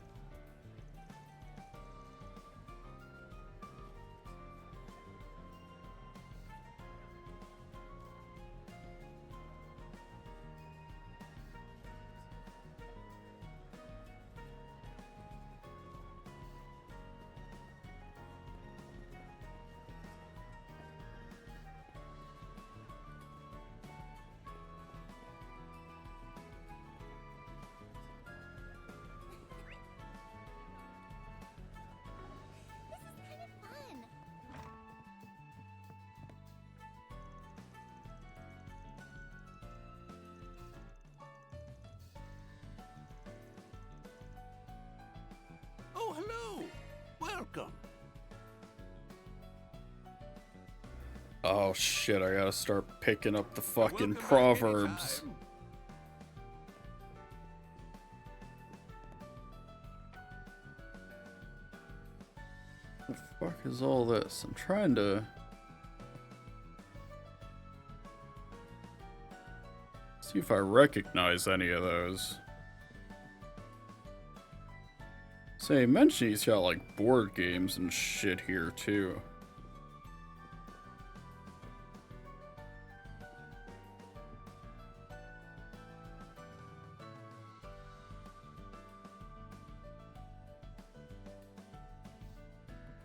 Oh, hello! Welcome! Oh shit, I gotta start picking up the fucking proverbs. The fuck is all this? I'm trying to see if I recognize any of those. Say, mention he's got like board games and shit here too.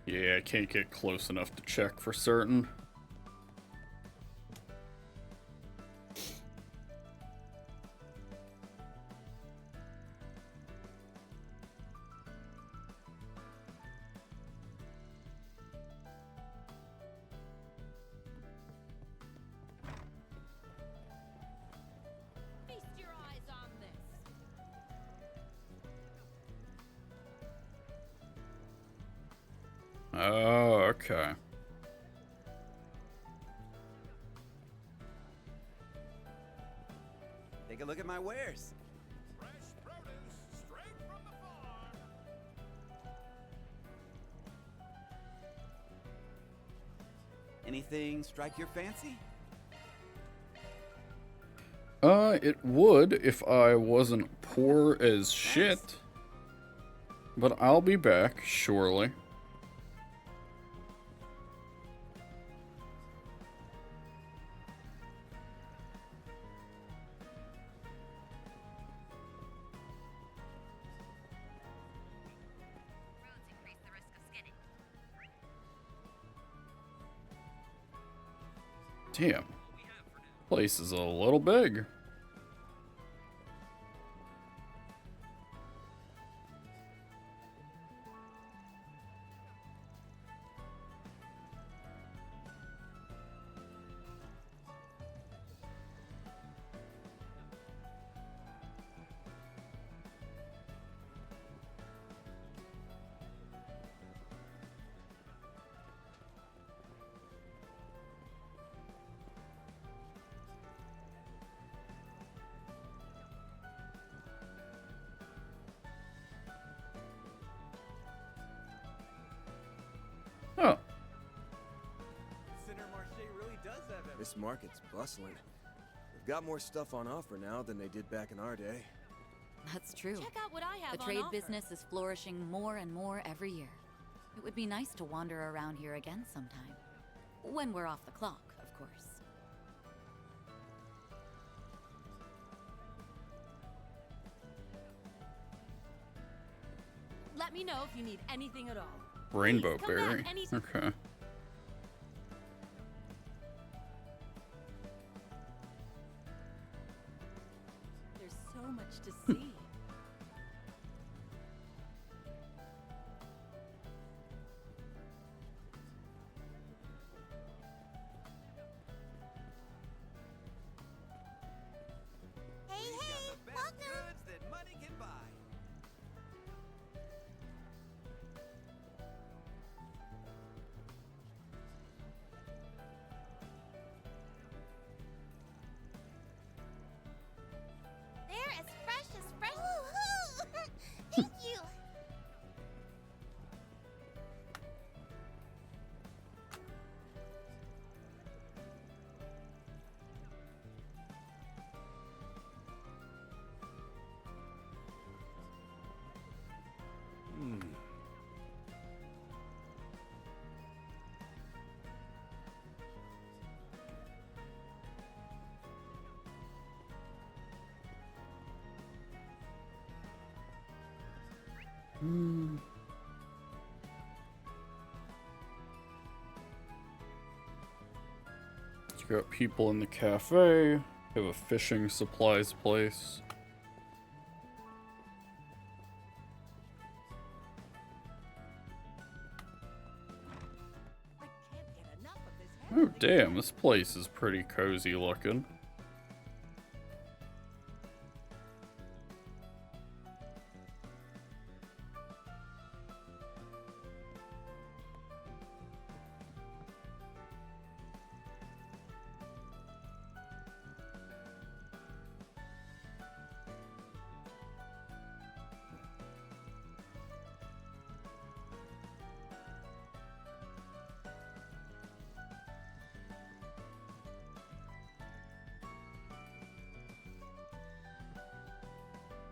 Yeah, I can't get close enough to check for certain. Feast your eyes on this. Oh, okay. Take a look at my wares. Anything strike your fancy? It would if I wasn't poor as shit. But I'll be back, surely. Damn. Place is a little big. Oh. This market's bustling. They've got more stuff on offer now than they did back in our day. That's true. Check out what I have The on trade offer. business is flourishing more and more every year. It would be nice to wander around here again sometime. When we're off the clock, of course. Let me know if you need anything at all. Rainbow Please, come berry. back anytime. Okay. There's so much to see. Hey, the best goods that money can buy. They're as fresh as fresh. Woohoo! Thank you. You got people in the cafe. You have a fishing supplies place. Oh damn, this place is pretty cozy looking.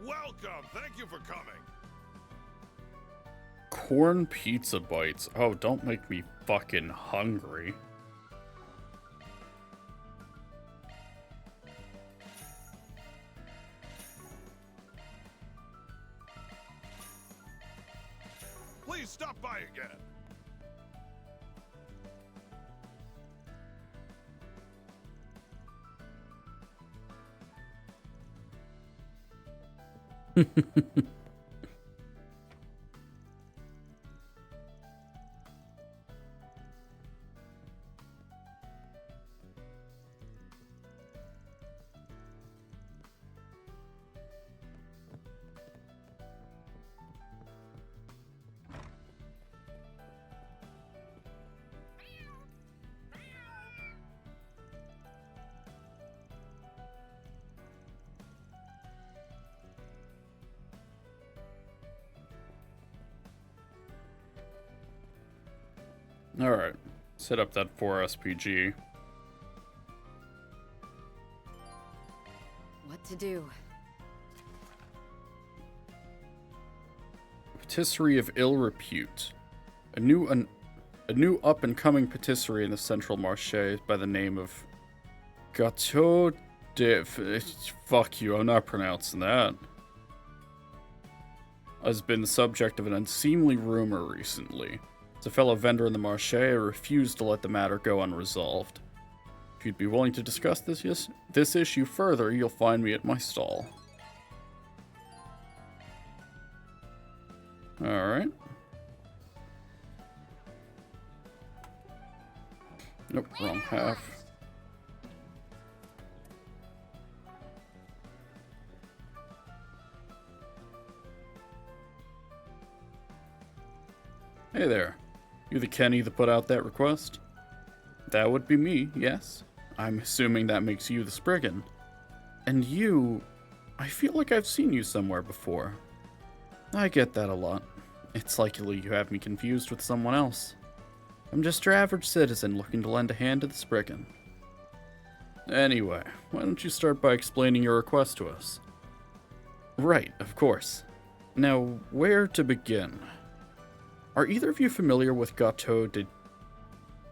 Welcome. Thank you for coming. Corn pizza bites. Oh, don't make me fucking hungry. Please stop by again. Alright, set up that 4 SPG. What to do? Patisserie of ill repute. A new up-and-coming patisserie in the Central Marché by the name of Gâteau de... Fuck you, I'm not pronouncing that. Has been the subject of an unseemly rumor recently. As a fellow vendor in the Marché, I refuse to let the matter go unresolved. If you'd be willing to discuss this issue further, you'll find me at my stall. Alright. Nope, wrong half. Hey there. You the Kenny that put out that request? That would be me, yes. I'm assuming that makes you the Spriggan. And you... I feel like I've seen you somewhere before. I get that a lot. It's likely you have me confused with someone else. I'm just your average citizen looking to lend a hand to the Spriggan. Anyway, why don't you start by explaining your request to us? Right, of course. Now, where to begin? Are either of you familiar with Gâteau de...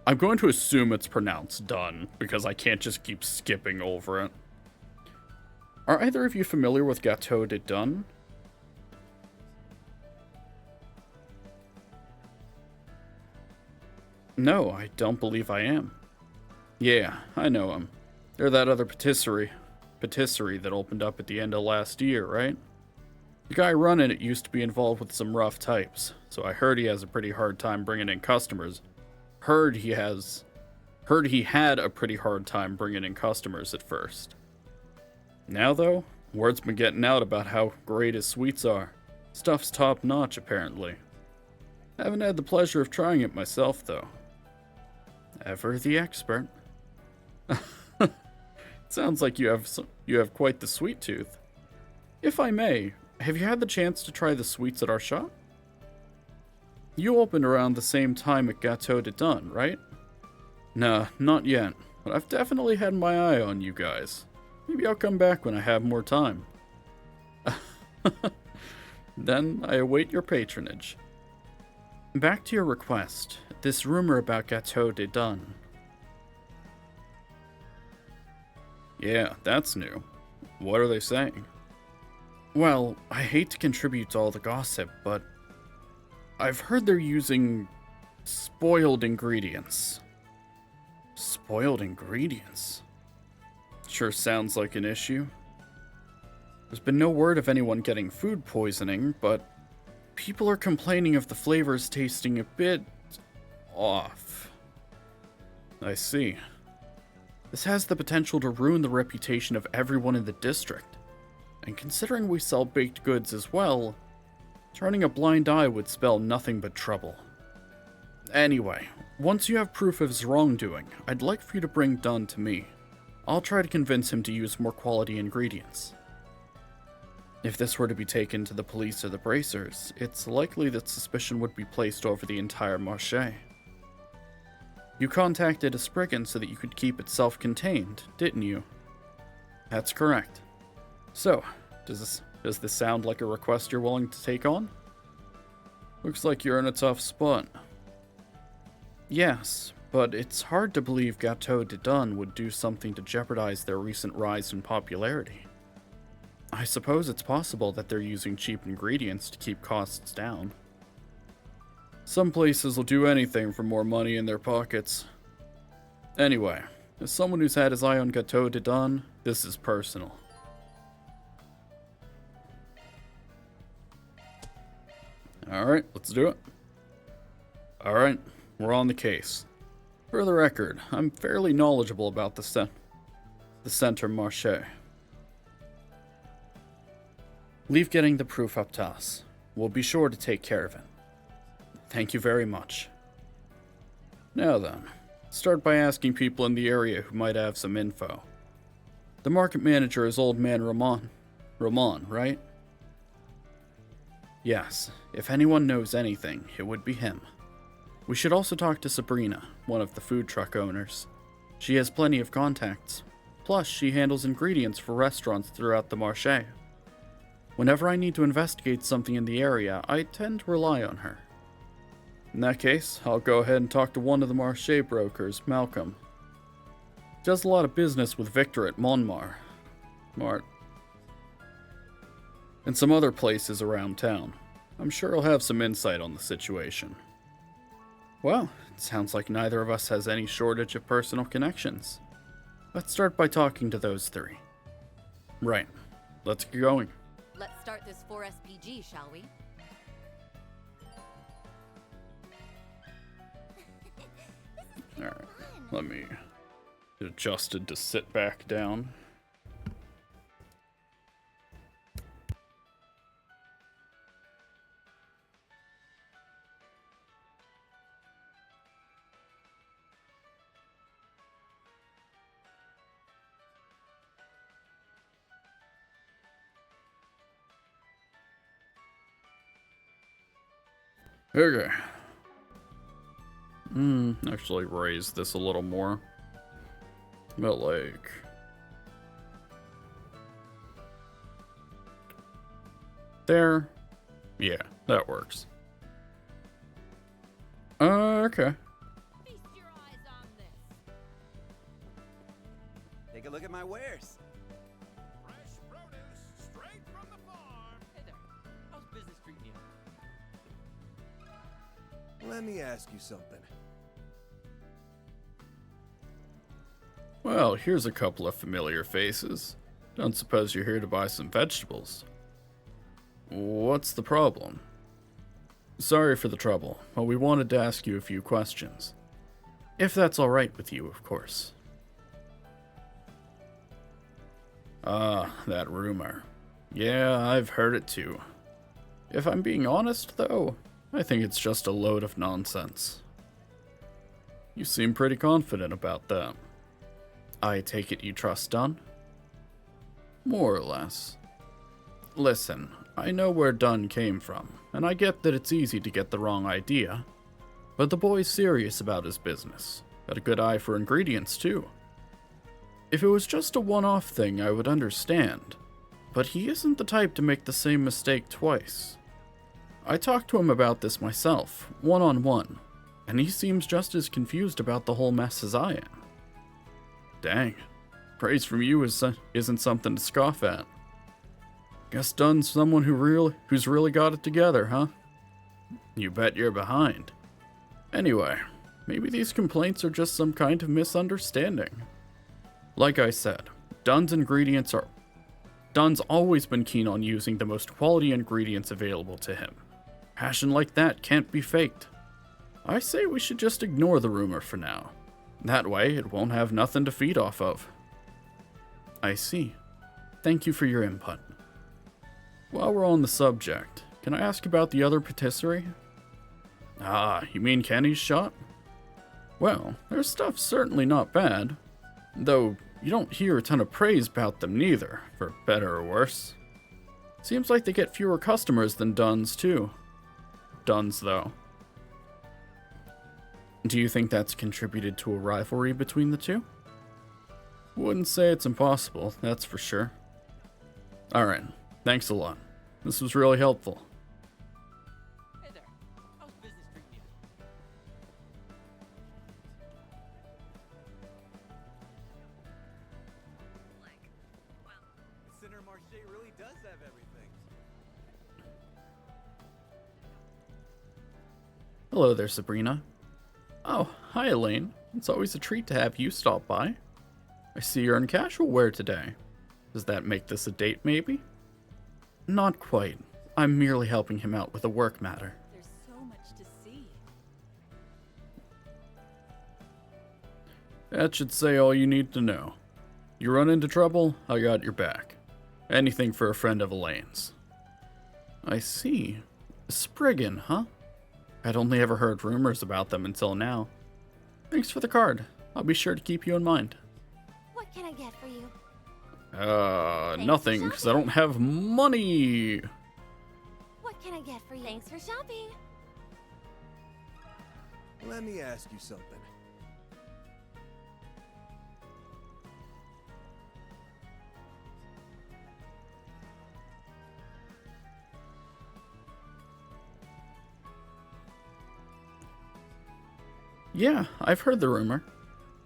I'm going to assume it's pronounced done, because I can't just keep skipping over it. Are either of you familiar with Gâteau de Dun? No, I don't believe I am. Yeah, I know him. They're that other patisserie that opened up at the end of last year, right? The guy running it used to be involved with some rough types, so I heard he has a pretty hard time bringing in customers. Heard he had a pretty hard time bringing in customers at first. Now though, word's been getting out about how great his sweets are. Stuff's top notch, apparently. Haven't had the pleasure of trying it myself, though. Ever the expert. Sounds like you have quite the sweet tooth. If I may, have you had the chance to try the sweets at our shop? You opened around the same time at Gâteau de Dun, right? Nah, not yet, but I've definitely had my eye on you guys. Maybe I'll come back when I have more time. Then I await your patronage. Back to your request. This rumor about Gâteau de Dun. Yeah, that's new. What are they saying? Well, I hate to contribute to all the gossip, but I've heard they're using spoiled ingredients. Spoiled ingredients? Sure sounds like an issue. There's been no word of anyone getting food poisoning, but people are complaining of the flavors tasting a bit off. I see. This has the potential to ruin the reputation of everyone in the district. And considering we sell baked goods as well, turning a blind eye would spell nothing but trouble. Anyway, once you have proof of his wrongdoing, I'd like for you to bring Dunn to me. I'll try to convince him to use more quality ingredients. If this were to be taken to the police or the bracers, it's likely that suspicion would be placed over the entire marché. You contacted a Spriggan so that you could keep it self-contained, didn't you? That's correct. So, does this sound like a request you're willing to take on? Looks like you're in a tough spot. Yes, but it's hard to believe Gâteau de Dun would do something to jeopardize their recent rise in popularity. I suppose it's possible that they're using cheap ingredients to keep costs down. Some places will do anything for more money in their pockets. Anyway, as someone who's had his eye on Gâteau de Dun, this is personal. Alright, let's do it. Alright, we're on the case. For the record, I'm fairly knowledgeable about the Center Marché. Leave getting the proof up to us. We'll be sure to take care of it. Thank you very much. Now then, start by asking people in the area who might have some info. The market manager is old man Ramon. Ramon, right? Yes, if anyone knows anything, it would be him. We should also talk to Sabrina, one of the food truck owners. She has plenty of contacts. Plus, she handles ingredients for restaurants throughout the marché. Whenever I need to investigate something in the area, I tend to rely on her. In that case, I'll go ahead and talk to one of the marché brokers, Malcolm. He does a lot of business with Victor at Monmar. And some other places around town. I'm sure he'll have some insight on the situation. Well, it sounds like neither of us has any shortage of personal connections. Let's start by talking to those three. Right. Let's get going. Let's start this 4SPG, shall we? Alright, let me get adjusted to sit back down. Okay. Actually raise this a little more. About like... there. Yeah, that works. Okay. Take a look at my wares. Fresh produce straight from the farm. Hey there. How's business treating you? Let me ask you something. Well, here's a couple of familiar faces. Don't suppose you're here to buy some vegetables. What's the problem? Sorry for the trouble, but we wanted to ask you a few questions. If that's alright with you, of course. Ah, that rumor. Yeah, I've heard it too. If I'm being honest, though, I think it's just a load of nonsense. You seem pretty confident about that. I take it you trust Dunn? More or less. Listen, I know where Dunn came from, and I get that it's easy to get the wrong idea, but the boy's serious about his business. Got a good eye for ingredients, too. If it was just a one-off thing, I would understand, but he isn't the type to make the same mistake twice. I talked to him about this myself, one-on-one, and he seems just as confused about the whole mess as I am. Dang, praise from you isn't something to scoff at. Guess Dunn's someone who's really got it together, huh? You bet you're behind. Anyway, maybe these complaints are just some kind of misunderstanding. Like I said, Dunn's always been keen on using the most quality ingredients available to him. Passion like that can't be faked. I say we should just ignore the rumor for now. That way, it won't have nothing to feed off of. I see. Thank you for your input. While we're on the subject, can I ask about the other patisserie? Ah, you mean Kenny's shop? Well, their stuff's certainly not bad, though you don't hear a ton of praise about them neither, for better or worse. Seems like they get fewer customers than Dunn's too. Dunn's, though. Do you think that's contributed to a rivalry between the two? Wouldn't say it's impossible, that's for sure. Alright, thanks a lot. This was really helpful. Hey there. How's business treating you? Center Marché really does have everything. Hello there, Sabrina. Oh, hi Elaine. It's always a treat to have you stop by. I see you're in casual wear today. Does that make this a date, maybe? Not quite. I'm merely helping him out with a work matter. There's so much to see. That should say all you need to know. You run into trouble, I got your back. Anything for a friend of Elaine's. I see. Spriggan, huh? I'd only ever heard rumors about them until now. Thanks for the card. I'll be sure to keep you in mind. What can I get for you? Nothing, because I don't have money. What can I get for you? Thanks for shopping. Let me ask you something. Yeah, I've heard the rumor.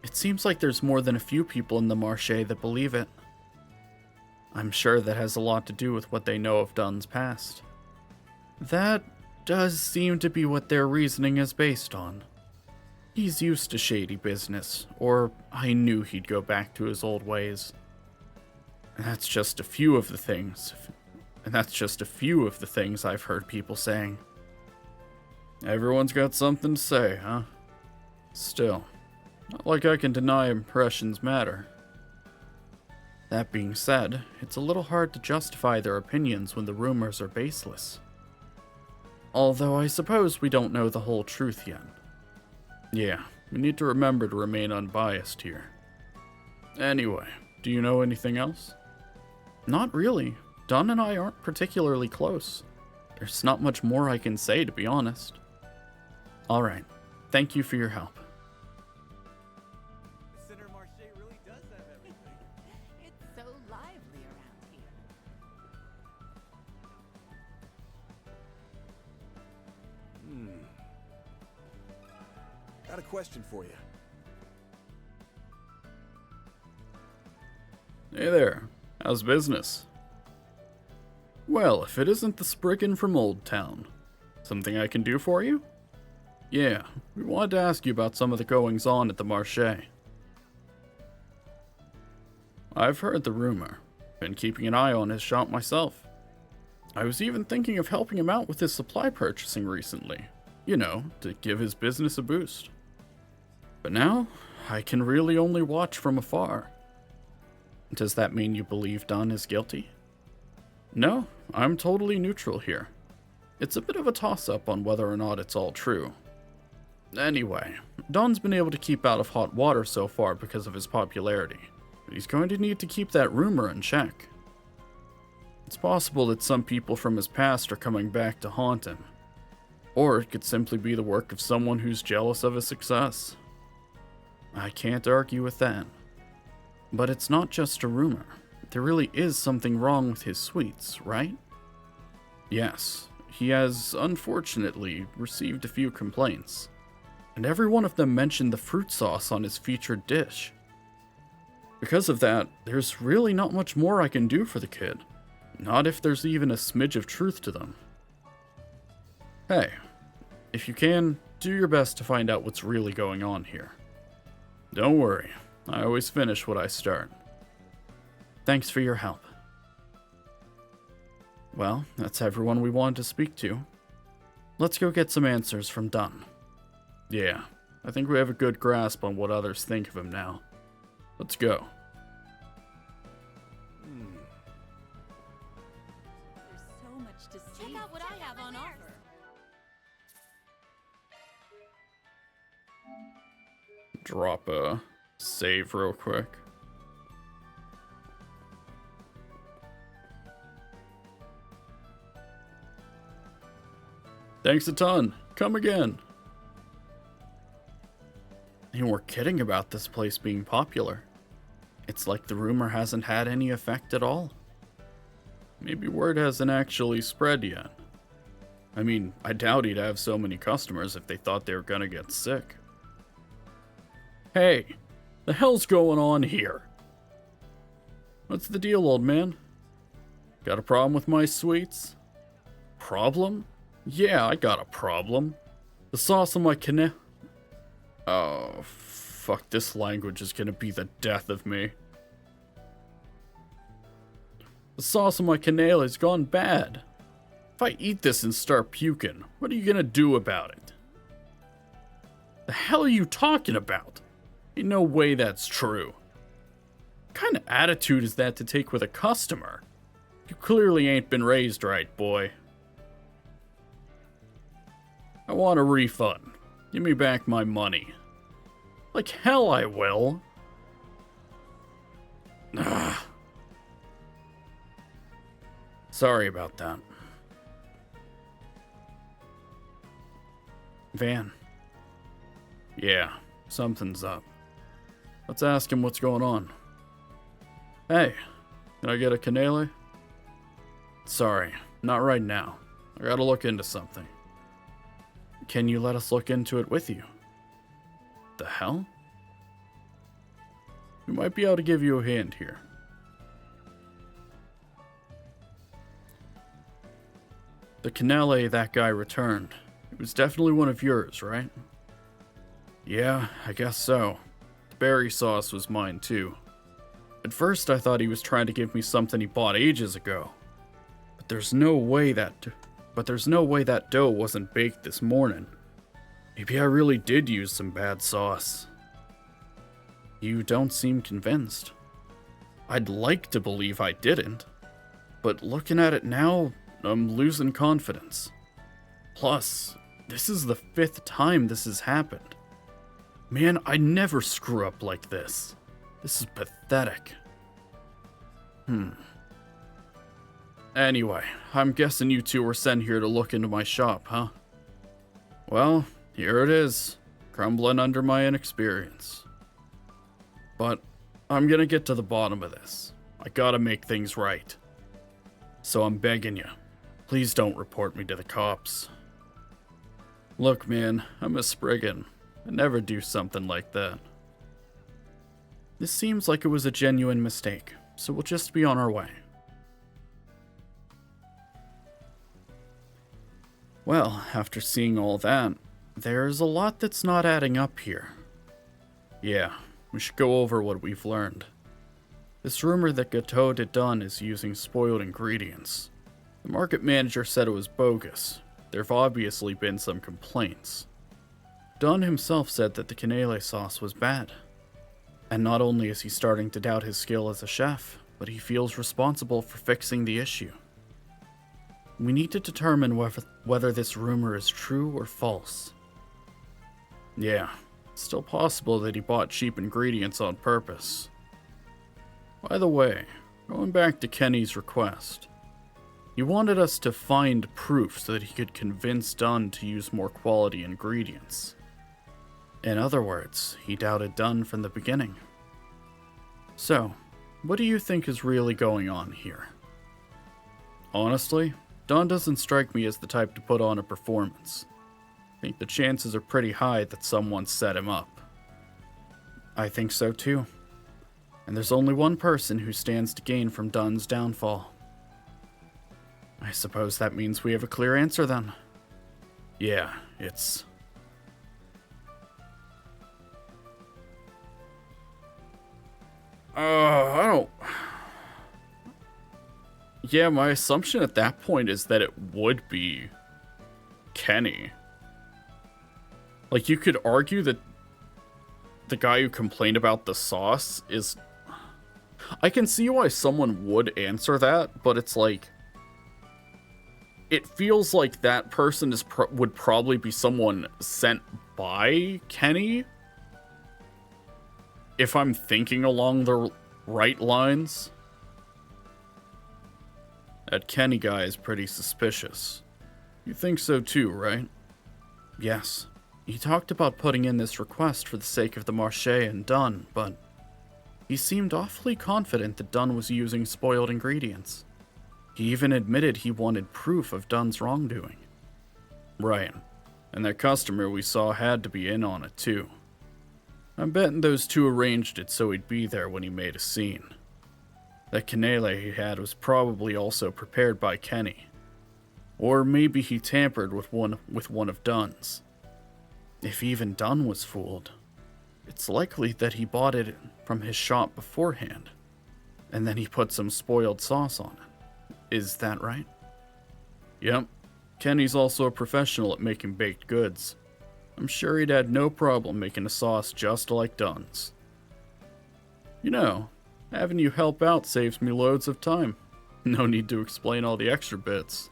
It seems like there's more than a few people in the Marché that believe it. I'm sure that has a lot to do with what they know of Dunn's past. That does seem to be what their reasoning is based on. He's used to shady business, or I knew he'd go back to his old ways. And that's just a few of the things I've heard people saying. Everyone's got something to say, huh? Still, not like I can deny impressions matter. That being said, it's a little hard to justify their opinions when the rumors are baseless. Although I suppose we don't know the whole truth yet. Yeah, we need to remember to remain unbiased here. Anyway, do you know anything else? Not really. Dunn and I aren't particularly close. There's not much more I can say, to be honest. Alright, thank you for your help. Center Marché really does have everything. It's so lively around here. Got a question for you. Hey there, how's business? Well, if it isn't the Spriggan from Old Town. Something I can do for you? Yeah, we wanted to ask you about some of the goings-on at the Marché. I've heard the rumor. Been keeping an eye on his shop myself. I was even thinking of helping him out with his supply purchasing recently. You know, to give his business a boost. But now, I can really only watch from afar. Does that mean you believe Don is guilty? No, I'm totally neutral here. It's a bit of a toss-up on whether or not it's all true. Anyway, Don's been able to keep out of hot water so far because of his popularity. But he's going to need to keep that rumor in check. It's possible that some people from his past are coming back to haunt him. Or it could simply be the work of someone who's jealous of his success. I can't argue with that. But it's not just a rumor. There really is something wrong with his sweets, right? Yes, he has, unfortunately, received a few complaints. And every one of them mentioned the fruit sauce on his featured dish. Because of that, there's really not much more I can do for the kid. Not if there's even a smidge of truth to them. Hey, if you can, do your best to find out what's really going on here. Don't worry, I always finish what I start. Thanks for your help. Well, that's everyone we wanted to speak to. Let's go get some answers from Dunn. Yeah, I think we have a good grasp on what others think of him now. Let's go. There's so much to see. Check out what I have on offer. Drop a save real quick. Thanks a ton. Come again. And we're kidding about this place being popular. It's like the rumor hasn't had any effect at all. Maybe word hasn't actually spread yet. I mean, I doubt he'd have so many customers if they thought they were gonna get sick. Hey, the hell's going on here? What's the deal, old man? Got a problem with my sweets? Problem? Yeah, I got a problem. The sauce on my Oh, fuck, this language is gonna be the death of me. The sauce on my cannell's gone bad. If I eat this and start puking, what are you gonna do about it? The hell are you talking about? Ain't no way that's true. What kind of attitude is that to take with a customer? You clearly ain't been raised right, boy. I want a refund. Give me back my money. Like hell I will. Ah. Sorry about that. Van. Yeah, something's up. Let's ask him what's going on. Hey, can I get a cannelle? Sorry, not right now. I gotta look into something. Can you let us look into it with you? The hell? We might be able to give you a hand here. The cannelle that guy returned. It was definitely one of yours, right? Yeah, I guess so. The berry sauce was mine too. At first I thought he was trying to give me something he bought ages ago. But there's no way that dough wasn't baked this morning. Maybe I really did use some bad sauce. You don't seem convinced. I'd like to believe I didn't, but looking at it now, I'm losing confidence. Plus, this is the 5th time this has happened. Man, I never screw up like this. This is pathetic. Anyway, I'm guessing you two were sent here to look into my shop, huh? Well, here it is, crumbling under my inexperience. But I'm gonna get to the bottom of this. I gotta make things right. So I'm begging you, please don't report me to the cops. Look, man, I'm a Spriggan. I'd never do something like that. This seems like it was a genuine mistake, so we'll just be on our way. Well, after seeing all that, there's a lot that's not adding up here. Yeah, we should go over what we've learned. This rumor that Gateau de Dun is using spoiled ingredients. The market manager said it was bogus. There have obviously been some complaints. Dunn himself said that the cannelle sauce was bad. And not only is he starting to doubt his skill as a chef, but he feels responsible for fixing the issue. We need to determine whether this rumor is true or false. Yeah, it's still possible that he bought cheap ingredients on purpose. By the way, going back to Kenny's request, he wanted us to find proof so that he could convince Dunn to use more quality ingredients. In other words, he doubted Dunn from the beginning. So, what do you think is really going on here? Honestly, Dunn doesn't strike me as the type to put on a performance. I think the chances are pretty high that someone set him up. I think so too. And there's only one person who stands to gain from Dunn's downfall. I suppose that means we have a clear answer then. Yeah, it's... I don't... Yeah, my assumption at that point is that it would be Kenny. Like, you could argue that the guy who complained about the sauce is... I can see why someone would answer that, but it's like... It feels like that person would probably be someone sent by Kenny. If I'm thinking along the right lines. That Kenny guy is pretty suspicious. You think so too, right? Yes. He talked about putting in this request for the sake of the Marché and Dunn, but he seemed awfully confident that Dunn was using spoiled ingredients. He even admitted he wanted proof of Dunn's wrongdoing. Right. And that customer we saw had to be in on it too. I'm betting those two arranged it so he'd be there when he made a scene. That cannelle he had was probably also prepared by Kenny. Or maybe he tampered with one of Dunn's. If even Dunn was fooled, it's likely that he bought it from his shop beforehand, and then he put some spoiled sauce on it. Is that right? Yep. Kenny's also a professional at making baked goods. I'm sure he'd had no problem making a sauce just like Dunn's. You know, having you help out saves me loads of time. No need to explain all the extra bits.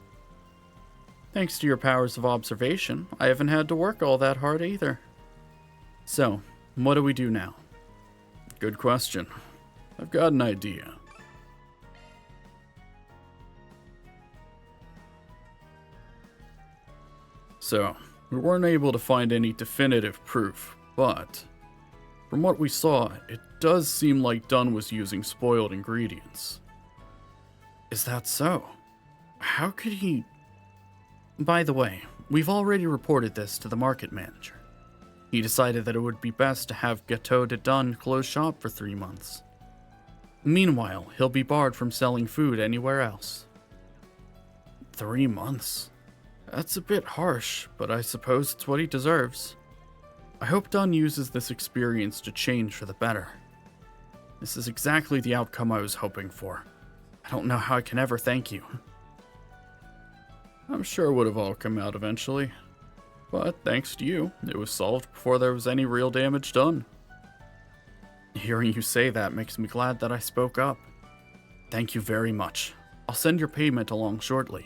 Thanks to your powers of observation, I haven't had to work all that hard either. So, what do we do now? Good question. I've got an idea. So, we weren't able to find any definitive proof, but from what we saw, it does seem like Dunn was using spoiled ingredients. Is that so? How could he... By the way, we've already reported this to the market manager. He decided that it would be best to have Gateau de Dun close shop for 3 months. Meanwhile, he'll be barred from selling food anywhere else. 3 months? That's a bit harsh, but I suppose it's what he deserves. I hope Dunn uses this experience to change for the better. This is exactly the outcome I was hoping for. I don't know how I can ever thank you. I'm sure it would have all come out eventually. But thanks to you, it was solved before there was any real damage done. Hearing you say that makes me glad that I spoke up. Thank you very much. I'll send your payment along shortly.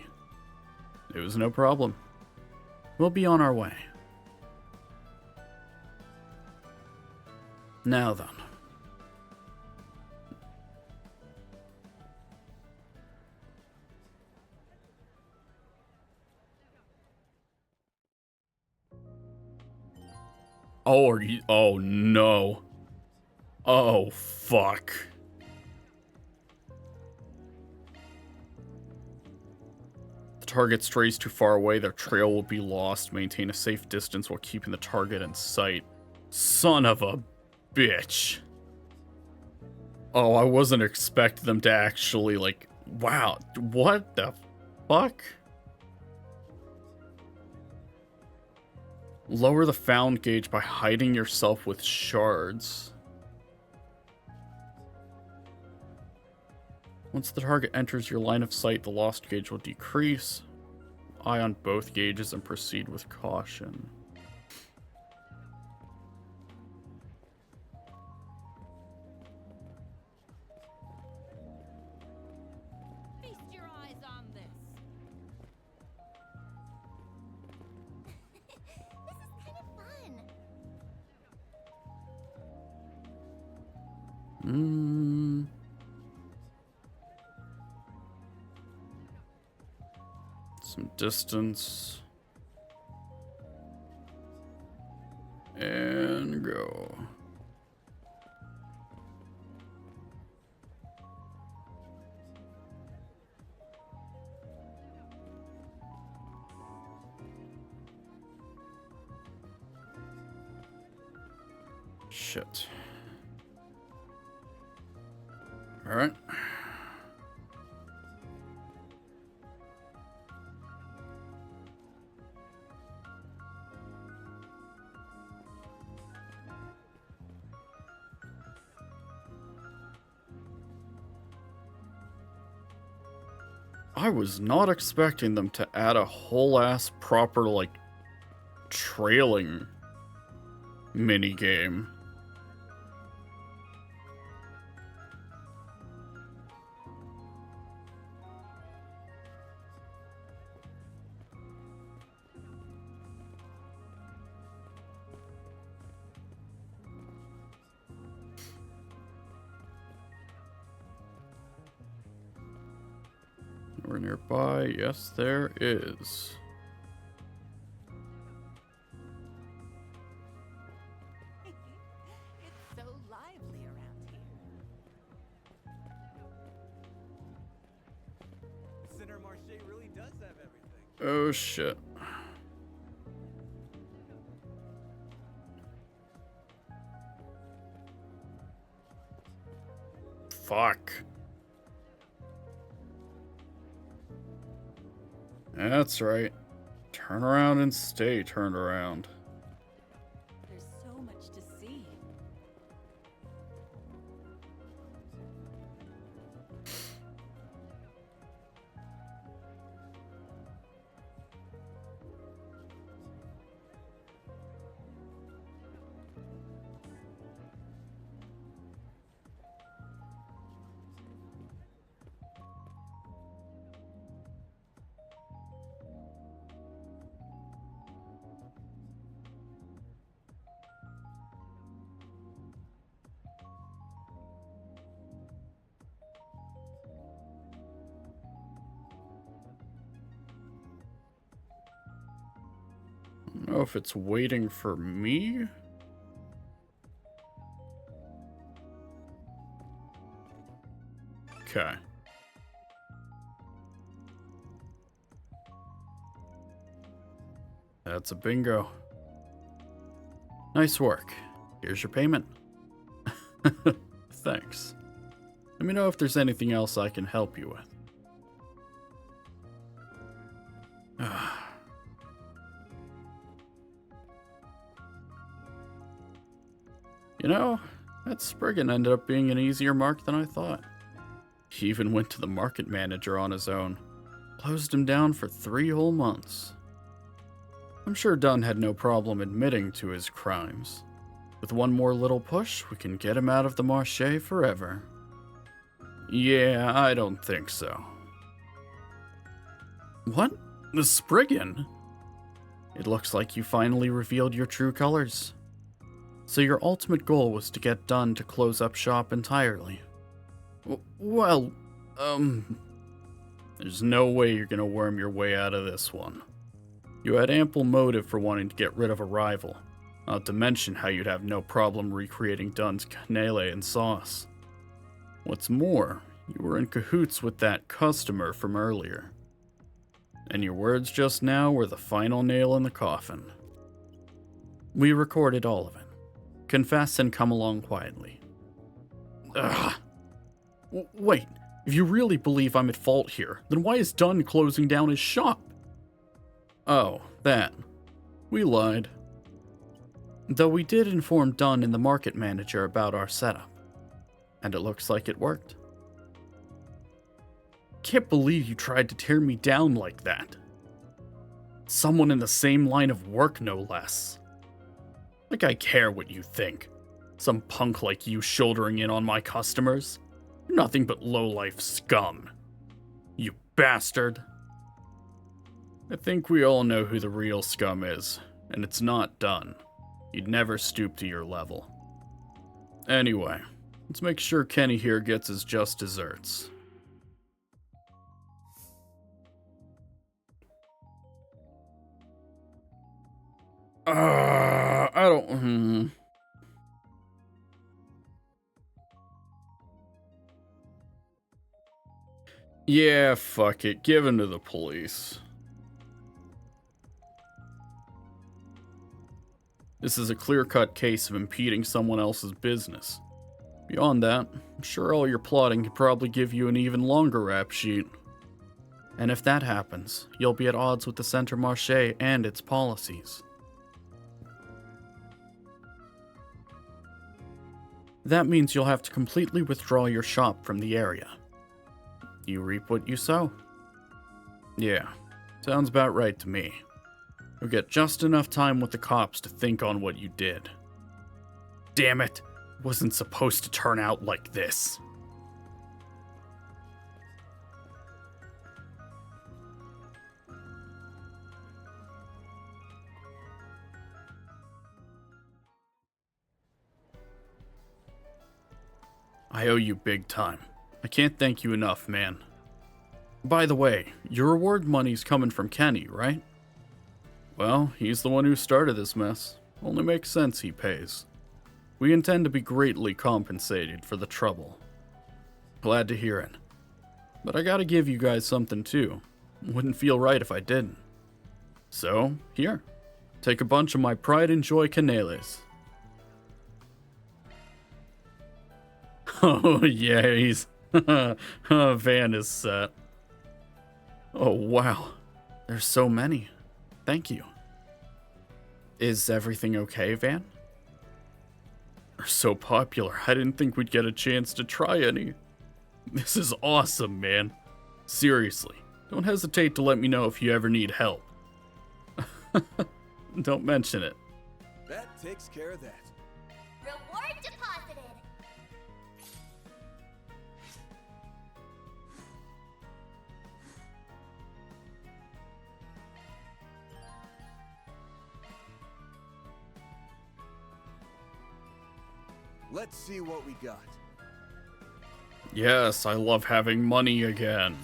It was no problem. We'll be on our way. Now then. Oh no. Oh fuck. The target strays too far away, their trail will be lost. Maintain a safe distance while keeping the target in sight. Son of a bitch. Oh, I wasn't expecting them to actually, like, wow, what the fuck? Lower the found gauge by hiding yourself with shards. Once the target enters your line of sight, the lost gauge will decrease. Eye on both gauges and proceed with caution. Feast your eyes on this. This is kind of fun. Some distance. And go. Shit. All right. I was not expecting them to add a whole ass proper, like, trailing mini game. We're nearby. Yes, there is. It's so lively around here. Center Marché really does have everything. Oh shit. Fuck. That's right. Turn around and stay turned around. There's so much to see. I don't know if it's waiting for me. Okay. That's a bingo. Nice work. Here's your payment. Thanks. Let me know if there's anything else I can help you with. You know, that Spriggan ended up being an easier mark than I thought. He even went to the market manager on his own. Closed him down for 3 whole months. I'm sure Dunn had no problem admitting to his crimes. With one more little push, we can get him out of the Marché forever. Yeah, I don't think so. What? The Spriggan? It looks like you finally revealed your true colors. So your ultimate goal was to get Dunn to close up shop entirely. Well, there's no way you're gonna worm your way out of this one. You had ample motive for wanting to get rid of a rival, not to mention how you'd have no problem recreating Dunn's cannelle and sauce. What's more, you were in cahoots with that customer from earlier. And your words just now were the final nail in the coffin. We recorded all of it. Confess and come along quietly. Ugh. Wait, if you really believe I'm at fault here, then why is Dunn closing down his shop? Oh, that. We lied. Though we did inform Dunn and the market manager about our setup. And it looks like it worked. Can't believe you tried to tear me down like that. Someone in the same line of work, no less. Like I care what you think. Some punk like you shouldering in on my customers? You're nothing but lowlife scum. You bastard. I think we all know who the real scum is, and it's not done. You'd never stoop to your level. Anyway, let's make sure Kenny here gets his just desserts. I don't... Yeah, fuck it. Give him to the police. This is a clear-cut case of impeding someone else's business. Beyond that, I'm sure all your plotting could probably give you an even longer rap sheet. And if that happens, you'll be at odds with the Centre Marché and its policies. That means you'll have to completely withdraw your shop from the area. You reap what you sow. Yeah, sounds about right to me. You'll get just enough time with the cops to think on what you did. Damn it, it wasn't supposed to turn out like this. I owe you big time. I can't thank you enough, man. By the way, your reward money's coming from Kenny, right? Well, he's the one who started this mess. Only makes sense he pays. We intend to be greatly compensated for the trouble. Glad to hear it. But I gotta give you guys something too. Wouldn't feel right if I didn't. So, here. Take a bunch of my pride and joy canales. Oh, yeah, he's... Van is set. Oh, wow. There's so many. Thank you. Is everything okay, Van? They're so popular, I didn't think we'd get a chance to try any. This is awesome, man. Seriously, don't hesitate to let me know if you ever need help. Don't mention it. That takes care of that. Reward deposited. Let's see what we got. Yes, I love having money again.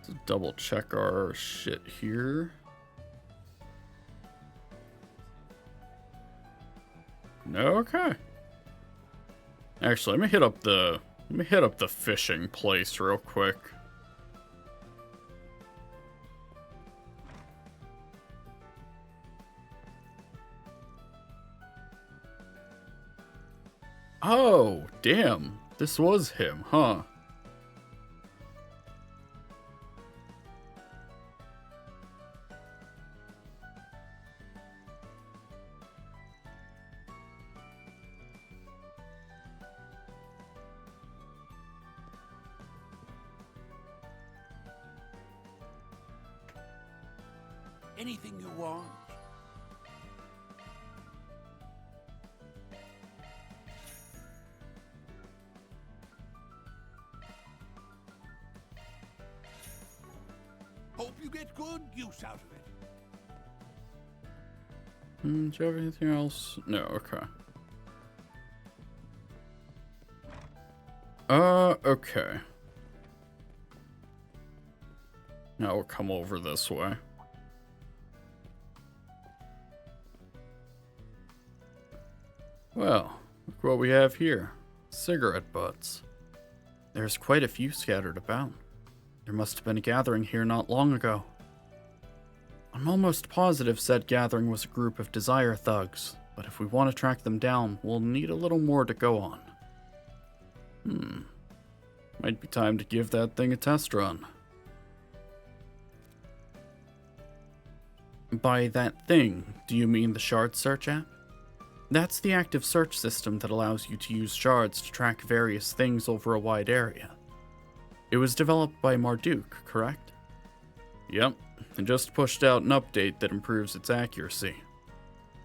Let's double check our shit here. Okay. Actually, let me hit up the fishing place real quick. Oh, damn. This was him, huh? Anything you want. Hope you get good use out of it. Do you have anything else? No, okay. Okay. Now we'll come over this way. Well, look what we have here. Cigarette butts. There's quite a few scattered about. There must have been a gathering here not long ago. I'm almost positive said gathering was a group of Desire thugs, but if we want to track them down, we'll need a little more to go on. Might be time to give that thing a test run. By that thing, do you mean the shard search app? That's the active search system that allows you to use shards to track various things over a wide area. It was developed by Marduk, correct? Yep, and just pushed out an update that improves its accuracy.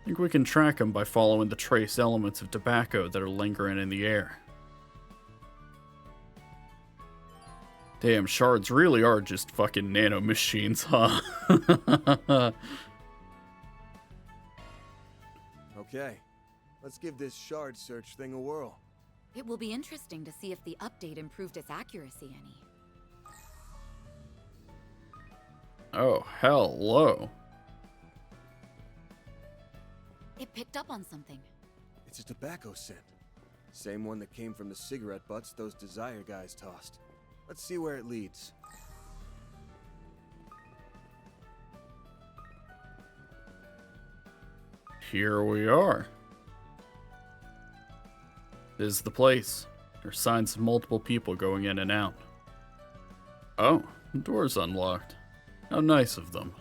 I think we can track them by following the trace elements of tobacco that are lingering in the air. Damn, shards really are just fucking nanomachines, huh? Okay, let's give this shard search thing a whirl. It will be interesting to see if the update improved its accuracy any. Oh, hello. It picked up on something. It's a tobacco scent. Same one that came from the cigarette butts those Desire guys tossed. Let's see where it leads. Here we are. This is the place. There's signs of multiple people going in and out. Oh, the door's unlocked. How nice of them.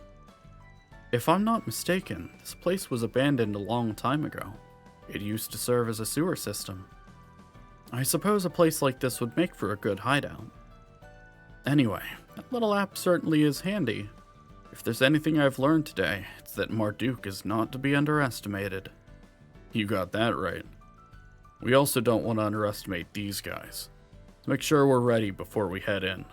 If I'm not mistaken, this place was abandoned a long time ago. It used to serve as a sewer system. I suppose a place like this would make for a good hideout. Anyway, that little app certainly is handy. If there's anything I've learned today, it's that Marduk is not to be underestimated. You got that right. We also don't want to underestimate these guys. Let's make sure we're ready before we head in.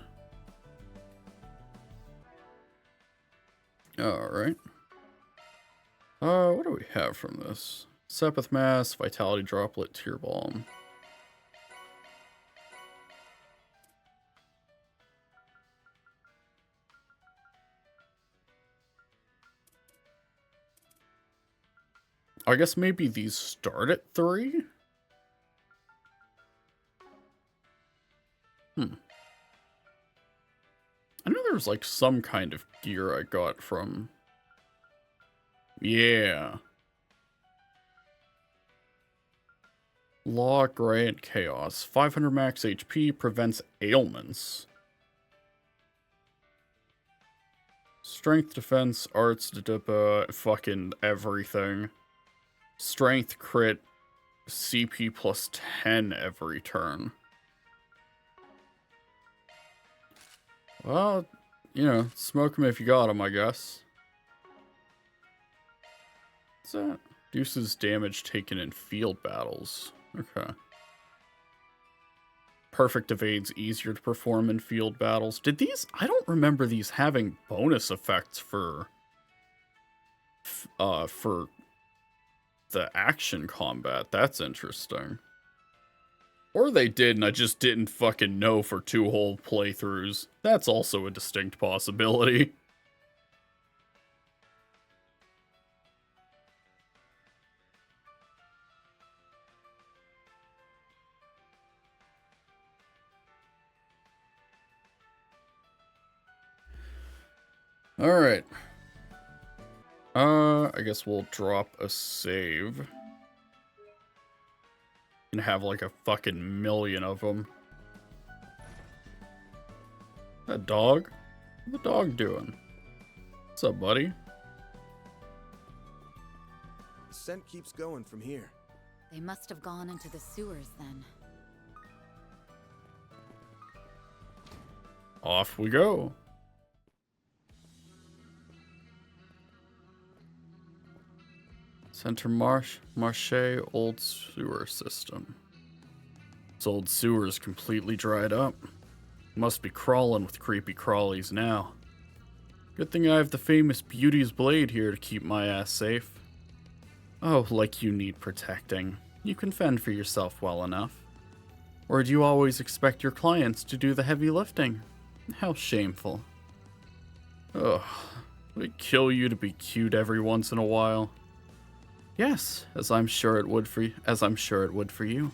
Alright. What do we have from this? Sepith Mass, Vitality Droplet, Tear Balm. I guess maybe these start at 3? I know there was like some kind of gear I got from... Yeah. Law, Grant, Chaos. 500 max HP, prevents ailments. Strength, defense, arts, fucking everything. Strength, crit, CP plus 10 every turn. Well, you know, smoke them if you got them, I guess. What's that? Reduces damage taken in field battles. Okay. Perfect evades easier to perform in field battles. Did these... I don't remember these having bonus effects for the action combat. That's interesting. Or they did and I just didn't fucking know for 2 whole playthroughs. That's also a distinct possibility. Alright. I guess we'll drop a save. And have like a fucking million of them. That dog? What's the dog doing? What's up, buddy? The scent keeps going from here. They must have gone into the sewers then. Off we go. Center Marche, old sewer system. This old sewer is completely dried up. Must be crawling with creepy crawlies now. Good thing I have the famous Beauty's Blade here to keep my ass safe. Oh, like you need protecting. You can fend for yourself well enough. Or do you always expect your clients to do the heavy lifting? How shameful. Ugh, would it kill you to be cute every once in a while? Yes, as I'm sure it would for you.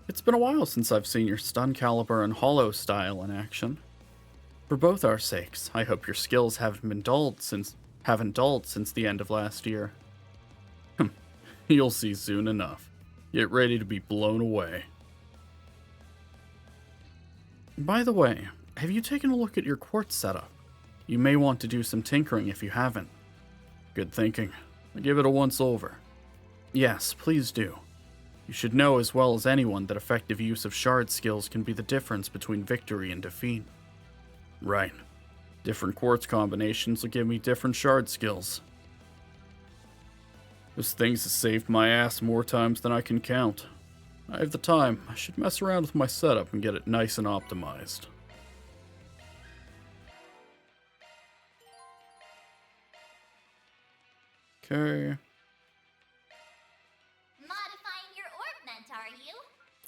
It's been a while since I've seen your stun caliber and hollow style in action. For both our sakes, I hope your skills haven't dulled since the end of last year. You'll see soon enough. Get ready to be blown away. By the way, have you taken a look at your quartz setup? You may want to do some tinkering if you haven't. Good thinking. I'll give it a once over. Yes, please do. You should know as well as anyone that effective use of shard skills can be the difference between victory and defeat. Right. Different quartz combinations will give me different shard skills. Those things have saved my ass more times than I can count. I have the time. I should mess around with my setup and get it nice and optimized. Okay. Modifying your orbment, are you?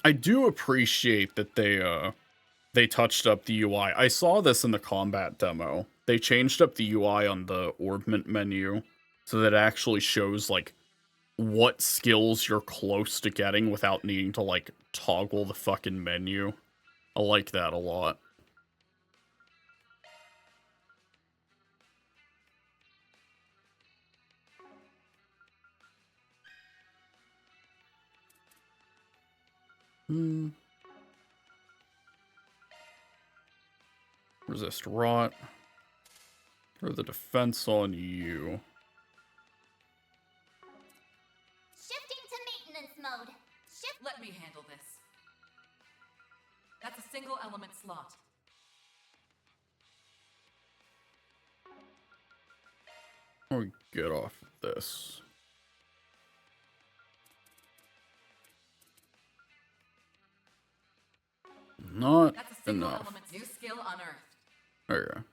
I do appreciate that they touched up the UI. I saw this in the combat demo. They changed up the UI on the orbment menu so that it actually shows like what skills you're close to getting without needing to like toggle the fucking menu. I like that a lot. Resist rot. Throw the defense on you. Shifting to maintenance mode. Let me handle this. That's a single element slot. I'll get off of this. Not That's a single enough. element. New skill unearthed. There you go.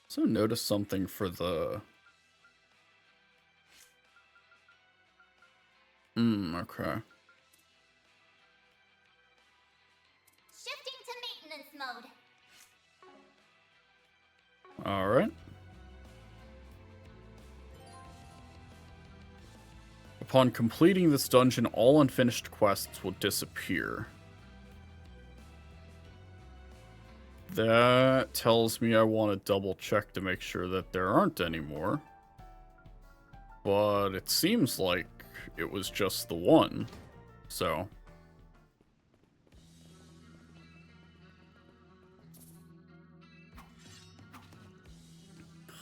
So notice something for the... okay. Shifting to maintenance mode. Alright. Upon completing this dungeon, all unfinished quests will disappear. That tells me I want to double check to make sure that there aren't any more. But it seems like it was just the one. So.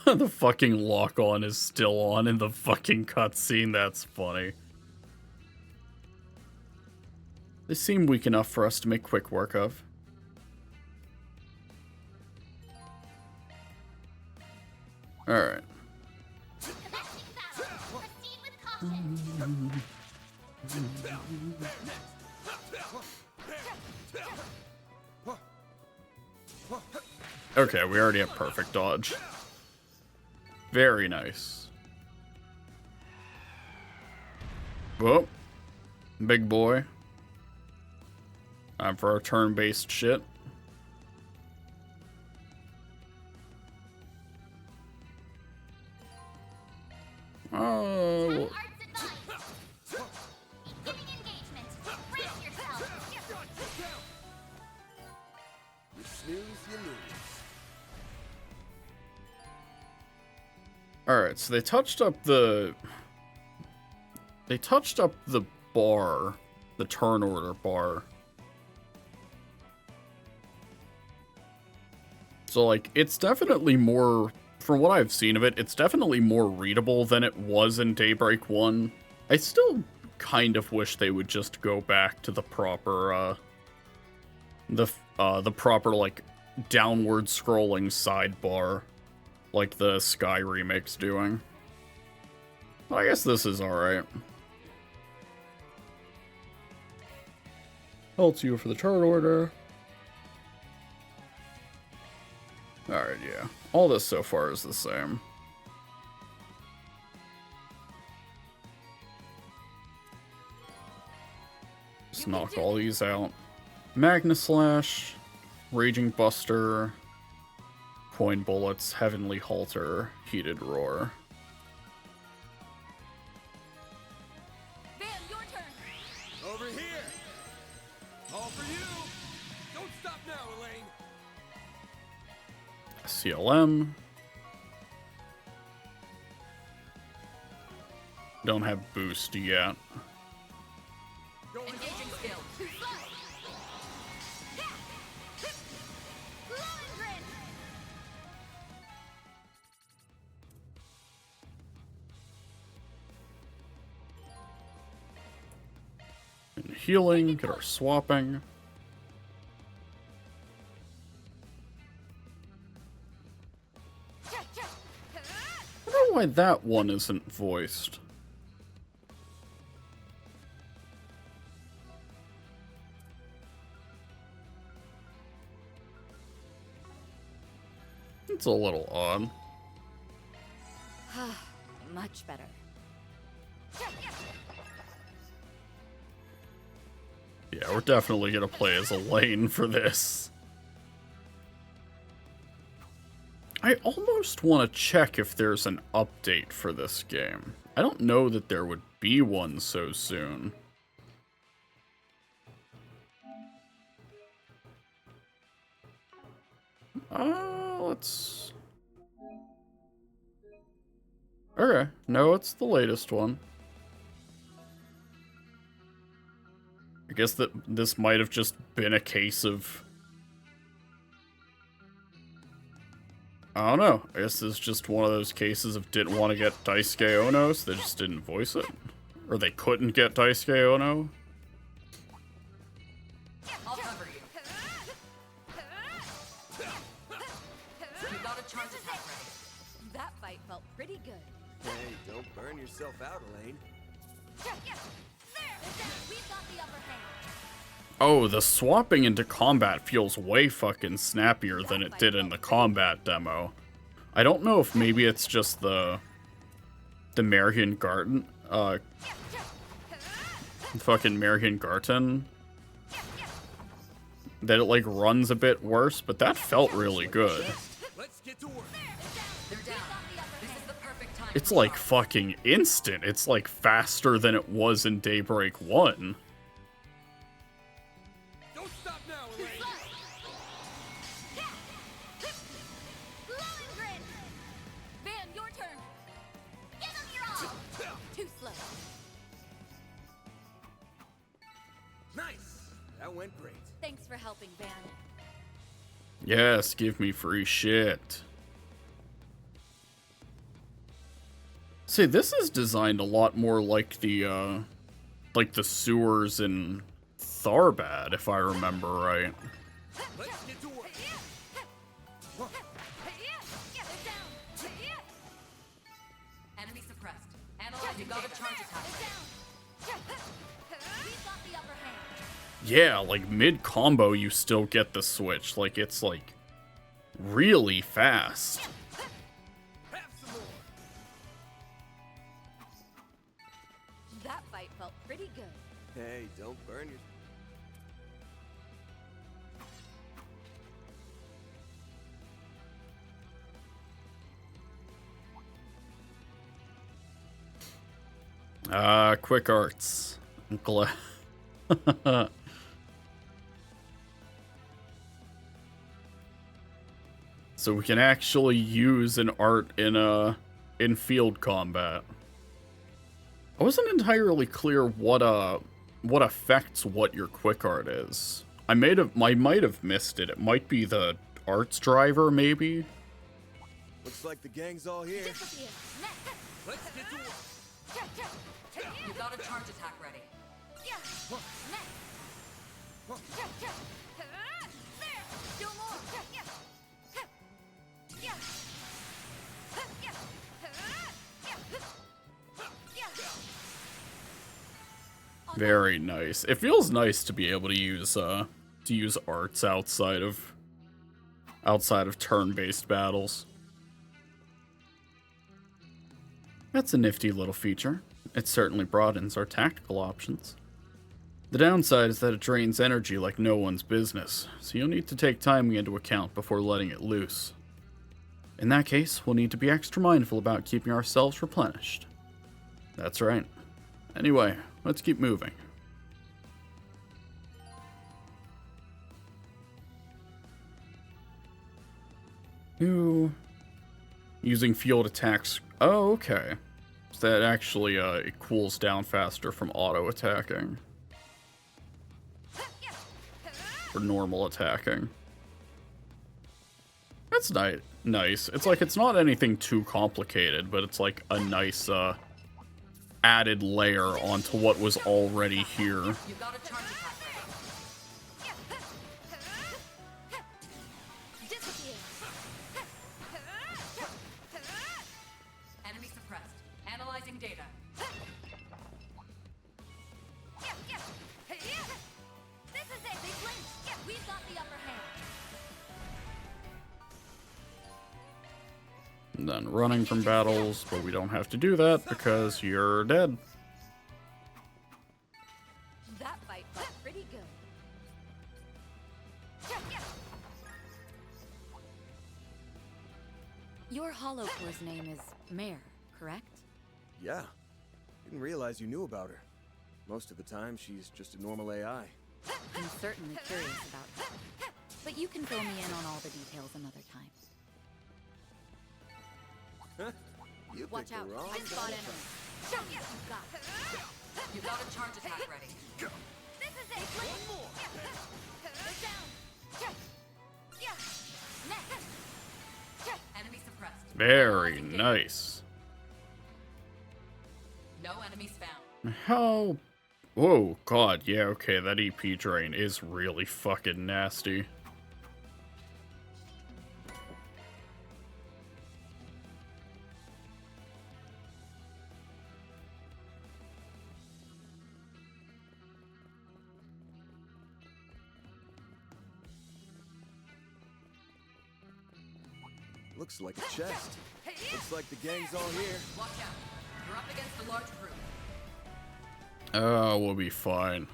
The fucking lock-on is still on in the fucking cutscene. That's funny. They seem weak enough for us to make quick work of. Alright. Okay, we already have perfect dodge. Very nice. Whoa. Big boy. Time for our turn-based shit. Oh. Alright, so they touched up the bar, the turn order bar. So like it's definitely more, from what I've seen of it, it's definitely more readable than it was in Daybreak 1. I still kind of wish they would just go back to the proper the proper like downward scrolling sidebar like the Sky remake's doing. Well, I guess this is alright. Helps you for the turn order. Alright, yeah. All this so far is the same. Just knock all these out. Magna Slash, Raging Buster, Coin Bullets, Heavenly Halter, Heated Roar. Van, your turn. Over here. All for you. Don't stop now, Elaine. CLM. Don't have boost yet. Engaging skill. healing, get our swapping. I don't know why that one isn't voiced. It's a little odd. Much better. Yeah, we're definitely gonna play as Elaine for this. I almost want to check if there's an update for this game. I don't know that there would be one so soon. Let's... Okay, no, it's the latest one. I guess that this might have just been a case of... I don't know. I guess this is just one of those cases of didn't want to get Daisuke Ono, so they just didn't voice it. Or they couldn't get Daisuke Ono. I'll cover you. You got a charge attack ready. That fight felt pretty good. Hey, don't burn yourself out, Elaine. We've got the upper hand. Oh, the swapping into combat feels way fucking snappier than it did in the combat demo. I don't know if maybe it's just the Marion Garten, fucking Marion Garten, that it like runs a bit worse, but that felt really good. It's like fucking instant. It's like faster than it was in Daybreak 1. Went great. Thanks for helping, Van. Yes, give me free shit. See, this is designed a lot more like the sewers in Tharbad, if I remember right. Let's get to work. Enemy suppressed. Analyze, you got a charge attack. We've got the upper hand. Yeah, like mid-combo you still get the switch. Like, it's like really fast. That fight felt pretty good. Hey, don't burn your... Quick arts. I'm glad. So we can actually use an art in field combat. I wasn't entirely clear what affects what your quick art is. I might have missed it. It might be the arts driver, maybe. Looks like the gang's all here. Let's get to work. You got a charge attack ready. Do more. Very nice. It feels nice to be able to use arts outside of turn-based battles. That's a nifty little feature. It certainly broadens our tactical options. The downside is that it drains energy like no one's business, so you'll need to take timing into account before letting it loose. In that case, we'll need to be extra mindful about keeping ourselves replenished. That's right. Anyway, let's keep moving. Using field attacks. Oh, okay. So that actually it cools down faster from auto attacking. Or normal attacking. That's nice. It's like it's not anything too complicated, but it's like a nice added layer onto what was already here. You've got a charge attack ready. Disappear. Enemy suppressed. Analyzing data. This is it. They flinched. We've got the upper hand. And then running from battles, but we don't have to do that because you're dead. That fight felt pretty good. Your Hollow Core's name is Mare, correct? Yeah. Didn't realize you knew about her. Most of the time, she's just a normal AI. I'm certainly curious about her. But you can fill me in on all the details another time. You Watch picked out. the wrong I spot guy. enemies. Show me what you've got. You've got a charge attack ready. This is it. One more. They're down. Next. Enemy suppressed. Very nice. No enemies found. How... Whoa, god, yeah, okay, that EP drain is really fucking nasty. Looks like a chest. Looks like the gang's all here. Watch out. You're up against a large group. Oh, we'll be fine.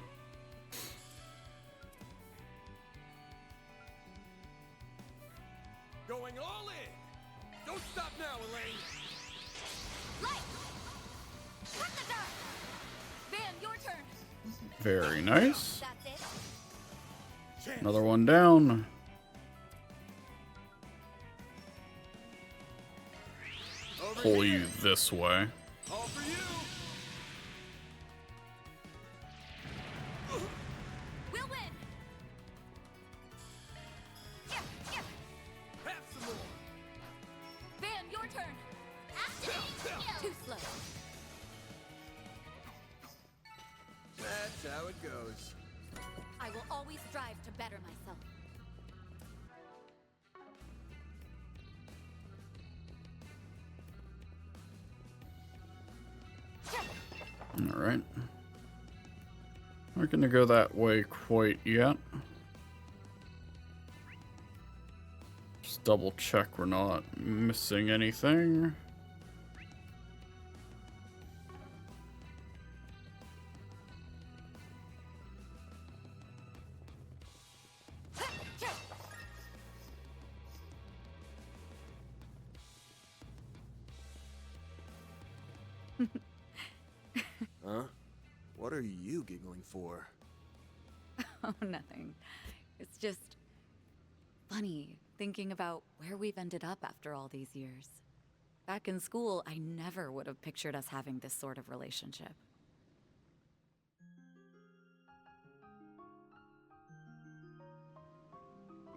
Going all in. Don't stop now, Elaine. Light. Cut the dark. Van, your turn. Very nice. That's it. Another one down. Pull you this way. All for you. We'll win. Have some more. Van, your turn. Activate. Too slow. That's how it goes. I will always strive to better myself. Alright. Not gonna go that way quite yet. Just double check we're not missing anything. Huh? What are you giggling for? Oh, nothing. It's just funny thinking about where we've ended up after all these years. Back in school, I never would have pictured us having this sort of relationship.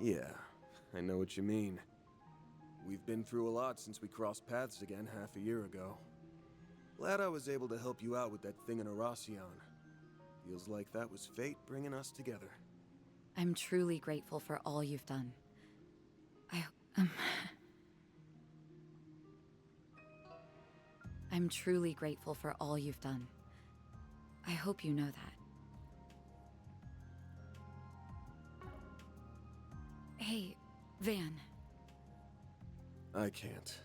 Yeah, I know what you mean. We've been through a lot since we crossed paths again half a year ago. Glad I was able to help you out with that thing in Arasion. Feels like that was fate bringing us together. I'm truly grateful for all you've done. I'm truly grateful for all you've done. I hope you know that. Hey, Van. I can't.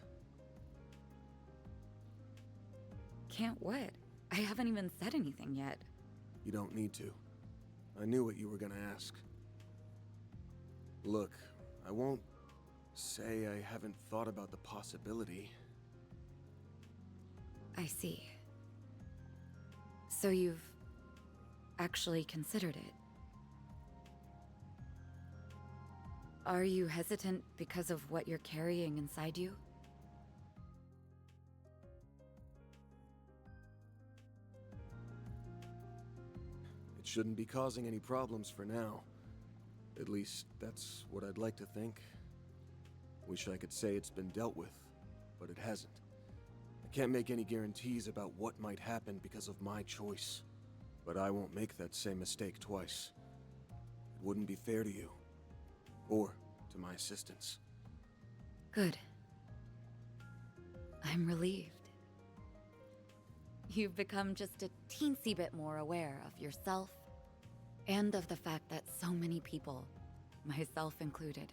Can't what? I haven't even said anything yet. You don't need to. I knew what you were gonna ask. Look, I won't say I haven't thought about the possibility. I see. So you've actually considered it. Are you hesitant because of what you're carrying inside you? It shouldn't be causing any problems for now. At least, that's what I'd like to think. Wish I could say it's been dealt with, but it hasn't. I I can't make any guarantees about what might happen because of my choice. But I won't make that same mistake twice. It wouldn't be fair to you. Or to my assistants. Good. I'm relieved. You've become just a teensy bit more aware of yourself and of the fact that so many people, myself included,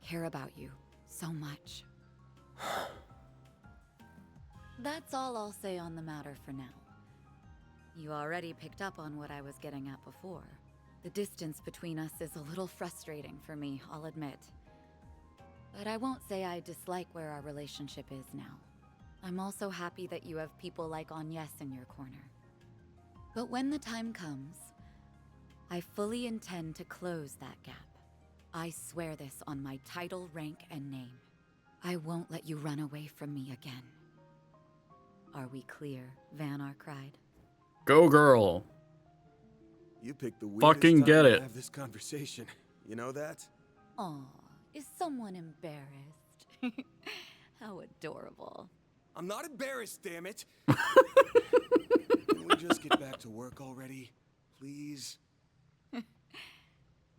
care about you so much. That's all I'll say on the matter for now. You already picked up on what I was getting at before. The distance between us is a little frustrating for me, I'll admit. But I won't say I dislike where our relationship is now. I'm also happy that you have people like Agnes in your corner. But when the time comes, I fully intend to close that gap. I swear this on my title, rank, and name. I won't let you run away from me again. Are we clear, Van Arkride? Go, girl. You picked the weirdest Fucking time get to it. have this conversation. You know that? Aw, is someone embarrassed? How adorable. I'm not embarrassed, damn it. Can we just get back to work already? Please?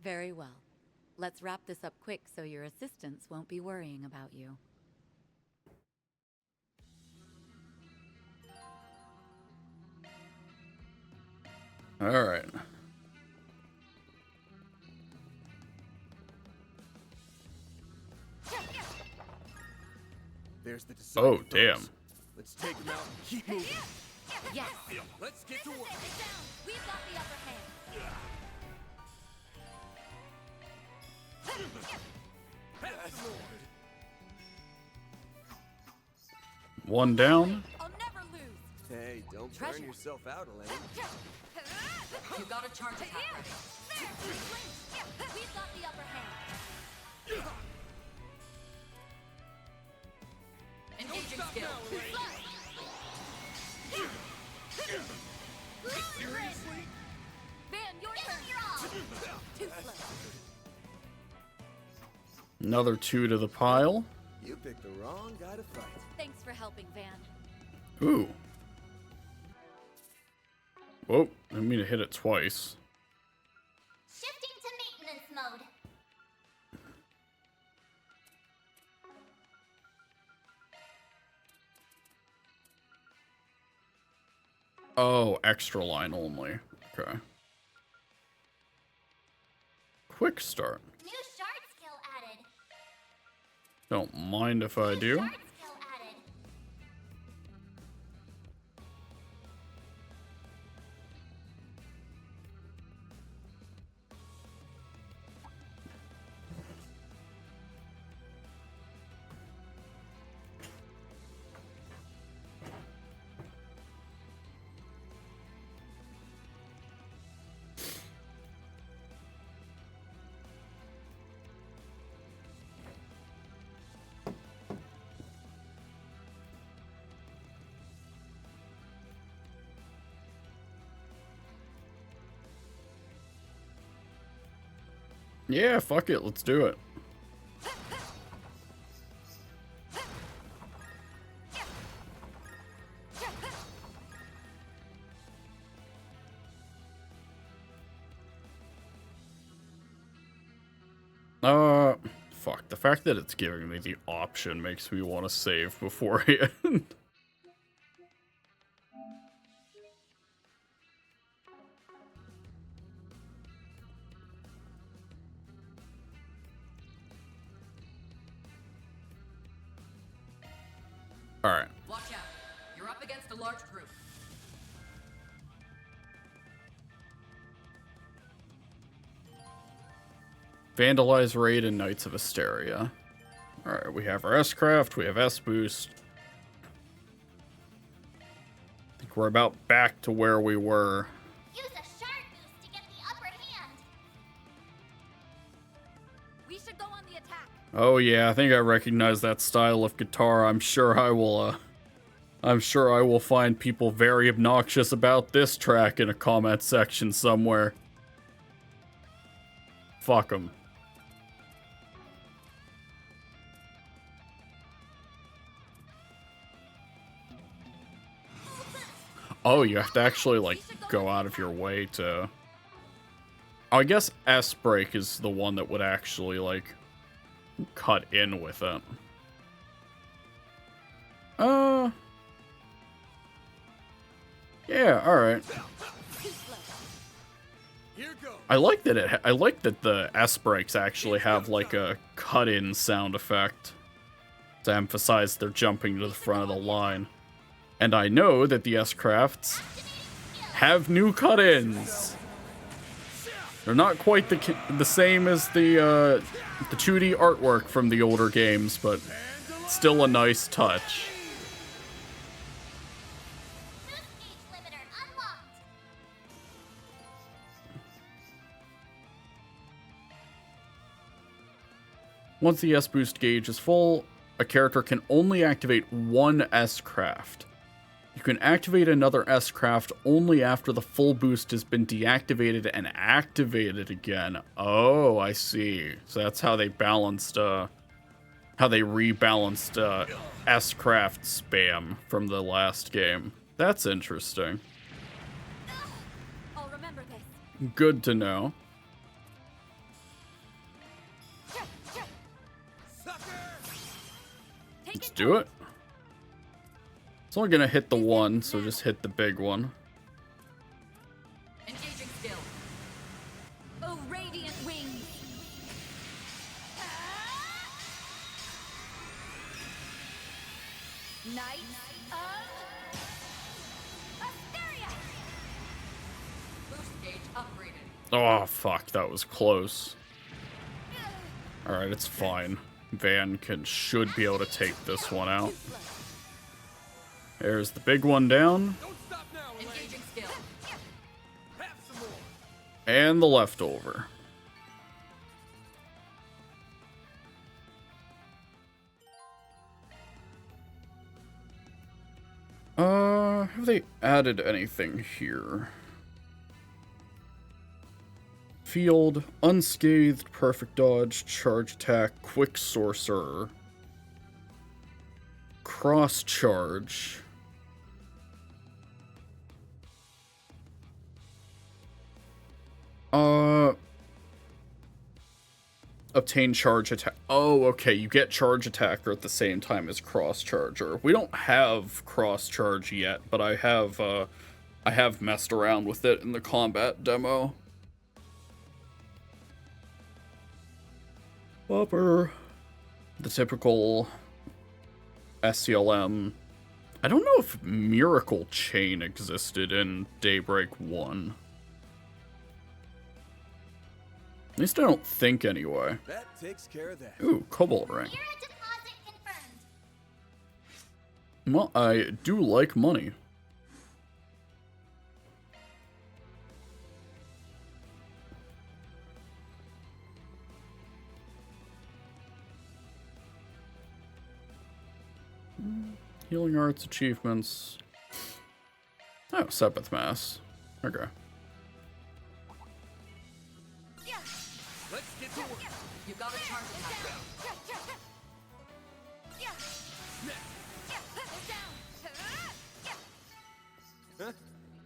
Very well. Let's wrap this up quick so your assistants won't be worrying about you. All right. There's the Oh, deciding damn. thoughts. Let's take him out and keep moving. Yes. Let's get to work. We've got the upper hand. One down. I'll never lose. Hey, don't Treasure. burn yourself out, Elaine. You got a charge attack ready. We've got the upper hand. Engaging skill. Seriously? Van, your turn. Too slow. Another 2 to the pile. You picked the wrong guy to fight. Thanks for helping, Van. Ooh. Whoa, I didn't mean to hit it twice. Shifting to maintenance mode. Oh, extra line only. Okay. Quick start. New shard skill added. Don't mind if I do. Shard skill added. Yeah, fuck it, let's do it. Fuck. The fact that it's giving me the option makes me want to save beforehand. Alright. Watch out. You're up against a large group. Vandalize Raid and Knights of Asteria. Alright, we have our S-Craft, we have S-Boost. I think we're about back to where we were. Use a shard boost to get the upper hand. We should go on the attack. Oh yeah, I think I recognize that style of guitar. I'm sure I will find people very obnoxious about this track in a comment section somewhere. Fuck them. Oh, you have to actually, like, go out of your way to... Oh, I guess S-Break is the one that would actually, like, cut in with it. Yeah, alright. I like that I like that the S-Breaks actually have, like, a cut-in sound effect to emphasize they're jumping to the front of the line. And I know that the S-Crafts have new cut-ins. They're not quite the same as the 2D artwork from the older games, but still a nice touch. Once the S-Boost gauge is full, a character can only activate one S-Craft. You can activate another S-Craft only after the full boost has been deactivated and activated again. Oh, I see. So that's how they balanced, how they rebalanced, S-Craft spam from the last game. That's interesting. I'll remember this. Good to know. Let's do it. It's only gonna hit the one, so just hit the big one. Engaging skill. Oh, radiant wings. Knight of Asteria. Boost gauge upgraded. Oh, fuck, that was close. Alright, it's fine. Van should be able to take this one out. There's the big one down. And the leftover. Have they added anything here? Field, unscathed, perfect dodge, charge attack, quick sorcerer, cross charge. Obtain charge attack. Oh, okay, you get charge attacker at the same time as cross charger. We don't have cross charge yet, but I have messed around with it in the combat demo. Bopper. The typical SCLM. I don't know if Miracle Chain existed in Daybreak 1. At least I don't think anyway. That takes care of that. Ooh, Cobalt Ring. Well, I do like money. Healing Arts achievements. Oh, Sepith Mass. Okay. Let's get to work. You got a charge attack. Huh?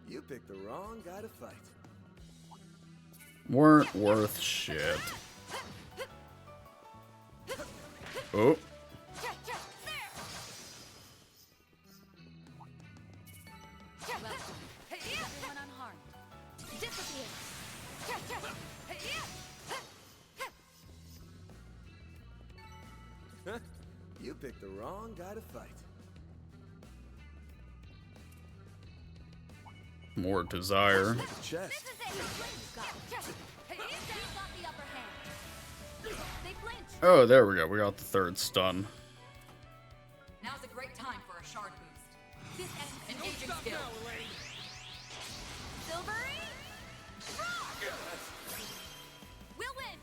You picked the wrong guy to fight. Weren't worth shit. Oh. Everyone unharmed. Disappear. Huh? You picked the wrong guy to fight. More desire. Chest. Oh, there we go. We got the third stun. Now's a great time for a shard boost. This ends engaging skill. Silvery. We'll win.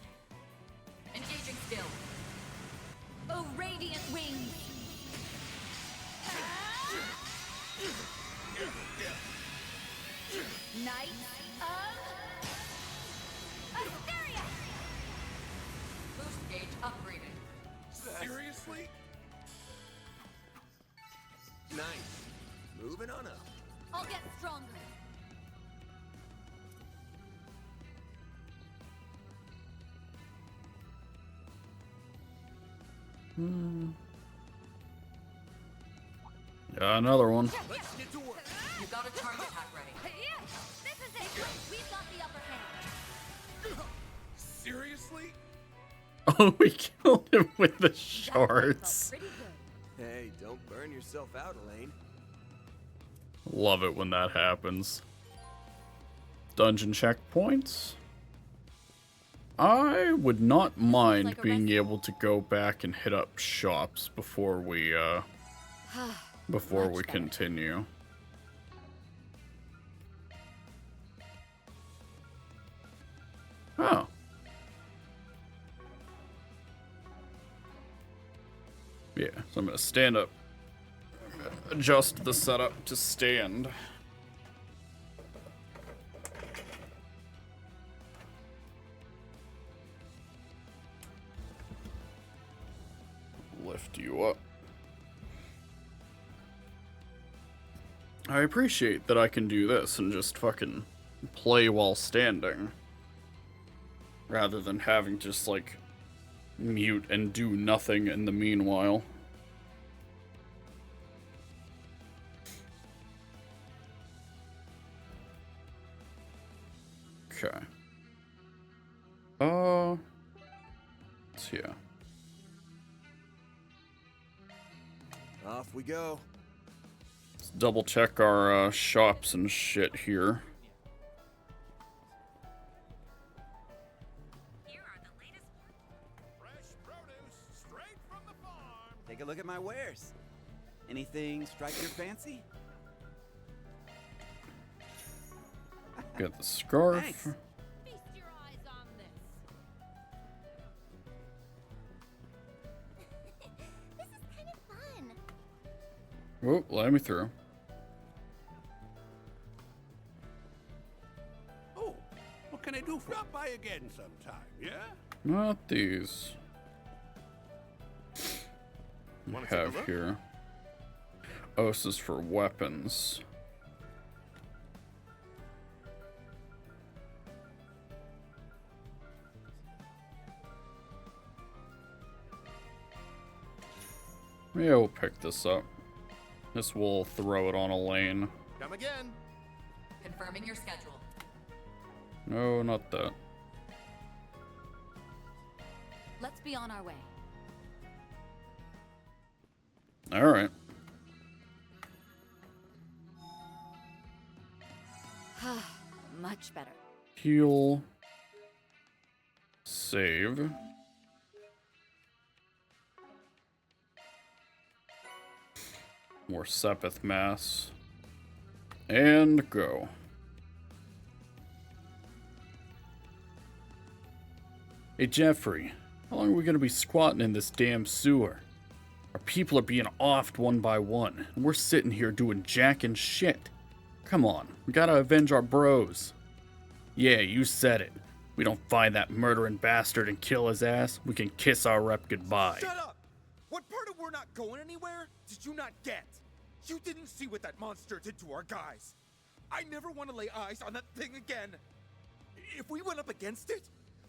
Engaging skill. Oh, radiant wings. Knight of Asteria. Boost gauge upgraded. Seriously? Nice. Moving on up. I'll get stronger. Yeah, another one. Let's get to work. You got a charge attack ready. This is it. We've got the upper hand. Seriously? Oh, we killed him with the shards. Hey, don't burn yourself out, Elaine. Love it when that happens. Dungeon checkpoints. I would not mind being able to go back and hit up shops before we continue. Oh. Yeah, so I'm gonna stand up. Adjust the setup to stand. Lift you up. I appreciate that I can do this and just fucking play while standing. Rather than having to just like mute and do nothing in the meanwhile. Okay. Yeah. Off we go. Let's double check our shops and shit here. Take a look at my wares. Anything strike your fancy? Got the scarf. Thanks. Feast your eyes on this. This is kind of fun. Whoop, let me through. Oh, what can I do for you? Stop by again sometime, yeah? Not these. We Wanna take a have look? here. Oh, this is for weapons. Yeah, we'll pick this up. This will throw it on a lane. Come again. Confirming your schedule. No, not that. Let's be on our way. Alright. Much better. Heal. Save. More Sepith Mass. And go. Hey Jeffrey, how long are we gonna be squatting in this damn sewer? Our people are being offed one by one, and we're sitting here doing jack and shit. Come on, we gotta avenge our bros. Yeah, you said it. We don't find that murdering bastard and kill his ass, we can kiss our rep goodbye. Shut up! What part of we're not going anywhere did you not get? You didn't see what that monster did to our guys. I never want to lay eyes on that thing again. If we went up against it,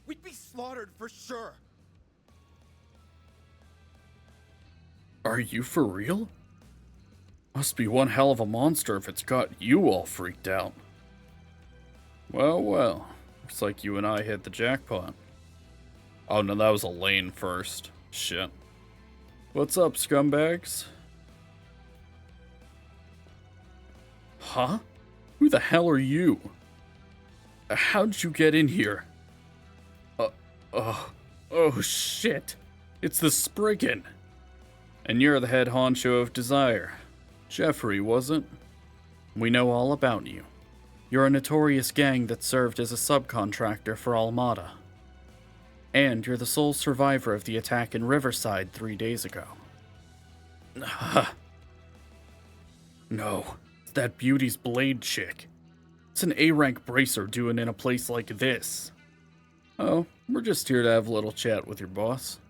we'd be slaughtered for sure. Are you for real? Must be one hell of a monster if it's got you all freaked out. Well, well. Looks like you and I hit the jackpot. Oh no, that was a lane first. Shit. What's up, scumbags? Huh? Who the hell are you? How'd you get in here? Oh shit. It's the Spriggan. And you're the head honcho of Desire. Jeffrey, wasn't? We know all about you. You're a notorious gang that served as a subcontractor for Almada. And you're the sole survivor of the attack in Riverside 3 days ago. No, it's that Beauty's Blade chick. It's an A-rank bracer doing in a place like this. Oh, we're just here to have a little chat with your boss.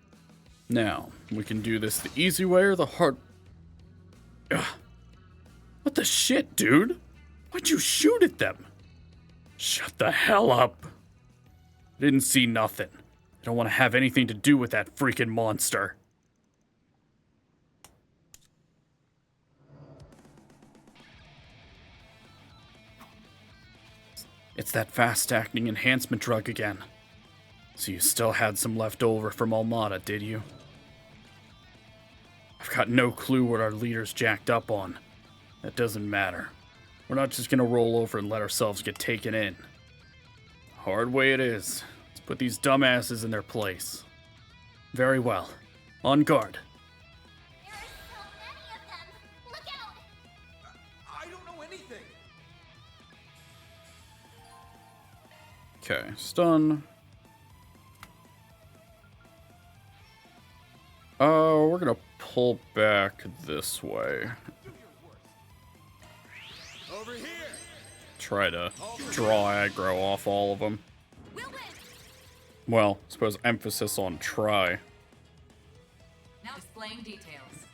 Now, we can do this the easy way or the hard... Ugh. What the shit, dude? Why'd you shoot at them? Shut the hell up. I didn't see nothing. I don't want to have anything to do with that freaking monster. It's that fast-acting enhancement drug again. So you still had some left over from Almada, did you? I've got no clue what our leader's jacked up on. That doesn't matter. We're not just gonna roll over and let ourselves get taken in. Hard way it is. Let's put these dumbasses in their place. Very well. On guard. I don't know anything. Okay, stun. Oh, we're gonna pull back this way. Over here. Try to draw aggro off all of them. Well, I suppose emphasis on try. Now displaying details.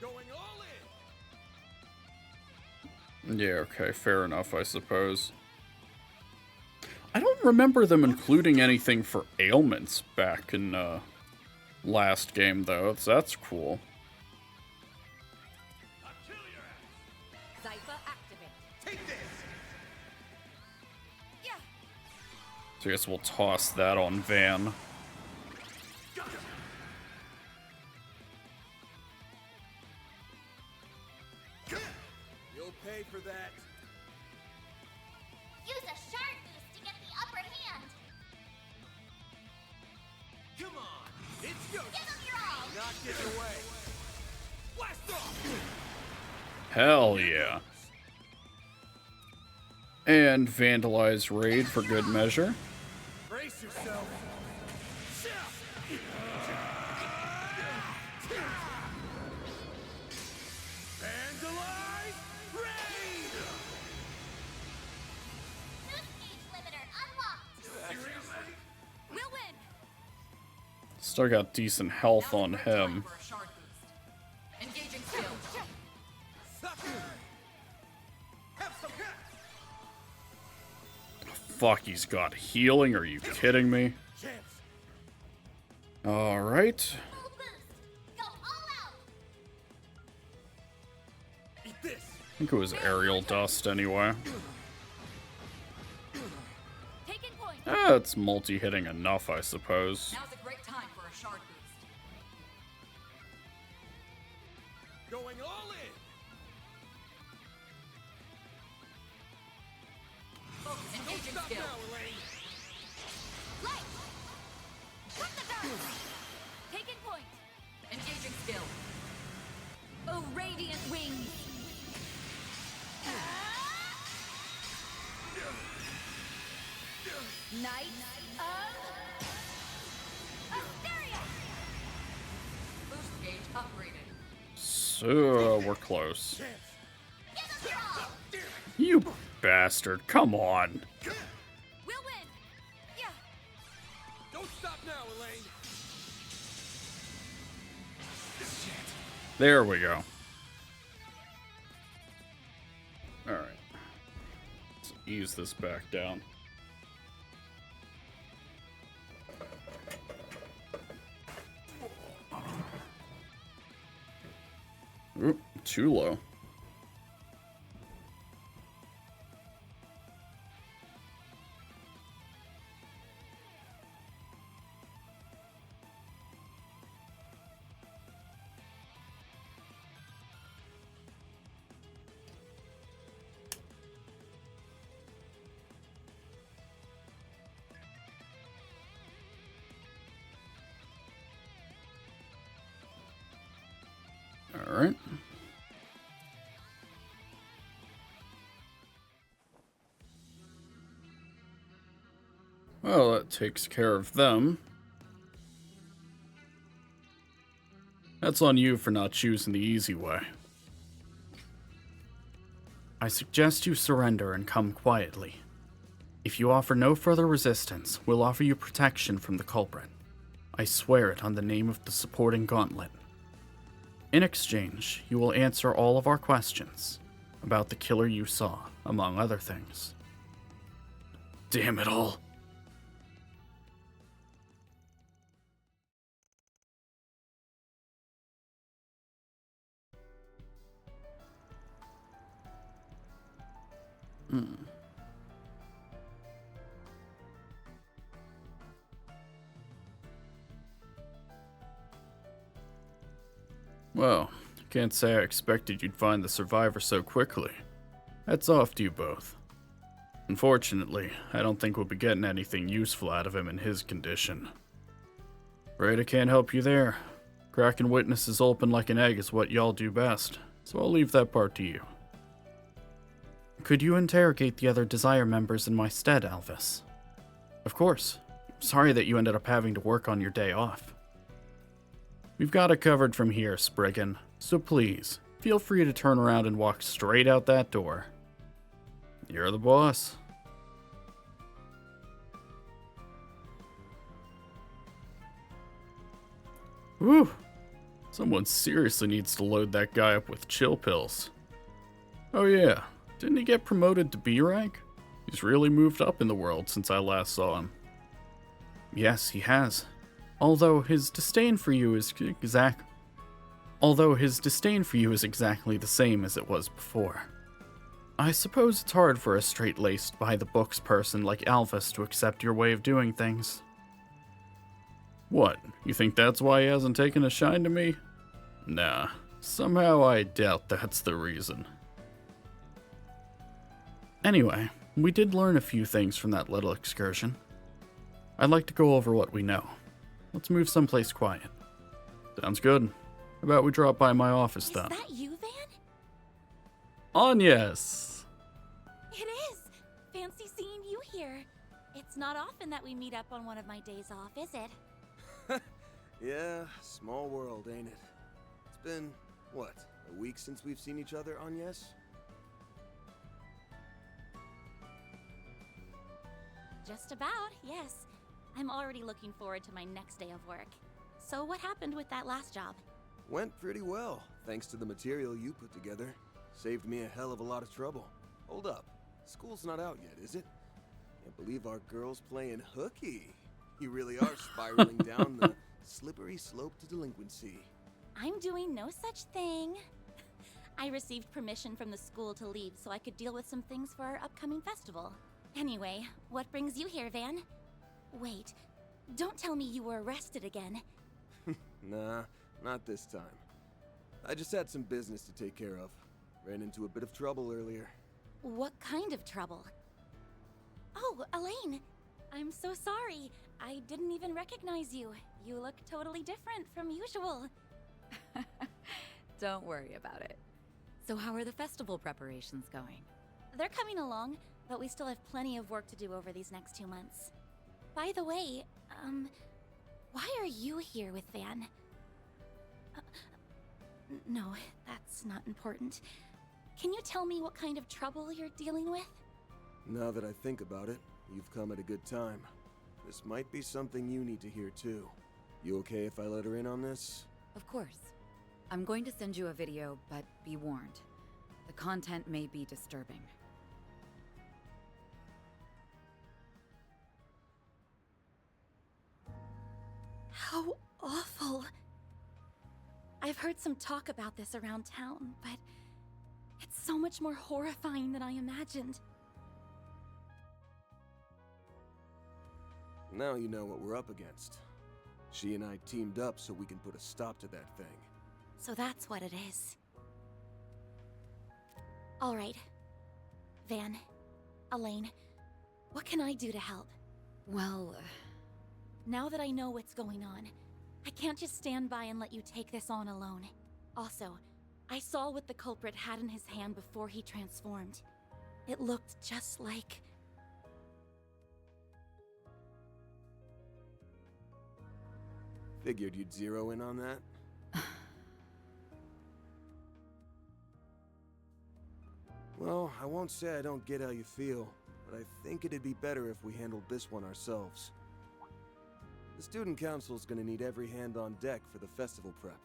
Going all in. Yeah, okay, fair enough, I suppose. I don't remember them including anything for ailments back in last game, though. That's cool. Zypher activate. Take this. Yeah. So I guess we'll toss that on Van. You'll pay for that. Use a shard boost to get the upper hand. Come on. It's your Give him your all. not getting away. Blast off. Hell yeah. And Vandalize Raid for good measure. Brace yourself. Vandalize Raid! Boost gauge limiter unlocked. Seriously? We'll win. Still got decent health on him. For a shard boost. Engaging skill. Have some Fuck, he's got healing. Are you kidding me? chance. Alright. Full boost. Go all out. Eat this. I think it was aerial dust anyway. Taking point. It's multi-hitting enough, I suppose. Now's a great time for a shard boost. Going all in. Focus. Engaging Stop skill. now, Elaine. Light. Cut the guard. Taking point. Engaging skill. Oh, radiant wings. Knights of Asteria. Boost gauge upgraded. So, we're close. Give him your all. You bastard, come on. We'll win. Yeah. Don't stop now, Elaine. There we go. Alright. Let's ease this back down. Oop, too low. All right. Well, that takes care of them. That's on you for not choosing the easy way. I suggest you surrender and come quietly. If you offer no further resistance, we'll offer you protection from the culprit. I swear it on the name of the supporting gauntlet. In exchange, you will answer all of our questions about the killer you saw, among other things. Damn it all. Well, can't say I expected you'd find the survivor so quickly. Hats off to you both. Unfortunately, I don't think we'll be getting anything useful out of him in his condition. Afraid I can't help you there. Cracking witnesses open like an egg is what y'all do best, so I'll leave that part to you. Could you interrogate the other Desire members in my stead, Alvis? Of course. Sorry that you ended up having to work on your day off. We've got it covered from here, Spriggan, so please, feel free to turn around and walk straight out that door. You're the boss. Whew. Someone seriously needs to load that guy up with chill pills. Oh yeah, didn't he get promoted to B rank? He's really moved up in the world since I last saw him. Yes, he has. Although his disdain for you is exactly the same as it was before. I suppose it's hard for a straight-laced, by-the-books person like Alvis to accept your way of doing things. What, you think that's why he hasn't taken a shine to me? Nah, somehow I doubt that's the reason. Anyway, we did learn a few things from that little excursion. I'd like to go over what we know. Let's move someplace quiet. Sounds good. How about we drop by my office then? Is that you, Van? Agnes! It is! Fancy seeing you here. It's not often that we meet up on one of my days off, is it? Yeah, small world, ain't it? It's been, what, a week since we've seen each other, Agnes? Just about, yes. I'm already looking forward to my next day of work. So what happened with that last job? Went pretty well, thanks to the material you put together. Saved me a hell of a lot of trouble. Hold up, school's not out yet, is it? Can't believe our girl's playing hooky. You really are spiraling down the slippery slope to delinquency. I'm doing no such thing. I received permission from the school to leave so I could deal with some things for our upcoming festival. Anyway, what brings you here, Van? Wait, don't tell me you were arrested again. Nah, not this time. I just had some business to take care of. Ran into a bit of trouble earlier. What kind of trouble? Oh, Elaine! I'm so sorry. I didn't even recognize you. You look totally different from usual. Don't worry about it. So how are the festival preparations going? They're coming along, but we still have plenty of work to do over these next 2 months. By the way, why are you here with Van? No, that's not important. Can you tell me what kind of trouble you're dealing with? Now that I think about it, you've come at a good time. This might be something you need to hear too. You okay if I let her in on this? Of course. I'm going to send you a video, but be warned. The content may be disturbing. How awful. I've heard some talk about this around town, but it's so much more horrifying than I imagined. Now you know what we're up against. She and I teamed up so we can put a stop to that thing. So that's what it is. All right. Van, Elaine, what can I do to help? Well, now that I know what's going on, I can't just stand by and let you take this on alone. Also, I saw what the culprit had in his hand before he transformed. It looked just like... Figured you'd zero in on that. Well, I won't say I don't get how you feel, but I think it'd be better if we handled this one ourselves. The student council's gonna need every hand on deck for the festival prep.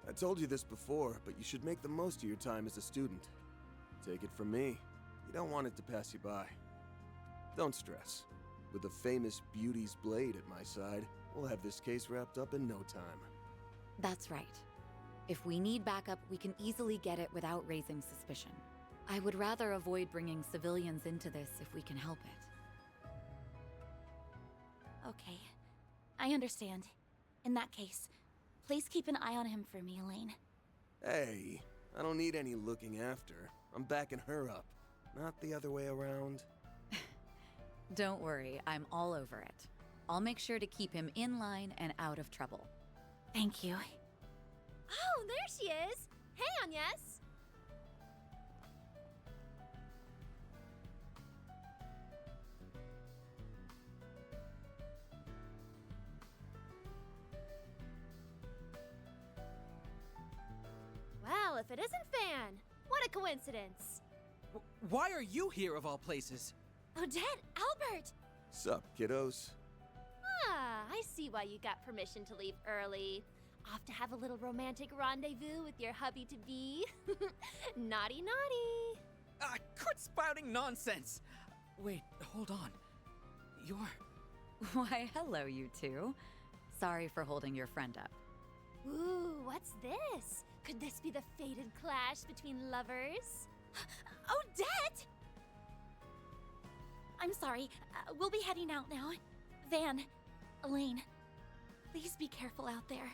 I told you this before, but you should make the most of your time as a student. Take it from me, you don't want it to pass you by. Don't stress. With the famous Beauty's blade at my side, we'll have this case wrapped up in no time. That's right. If we need backup, we can easily get it without raising suspicion. I would rather avoid bringing civilians into this if we can help it. Okay, I understand. In that case, please keep an eye on him for me, Elaine. Hey, I don't need any looking after. I'm backing her up, not the other way around. Don't worry, I'm all over it. I'll make sure to keep him in line and out of trouble. Thank you. Oh, there she is! Hey, Agnes! Well, if it isn't Van! What a coincidence! Why are you here of all places? Odette, Albert! Sup, kiddos? Ah, I see why you got permission to leave early. Off to have a little romantic rendezvous with your hubby-to-be. Naughty, naughty. Quit spouting nonsense! Wait, hold on. You're... Why, hello, you two. Sorry for holding your friend up. Ooh, what's this? Could this be the fated clash between lovers? Odette! I'm sorry. We'll be heading out now. Van, Elaine, please be careful out there.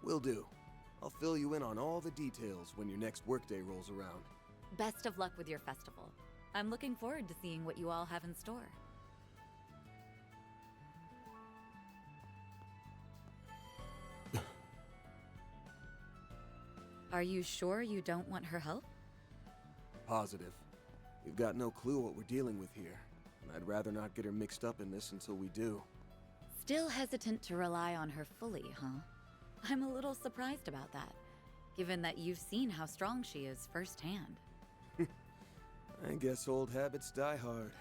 Will do. I'll fill you in on all the details when your next workday rolls around. Best of luck with your festival. I'm looking forward to seeing what you all have in store. Are you sure you don't want her help? Positive. We've got no clue what we're dealing with here, and I'd rather not get her mixed up in this until we do. Still hesitant to rely on her fully, huh? I'm a little surprised about that, given that you've seen how strong she is firsthand. I guess old habits die hard.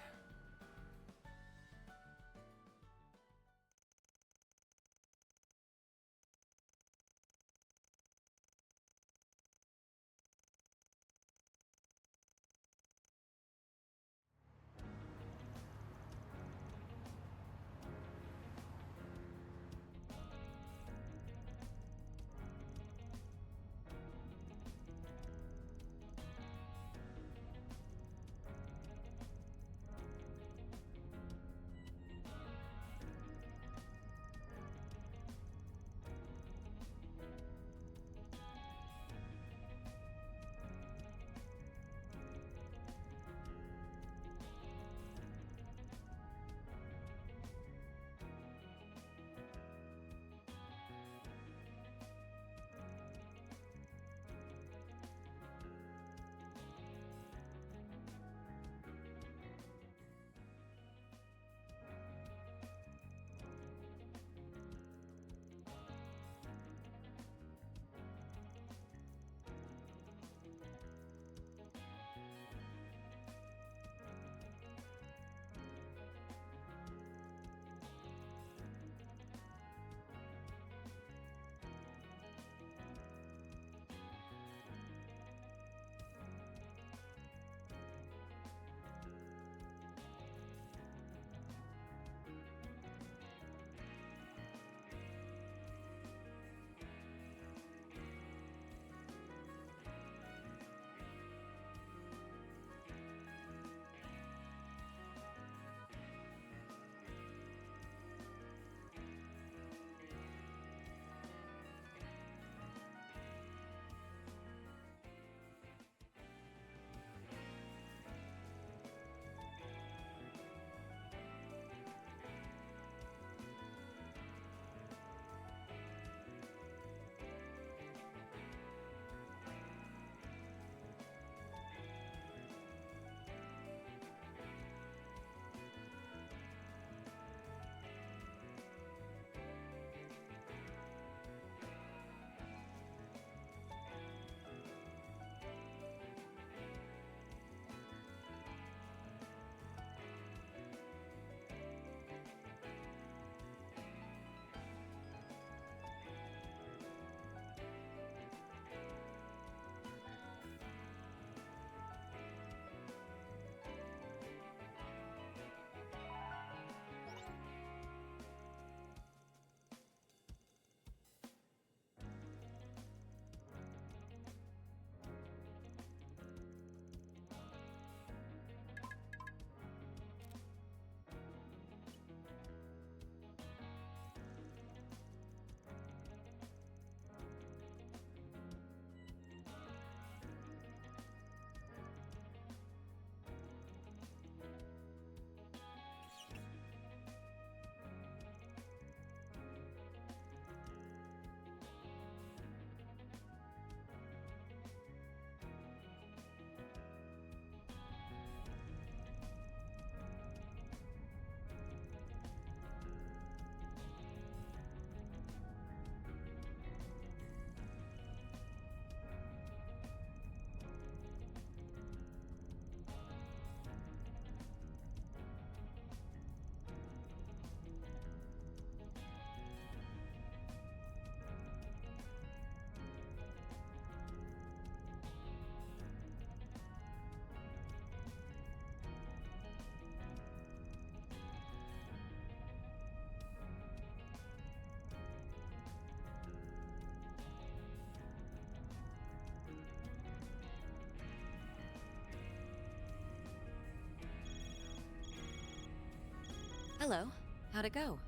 Hello. How'd it go?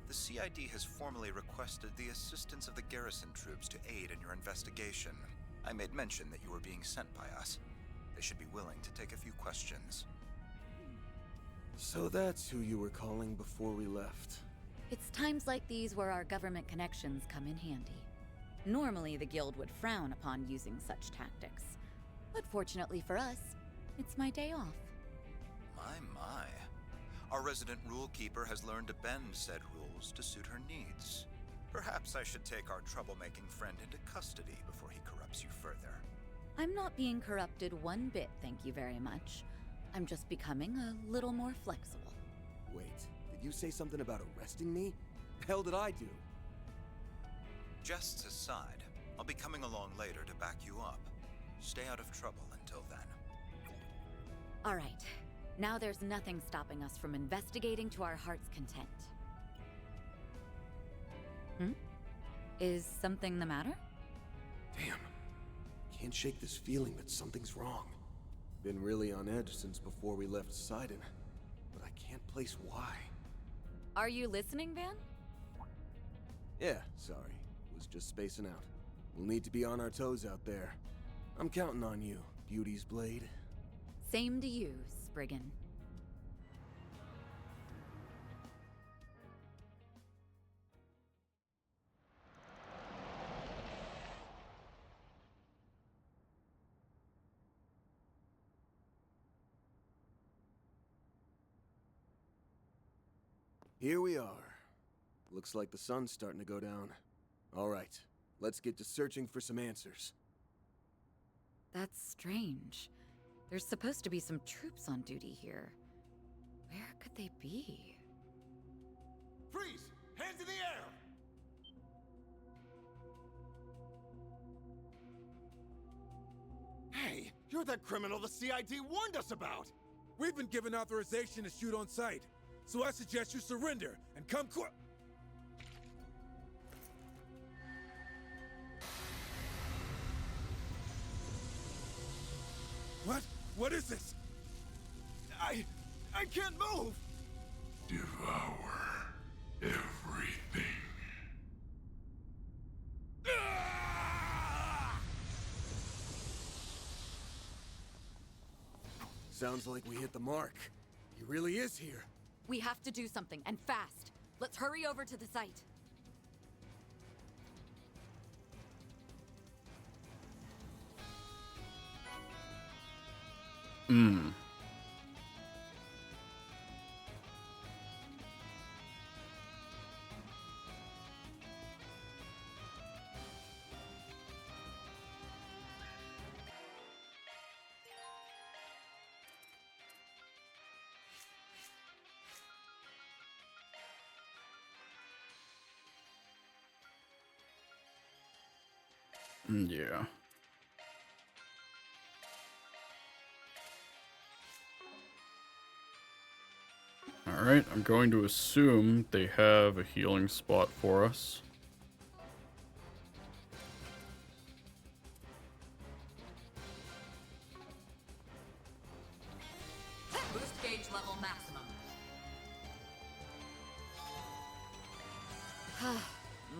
The CID has formally requested the assistance of the garrison troops to aid in your investigation. I made mention that you were being sent by us. They should be willing to take a few questions. So that's who you were calling before we left. It's times like these where our government connections come in handy. Normally, the Guild would frown upon using such tactics. But fortunately for us, it's my day off. My. Our resident rule keeper has learned to bend said rules to suit her needs. Perhaps I should take our troublemaking friend into custody before he corrupts you further. I'm not being corrupted one bit, thank you very much. I'm just becoming a little more flexible. Wait, did you say something about arresting me? The hell did I do? Jests aside, I'll be coming along later to back you up. Stay out of trouble until then. All right. Now there's nothing stopping us from investigating to our heart's content. Is something the matter? Damn. Can't shake this feeling that something's wrong. Been really on edge since before we left Sidon, but I can't place why. Are you listening, Van? Yeah, sorry. Was just spacing out. We'll need to be on our toes out there. I'm counting on you, Beauty's Blade. Same to you, Spriggan. Here we are. Looks like the sun's starting to go down. All right, let's get to searching for some answers. That's strange. There's supposed to be some troops on duty here. Where could they be? Freeze! Hands in the air! Hey, you're that criminal the CID warned us about! We've been given authorization to shoot on sight, so I suggest you surrender and come quick. What? What is this? I can't move! Devour everything. Sounds like we hit the mark. He really is here. We have to do something, and fast. Let's hurry over to the site. Yeah. Alright, I'm going to assume they have a healing spot for us. Boost gauge level maximum.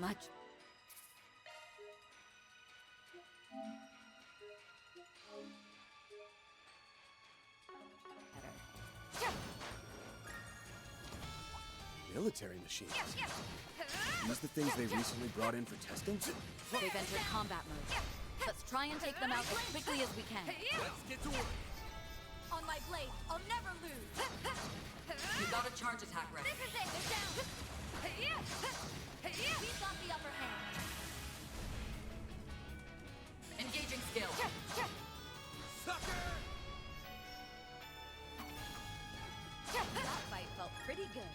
Much. Military machines. These the things they recently brought in for testing? They've entered combat mode. Let's try and take them out as quickly as we can. Let's get to work! On my blade, I'll never lose. You got a charge attack ready. This is it. They're down. We've got the upper hand. Engaging skill. Sucker! That fight felt pretty good.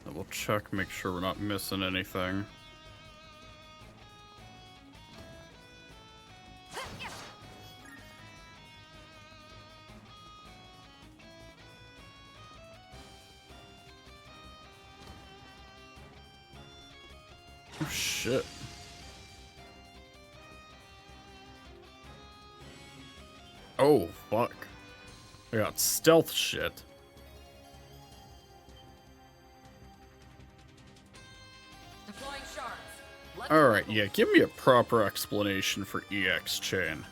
Double check, make sure we're not missing anything. Oh shit. Oh, fuck. I got stealth shit. Deploying shards. Alright, yeah, give me a proper explanation for EX chain.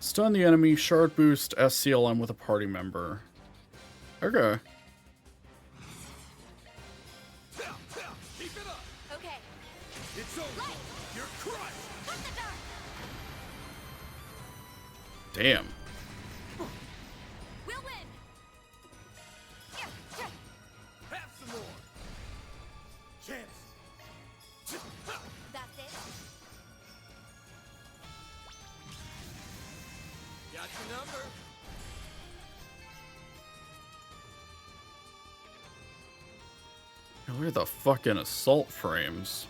Stun the enemy, shard boost, SCLM with a party member. Okay. Keep it up. Okay. It's over. Light. You're crushed. Put the dark. Damn. We'll win. Have some more. Chance. That's it. Got your number. Where are the fucking assault frames?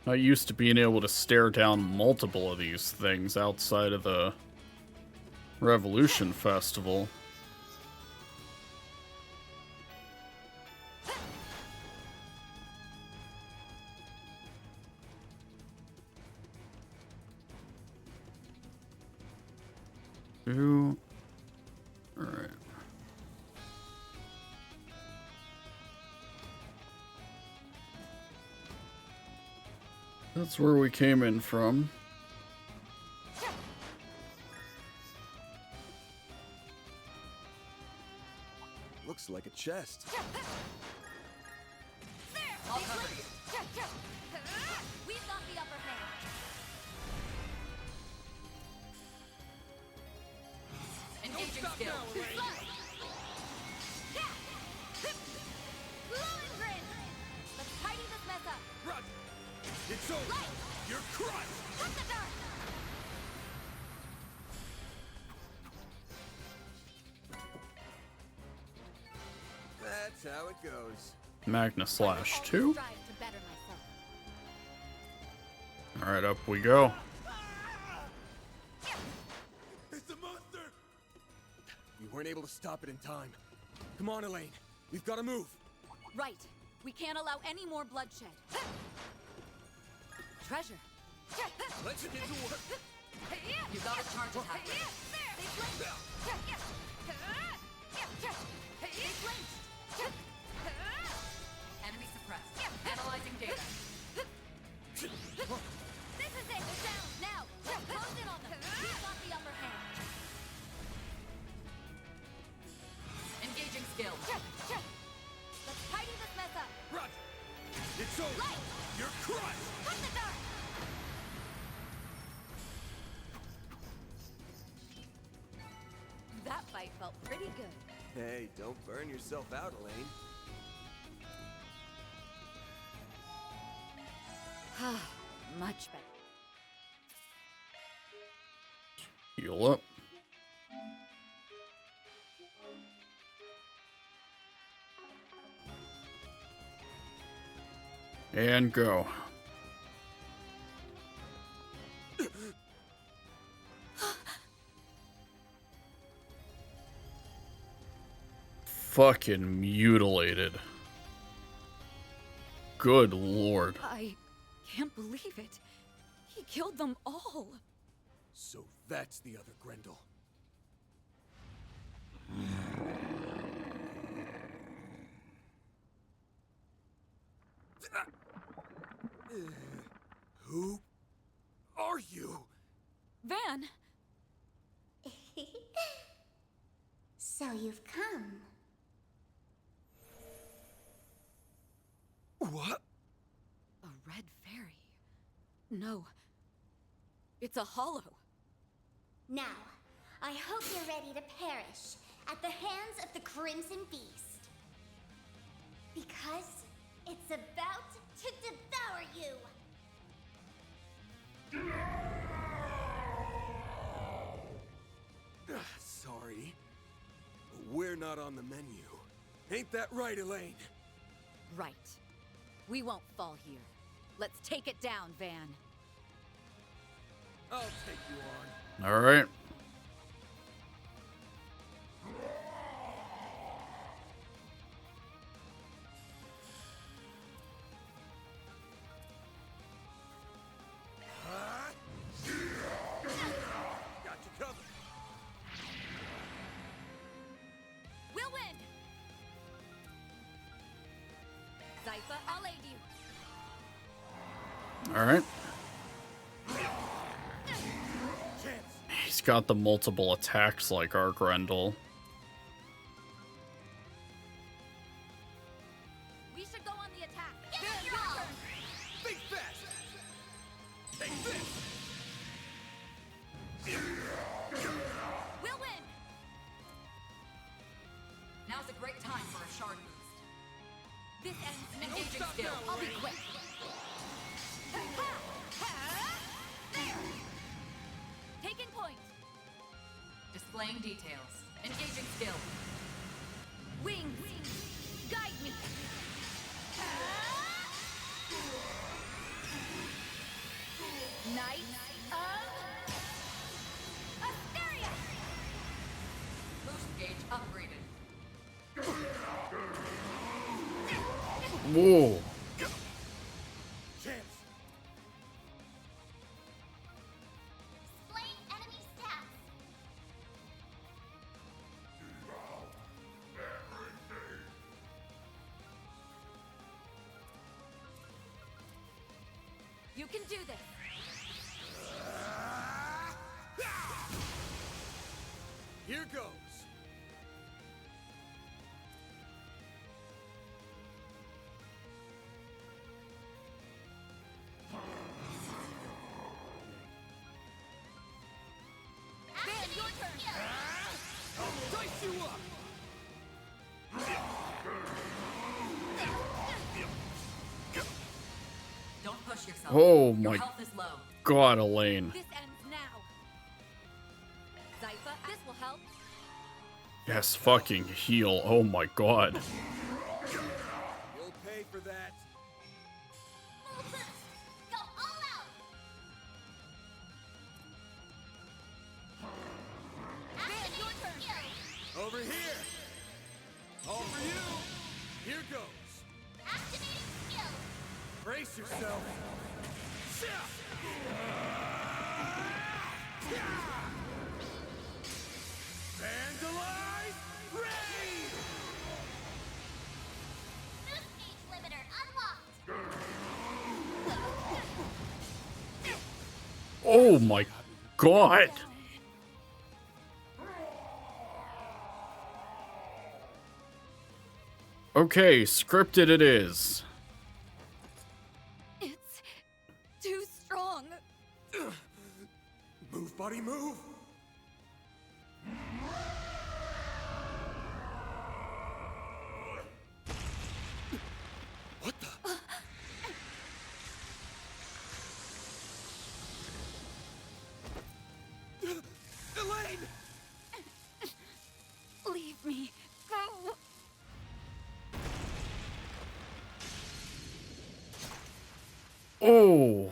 Not used to being able to stare down multiple of these things outside of the Revolution Festival. Two. Alright. That's where we came in from. Looks like a chest. I'll cover you. We've got the upper hand. Engaging skill. Lohengrin! Let's tidy this mess up. Roger. It's over. Light. You're crushed. Put the dark. That's how it goes. Magna Slash 2. Strive to better myself. Alright, up we go. It's a monster. You weren't able to stop it in time. Come on, Elaine. We've got to move. Right. We can't allow any more bloodshed. Treasure. Let's get to work. You got a charge attack. Enemy suppressed. Analyzing data. This is it. Down now. Close in on them. We've got the upper hand. Engaging skill. Let's tidy this mess up. Roger. It's over. Light. You're crushed. Put the dark. That fight felt pretty good. Hey, don't burn yourself out, Elaine. Much better. Heal up. And go. Fucking mutilated. Good lord. I can't believe it. He killed them all. So that's the other Grendel. Who are you? Van! So you've come. What? A red fairy. No. It's a hollow. Now, I hope you're ready to perish at the hands of the Crimson Beast. Because it's about to devour you! Sorry. We're not on the menu. Ain't that right, Elaine? Right. We won't fall here. Let's take it down, Van. I'll take you on. Alright. Zypha, I'll aid you. All right. He's got the multiple attacks like Arkride. We should go on the attack. Get your turn. Think fast! Take this! We'll win. Now's a great time for a shard boost. This ends Engaging stop skill. now, I'll be Elaine. quick. There. Taking point. Displaying details. Engaging skill. Wings. Guide me. Knight of Asteria. Boost gauge upgraded. Whoa. Chance! Displaying enemy stats. You can do this. Here goes! Van, your turn. I'll dice you up! Don't push yourself. Oh Your my health is low. God, Elaine. This ends now. Zypha, this will help. Yes, fucking heal. Oh my God. You'll pay for that. Full boost. Go all out. Van, your turn. Skill. Over here! All for you! Here goes! Activating skill. Brace yourself! Vandalize! Raid! Boost gauge limiter unlocked. Oh my God. Okay, scripted it is. It's too strong. Move, buddy, move! What the? Elaine! Leave me. Go. Oh.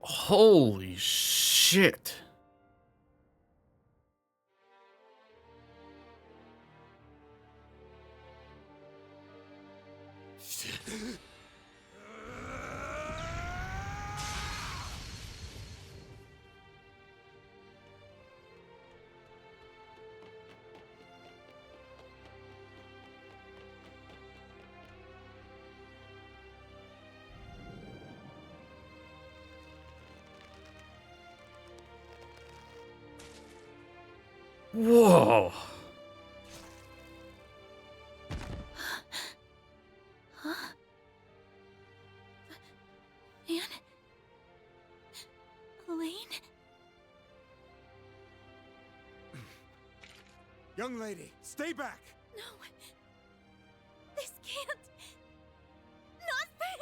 Holy shit. Whoa. Huh? Anne? Elaine? Young lady, stay back! No. This can't. Not Van!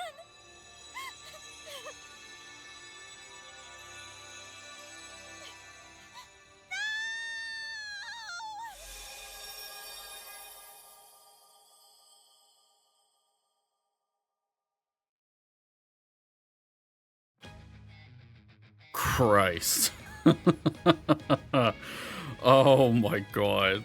Christ. Oh my God.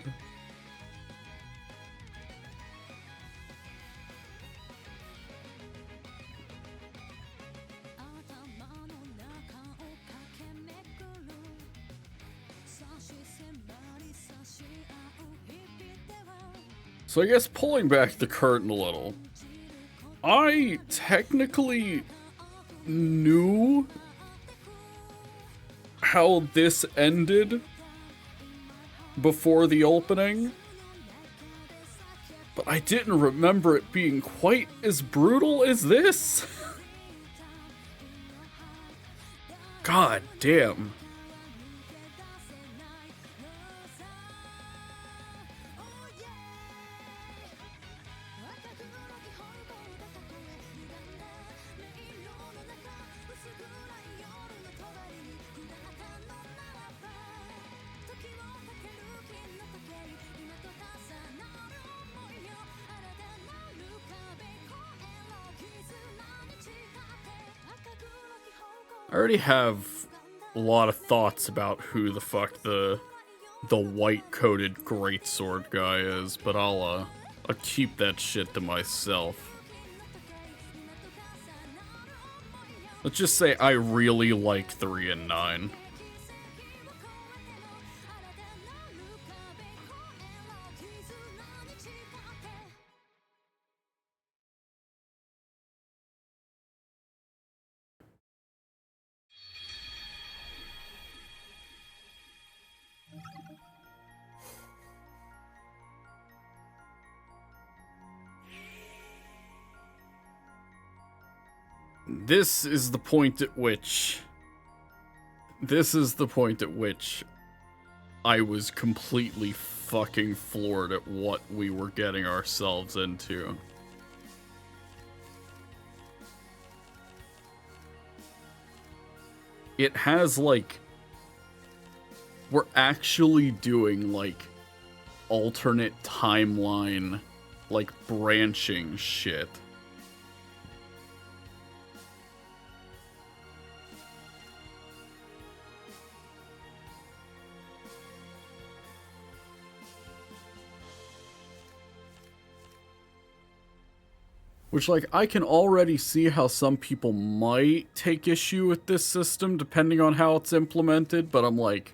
So I guess pulling back the curtain a little, I technically knew how this ended before the opening, but I didn't remember it being quite as brutal as this. God damn. I already have a lot of thoughts about who the fuck the white-coated greatsword guy is, but I'll keep that shit to myself. Let's just say I really like 3 and 9. This is the point at which I was completely fucking floored at what we were getting ourselves into. It has, like, we're actually doing, like, alternate timeline, like, branching shit. Which, like, I can already see how some people might take issue with this system depending on how it's implemented, but I'm like,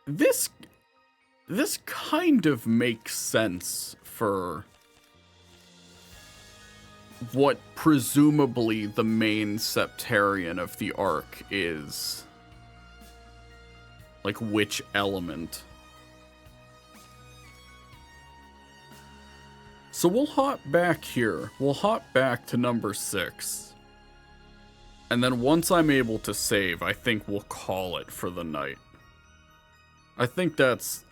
this kind of makes sense for what presumably the main Septarian of the arc is. Like, which element. So we'll hop back here. We'll hop back to number 6. And then once I'm able to save, I think we'll call it for the night. I think that's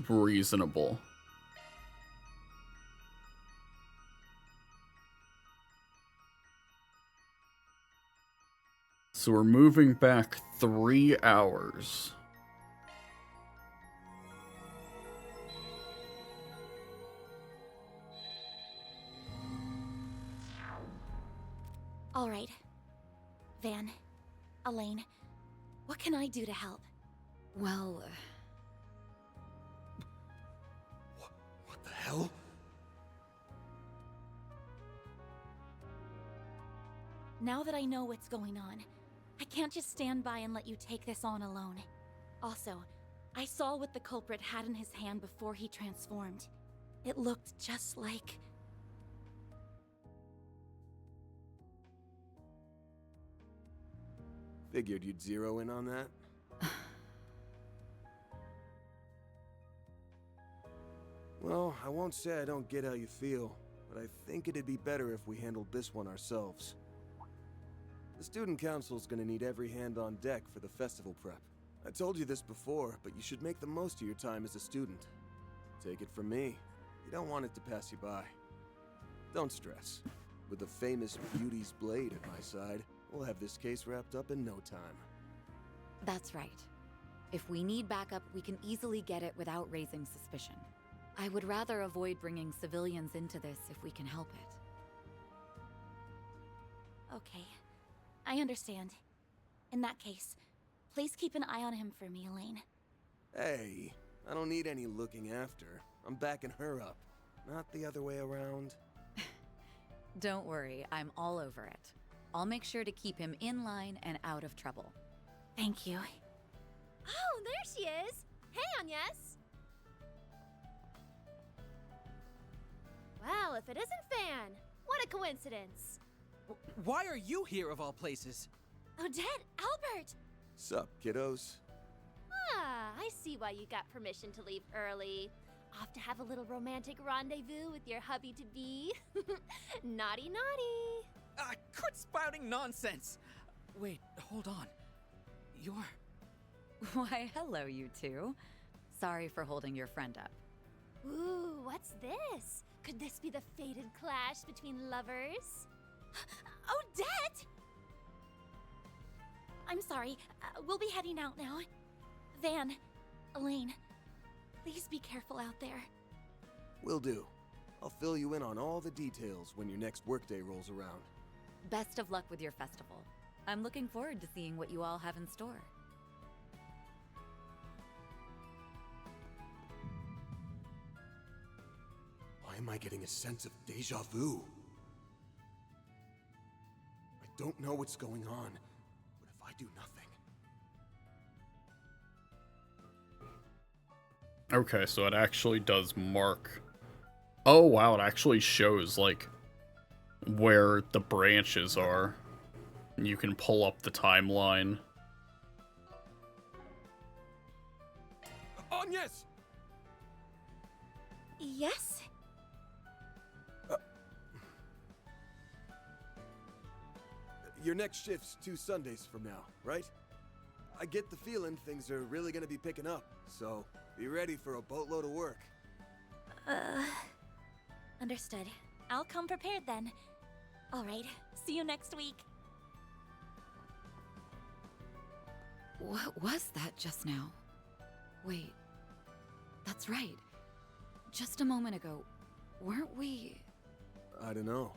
reasonable. So we're moving back 3 hours. All right. Van, Elaine, what can I do to help? Well... What the hell? Now that I know what's going on, I can't just stand by and let you take this on alone. Also, I saw what the culprit had in his hand before he transformed. It looked just like... Figured you'd zero in on that. Well, I won't say I don't get how you feel, but I think it'd be better if we handled this one ourselves. The student council's gonna need every hand on deck for the festival prep. I told you this before, but you should make the most of your time as a student. Take it from me, you don't want it to pass you by. Don't stress. With the famous Beauty's Blade at my side, we'll have this case wrapped up in no time. That's right. If we need backup, we can easily get it without raising suspicion. I would rather avoid bringing civilians into this if we can help it. Okay. I understand. In that case, please keep an eye on him for me, Elaine. Hey, I don't need any looking after. I'm backing her up, not the other way around. Don't worry, I'm all over it. I'll make sure to keep him in line and out of trouble. Thank you. Oh, there she is! Hey, Agnes! if it isn't Van! What a coincidence! Why are you here of all places? Odette, Albert! Sup, kiddos? Ah, I see why you got permission to leave early. Off to have a little romantic rendezvous with your hubby-to-be. Naughty, naughty! Quit spouting nonsense! Wait, hold on. You're... Why, hello, you two. Sorry for holding your friend up. Ooh, what's this? Could this be the fated clash between lovers? Odette! I'm sorry. We'll be heading out now. Van, Elaine, please be careful out there. Will do. I'll fill you in on all the details when your next workday rolls around. Best of luck with your festival. I'm looking forward to seeing what you all have in store. Why am I getting a sense of déjà vu? I don't know what's going on, but if I do nothing... Okay, so it actually does mark... Oh, wow, it actually shows, like, where the branches are. You can pull up the timeline. Agnes! Yes? Your next shift's 2 Sundays from now, right? I get the feeling things are really gonna be picking up, so be ready for a boatload of work. Understood. I'll come prepared then. Alright, see you next week. What was that just now? Wait, that's right. Just a moment ago, weren't we... I don't know.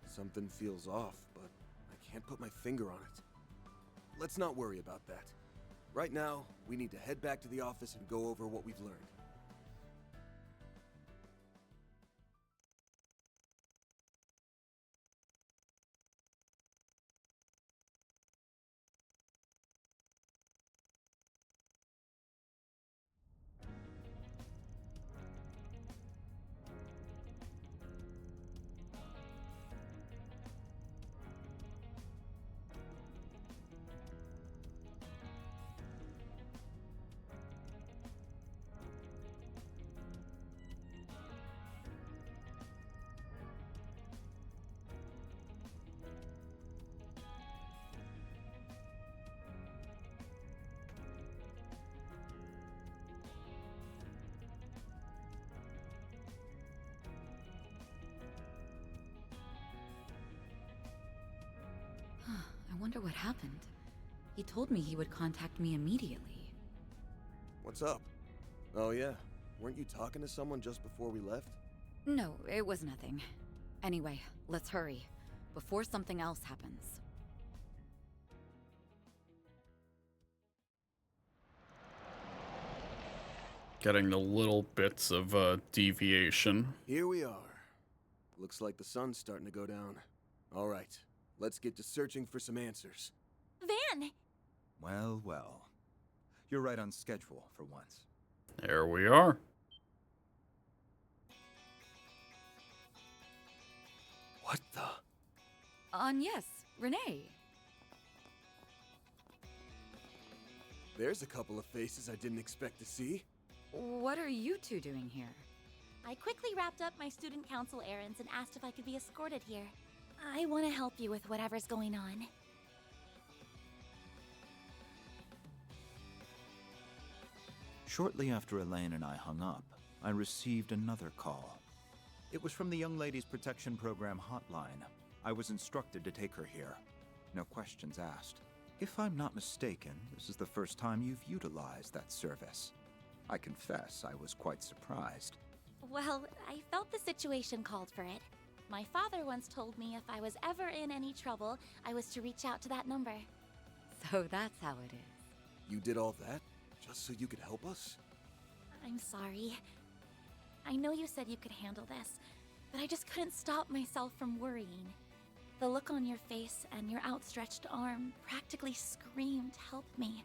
Something feels off, but I can't put my finger on it. Let's not worry about that. Right now, we need to head back to the office and go over what we've learned. I wonder what happened. He told me he would contact me immediately. What's up? Oh yeah, weren't you talking to someone just before we left? No, it was nothing. Anyway, let's hurry, before something else happens. Getting the little bits of deviation. Here we are. Looks like the sun's starting to go down. All right, let's get to searching for some answers. Van! Well, well. You're right on schedule for once. There we are. What the? Yes, Renee. There's a couple of faces I didn't expect to see. What are you two doing here? I quickly wrapped up my student council errands and asked if I could be escorted here. I want to help you with whatever's going on. Shortly after Elaine and I hung up, I received another call. It was from the Young Ladies Protection Program hotline. I was instructed to take her here. No questions asked. If I'm not mistaken, this is the first time you've utilized that service. I confess I was quite surprised. Well, I felt the situation called for it. My father once told me if I was ever in any trouble, I was to reach out to that number. So that's how it is. You did all that just so you could help us? I'm sorry. I know you said you could handle this, but I just couldn't stop myself from worrying. The look on your face and your outstretched arm practically screamed, "Help me."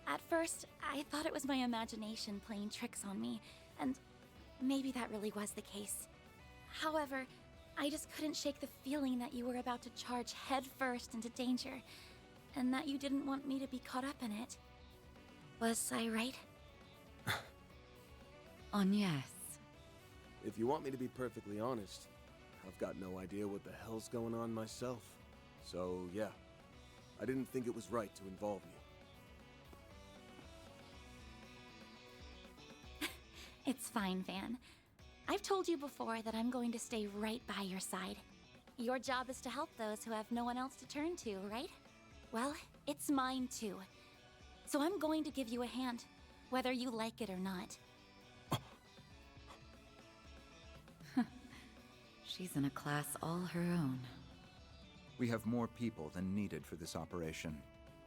At first, I thought it was my imagination playing tricks on me, and maybe that really was the case. However, I just couldn't shake the feeling that you were about to charge headfirst into danger, and that you didn't want me to be caught up in it. Was I right? Yes. If you want me to be perfectly honest, I've got no idea what the hell's going on myself. So, yeah. I didn't think it was right to involve you. It's fine, Van. I've told you before that I'm going to stay right by your side. Your job is to help those who have no one else to turn to, right? Well, it's mine too. So I'm going to give you a hand, whether you like it or not. She's in a class all her own. We have more people than needed for this operation,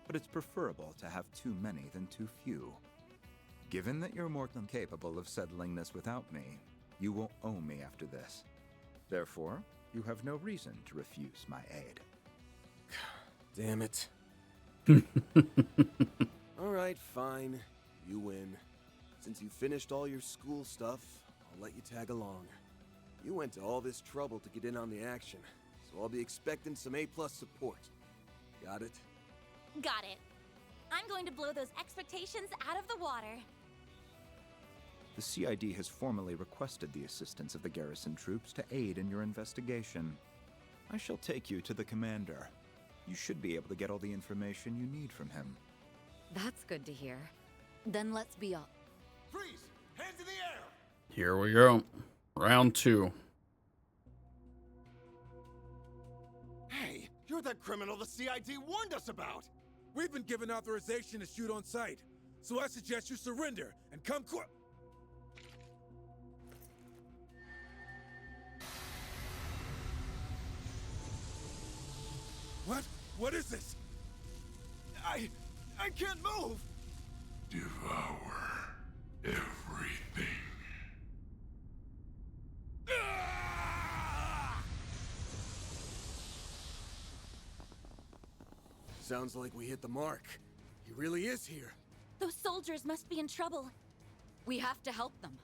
but it's preferable to have too many than too few. Given that you're more than capable of settling this without me, you will owe me after this. Therefore, you have no reason to refuse my aid. Damn it. Alright, fine. You win. Since you finished all your school stuff, I'll let you tag along. You went to all this trouble to get in on the action, so I'll be expecting some A+ support. Got it? Got it. I'm going to blow those expectations out of the water. The CID has formally requested the assistance of the garrison troops to aid in your investigation. I shall take you to the commander. You should be able to get all the information you need from him. That's good to hear. Then let's be up. Freeze! Hands in the air! Here we go. Round 2. Hey, you're that criminal the CID warned us about! We've been given authorization to shoot on sight, so I suggest you surrender and come quick. What? What is this? I can't move! Devour everything. Sounds like we hit the mark. He really is here. Those soldiers must be in trouble. We have to help them.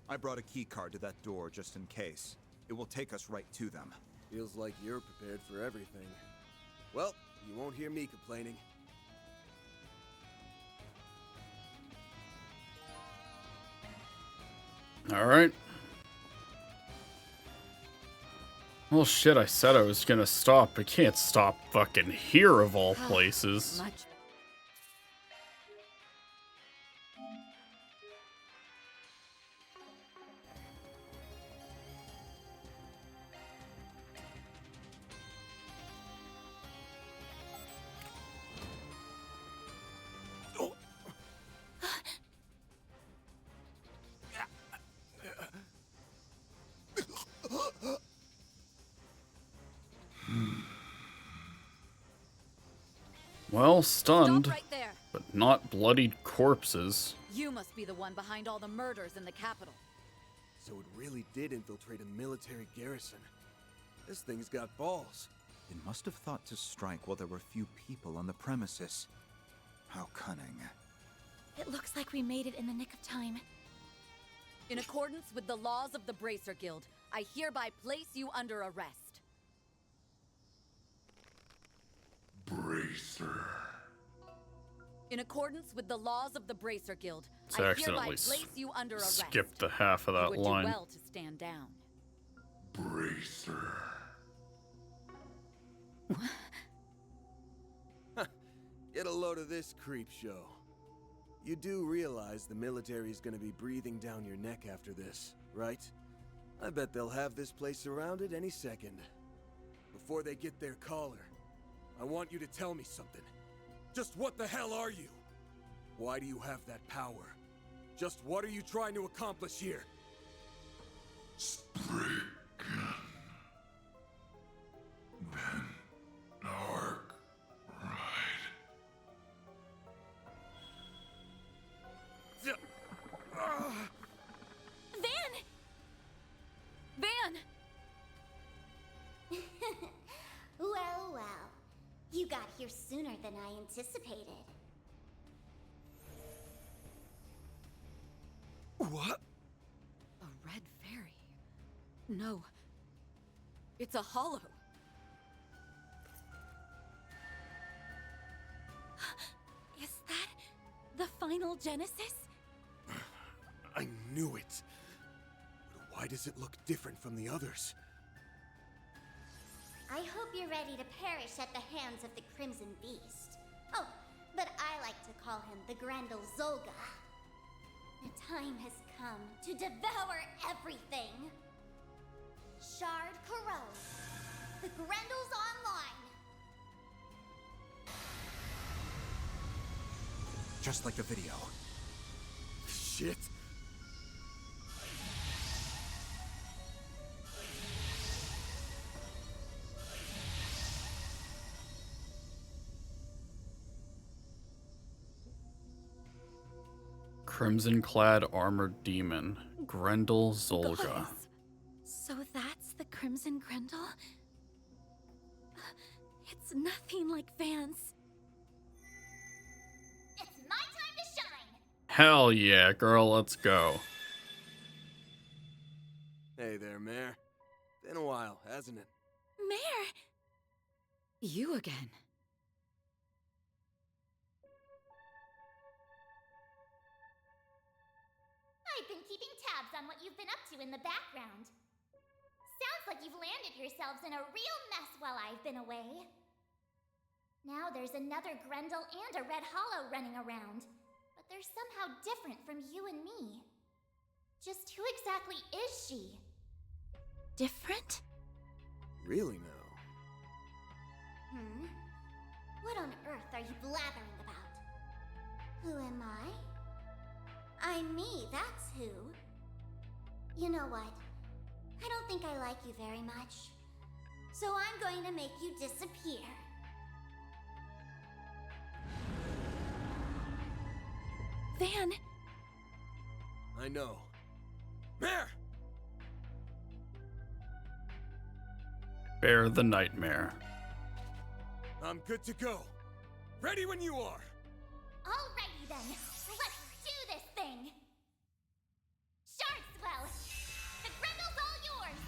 I brought a key card to that door just in case. It will take us right to them. Feels like you're prepared for everything. Well, you won't hear me complaining. Alright. Well, shit, I said I was gonna stop. I can't stop fucking here, of all places. Well, stunned, Stop right there. but not bloodied corpses. You must be the one behind all the murders in the capital. So it really did infiltrate a military garrison. This thing's got balls. It must have thought to strike while there were few people on the premises. How cunning. It looks like we made it in the nick of time. In accordance with the laws of the Bracer Guild, I hereby place you under arrest. Bracer. In accordance with the laws of the Bracer Guild, It's I hereby accidentally place you under arrest. skipped the half of You that would line. do well to stand down. Bracer. Get a load of this creep show. You do realize the military's gonna be breathing down your neck after this, right? I bet they'll have this place surrounded any second. Before they get their collar, I want you to tell me something. Just what the hell are you? Why do you have that power? Just what are you trying to accomplish here? Spriggan. Then Arkride. Van! Van! Well, well. You got here sooner than I anticipated. What? A red fairy. No. It's a hollow. Is that the final Genesis? I knew it. But why does it look different from the others? I hope you're ready to perish at the hands of the Crimson Beast. Oh, but I like to call him the Grendel Zolga. The time has come to devour everything. Shard Corrode. The Grendel's online. Just like the video. Shit. Crimson-clad armored demon, Grendel Zolga. Guys, so that's the Crimson Grendel? It's nothing like Vance. It's my time to shine. Hell yeah, girl, let's go. Hey there, Mare. Been a while, hasn't it? Mare! You again. I've been keeping tabs on what you've been up to in the background. Sounds like you've landed yourselves in a real mess while I've been away. Now there's another Grendel and a Red Hollow running around, but they're somehow different from you and me. Just who exactly is she? Different? Really now? What on earth are you blathering about? Who am I? I'm me, that's who. You know what? I don't think I like you very much. So I'm going to make you disappear. Van! I know. Mare! Bear the nightmare. I'm good to go. Ready when you are. Alrighty then, let's do this thing! Shardswell! The Grendel's all yours!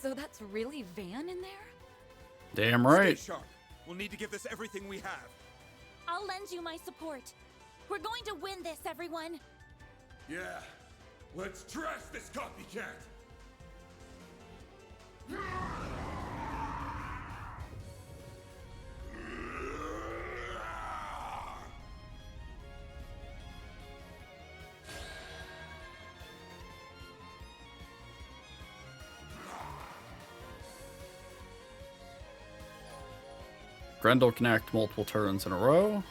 So that's really Van in there? Damn right. Stay sharp. We'll need to give this everything we have. I'll lend you my support. We're going to win this, everyone! Yeah. Let's trash this copycat. Grendel can act multiple turns in a row.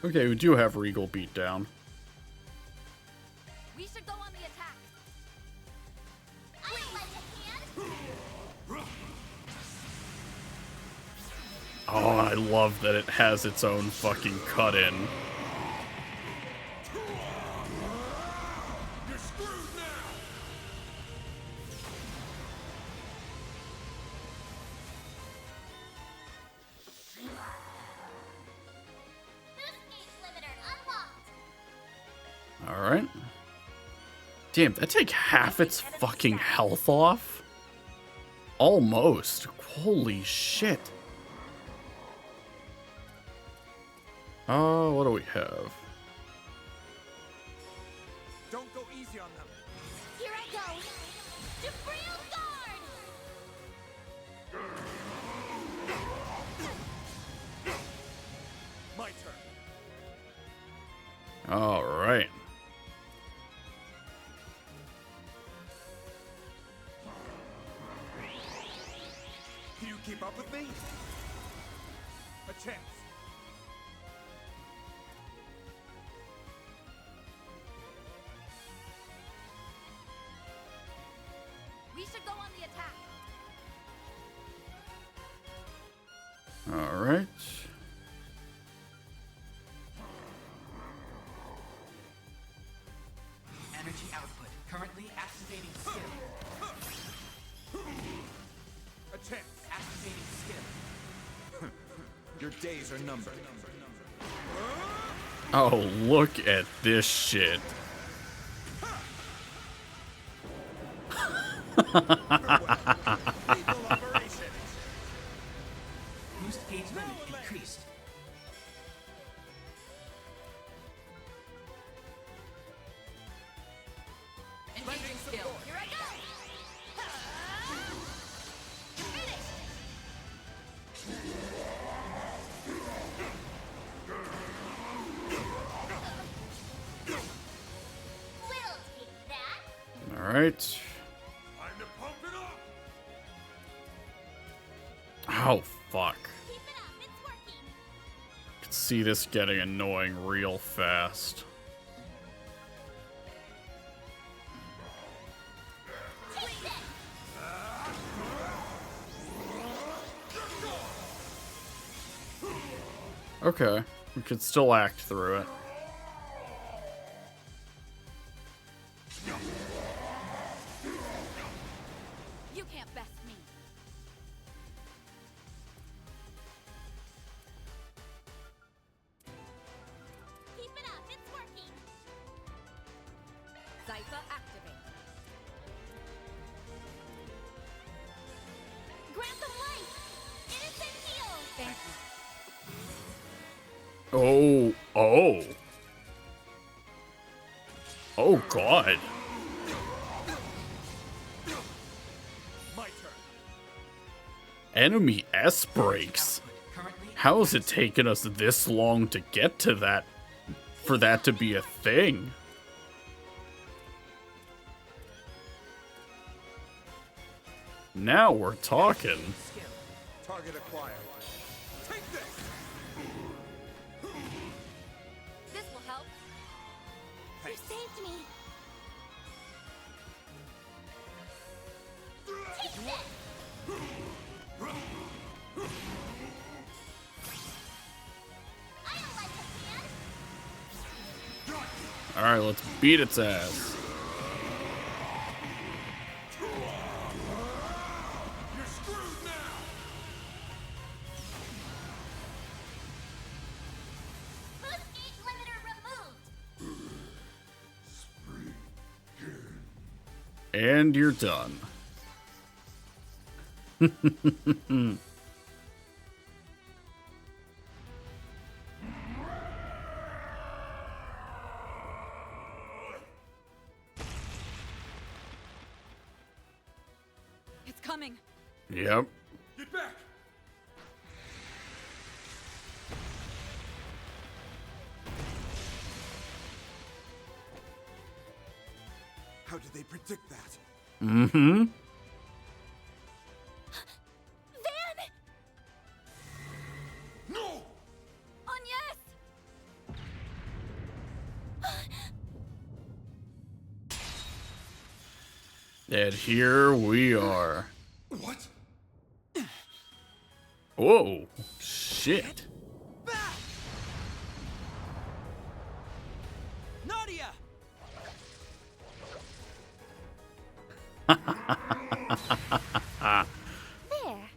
Okay, we do have Regal beat down. We should go on the attack. Oh, I love that it has its own fucking cut-in. You're screwed now. Alright. Damn, that take half its fucking health off? Almost. Holy shit. Oh, what do we have? Don't go easy on them. Here I go! Debris Guard! My turn. Alright. Can you keep up with me? A chance. All right. Energy output currently activating skill. A chance. Activating skill. Your days are numbered. Oh, look at this shit. Boost gauge limit increased. Engaging skill. Here I go! You're finished! We'll take that. All right. Time to pump it up! Oh, fuck. Could see this getting annoying real fast. Okay, we could still act through it. You can't best me. Keep it up, it's working. Zypha activate. Grant them life. Innocent heal. Thank you. Oh, oh. Oh, God. My turn. Enemy S breaks. How has it taken us this long to get to that? For that to be a thing? Now we're talking. Target acquired. Take this! This will help. You saved me. Take this. I don't like this, man. Alright, let's beat its ass. You're screwed now! Boost gauge limiter removed. And you're done. It's coming. Yep. Get back! How did they predict that? Mm-hmm. Van! No! Agnes! And here we are. What? Whoa. Shit. Nadia! There.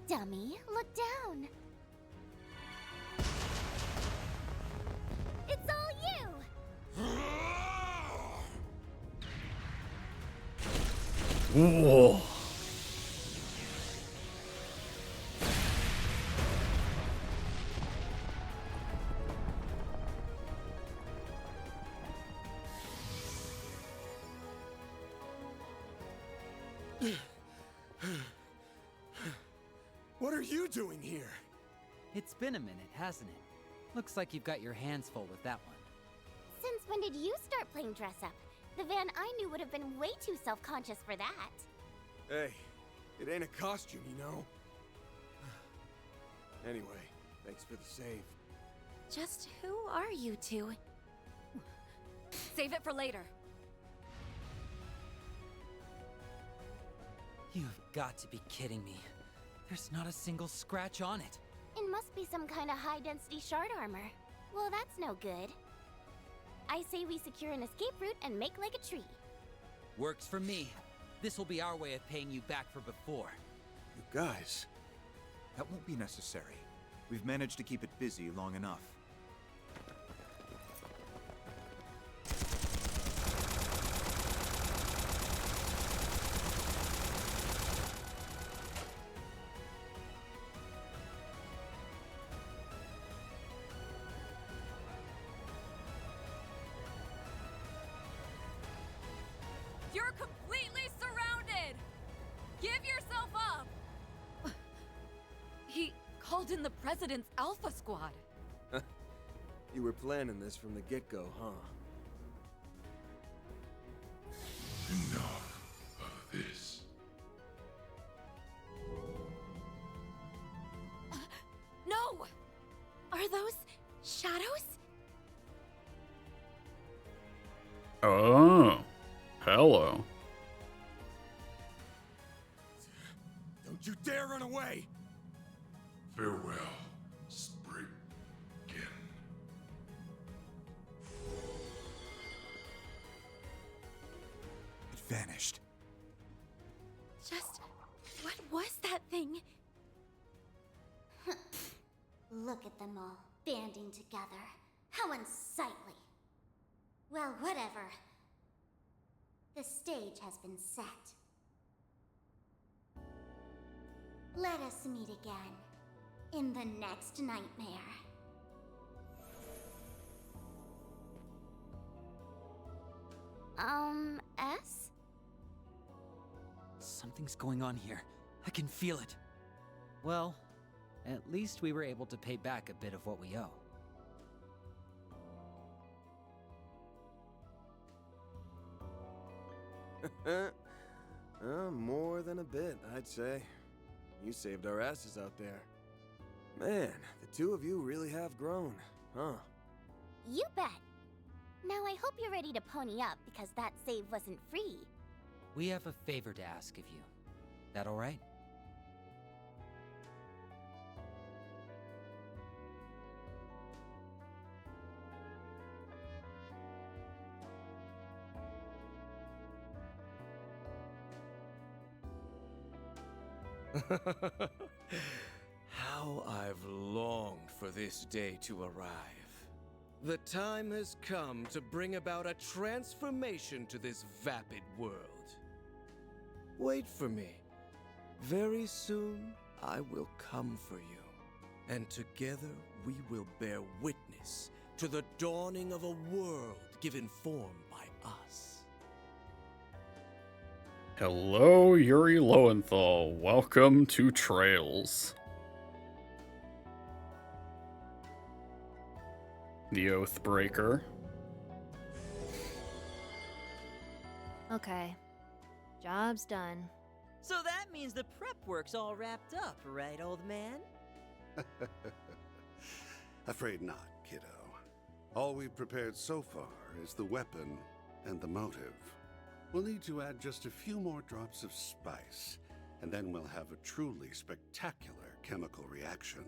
Dummy, look down. It's all you! Whoa. What are you doing here? It's been a minute, hasn't it? Looks like you've got your hands full with that one. Since when did you start playing dress up? The Van I knew would have been way too self-conscious for that. Hey, it ain't a costume, you know? Anyway, thanks for the save. Just who are you two? Save it for later. You've got to be kidding me. There's not a single scratch on it. It must be some kind of high-density shard armor. Well, that's no good. I say we secure an escape route and make like a tree. Works for me. This will be our way of paying you back for before. You guys. That won't be necessary. We've managed to keep it busy long enough. You're completely surrounded! Give yourself up! He called in the President's Alpha Squad. You were planning this from the get-go, huh? Enough of this. No! Are those shadows? Oh. Hello. Don't you dare run away! Farewell, Spriggan. It vanished. Just... what was that thing? Look at them all, banding together. How unsightly. Well, whatever. The stage has been set. Let us meet again in the next nightmare. S? Something's going on here. I can feel it. Well, at least we were able to pay back a bit of what we owe. More than a bit, I'd say. You saved our asses out there. Man, the two of you really have grown, huh? You bet. Now I hope you're ready to pony up because that save wasn't free. We have a favor to ask of you. That all right? How I've longed for this day to arrive. The time has come to bring about a transformation to this vapid world. Wait for me. Very soon, I will come for you. And together, we will bear witness to the dawning of a world given form by us. Hello, Yuri Lowenthal. Welcome to Trails. The Oathbreaker. Okay. Job's done. So that means the prep work's all wrapped up, right, old man? Afraid not, kiddo. All we've prepared so far is the weapon and the motive. We'll need to add just a few more drops of spice, and then we'll have a truly spectacular chemical reaction.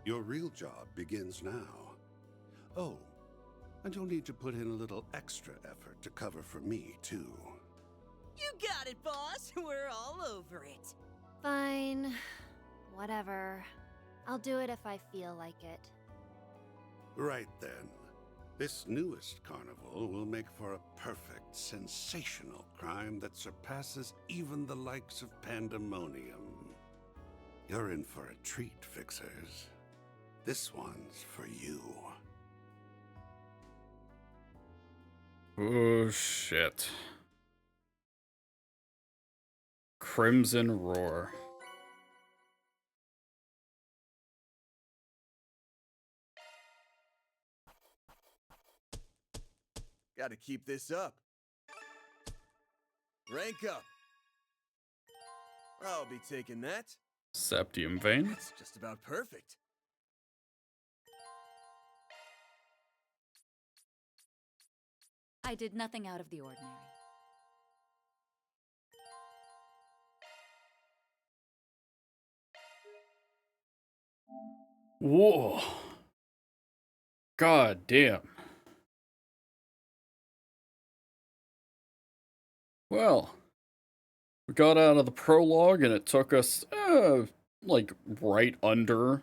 Your real job begins now. Oh, and you'll need to put in a little extra effort to cover for me, too. You got it, boss. We're all over it. Fine. Whatever. I'll do it if I feel like it. Right then. This newest carnival will make for a perfect, sensational crime that surpasses even the likes of Pandemonium. You're in for a treat, Fixers. This one's for you. Oh, shit. Crimson Roar. Gotta keep this up. Rank up. I'll be taking that. Septium Vein. That's just about perfect. I did nothing out of the ordinary. Whoa. God damn. Well, we got out of the prologue and it took us, like, right under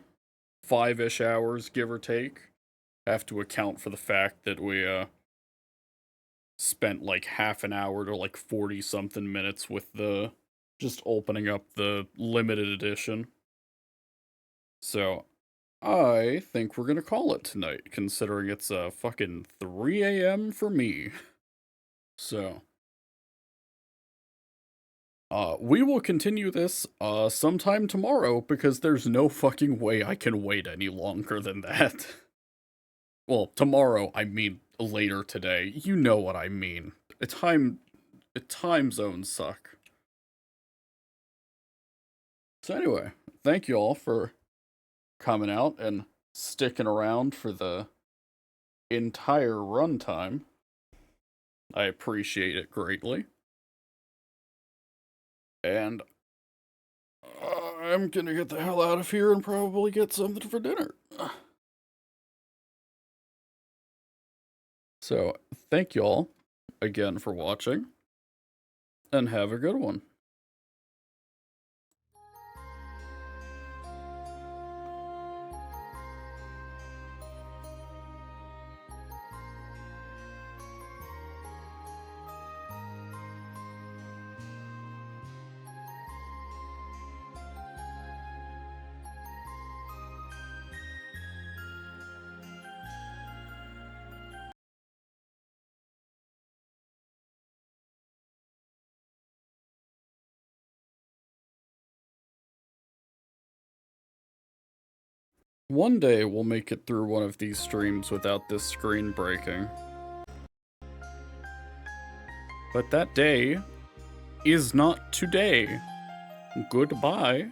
5-ish hours, give or take. Have to account for the fact that we, spent like half an hour to like 40-something minutes with the just opening up the limited edition. So, I think we're gonna call it tonight, considering it's fucking 3 a.m. for me. So, we will continue this sometime tomorrow because there's no fucking way I can wait any longer than that. Well, tomorrow, I mean later today. You know what I mean. Time zones suck. So anyway, thank you all for coming out and sticking around for the entire runtime. I appreciate it greatly. And I'm gonna get the hell out of here and probably get something for dinner. So, thank you all again for watching, and have a good one. One day we'll make it through one of these streams without this screen breaking. But that day is not today. Goodbye.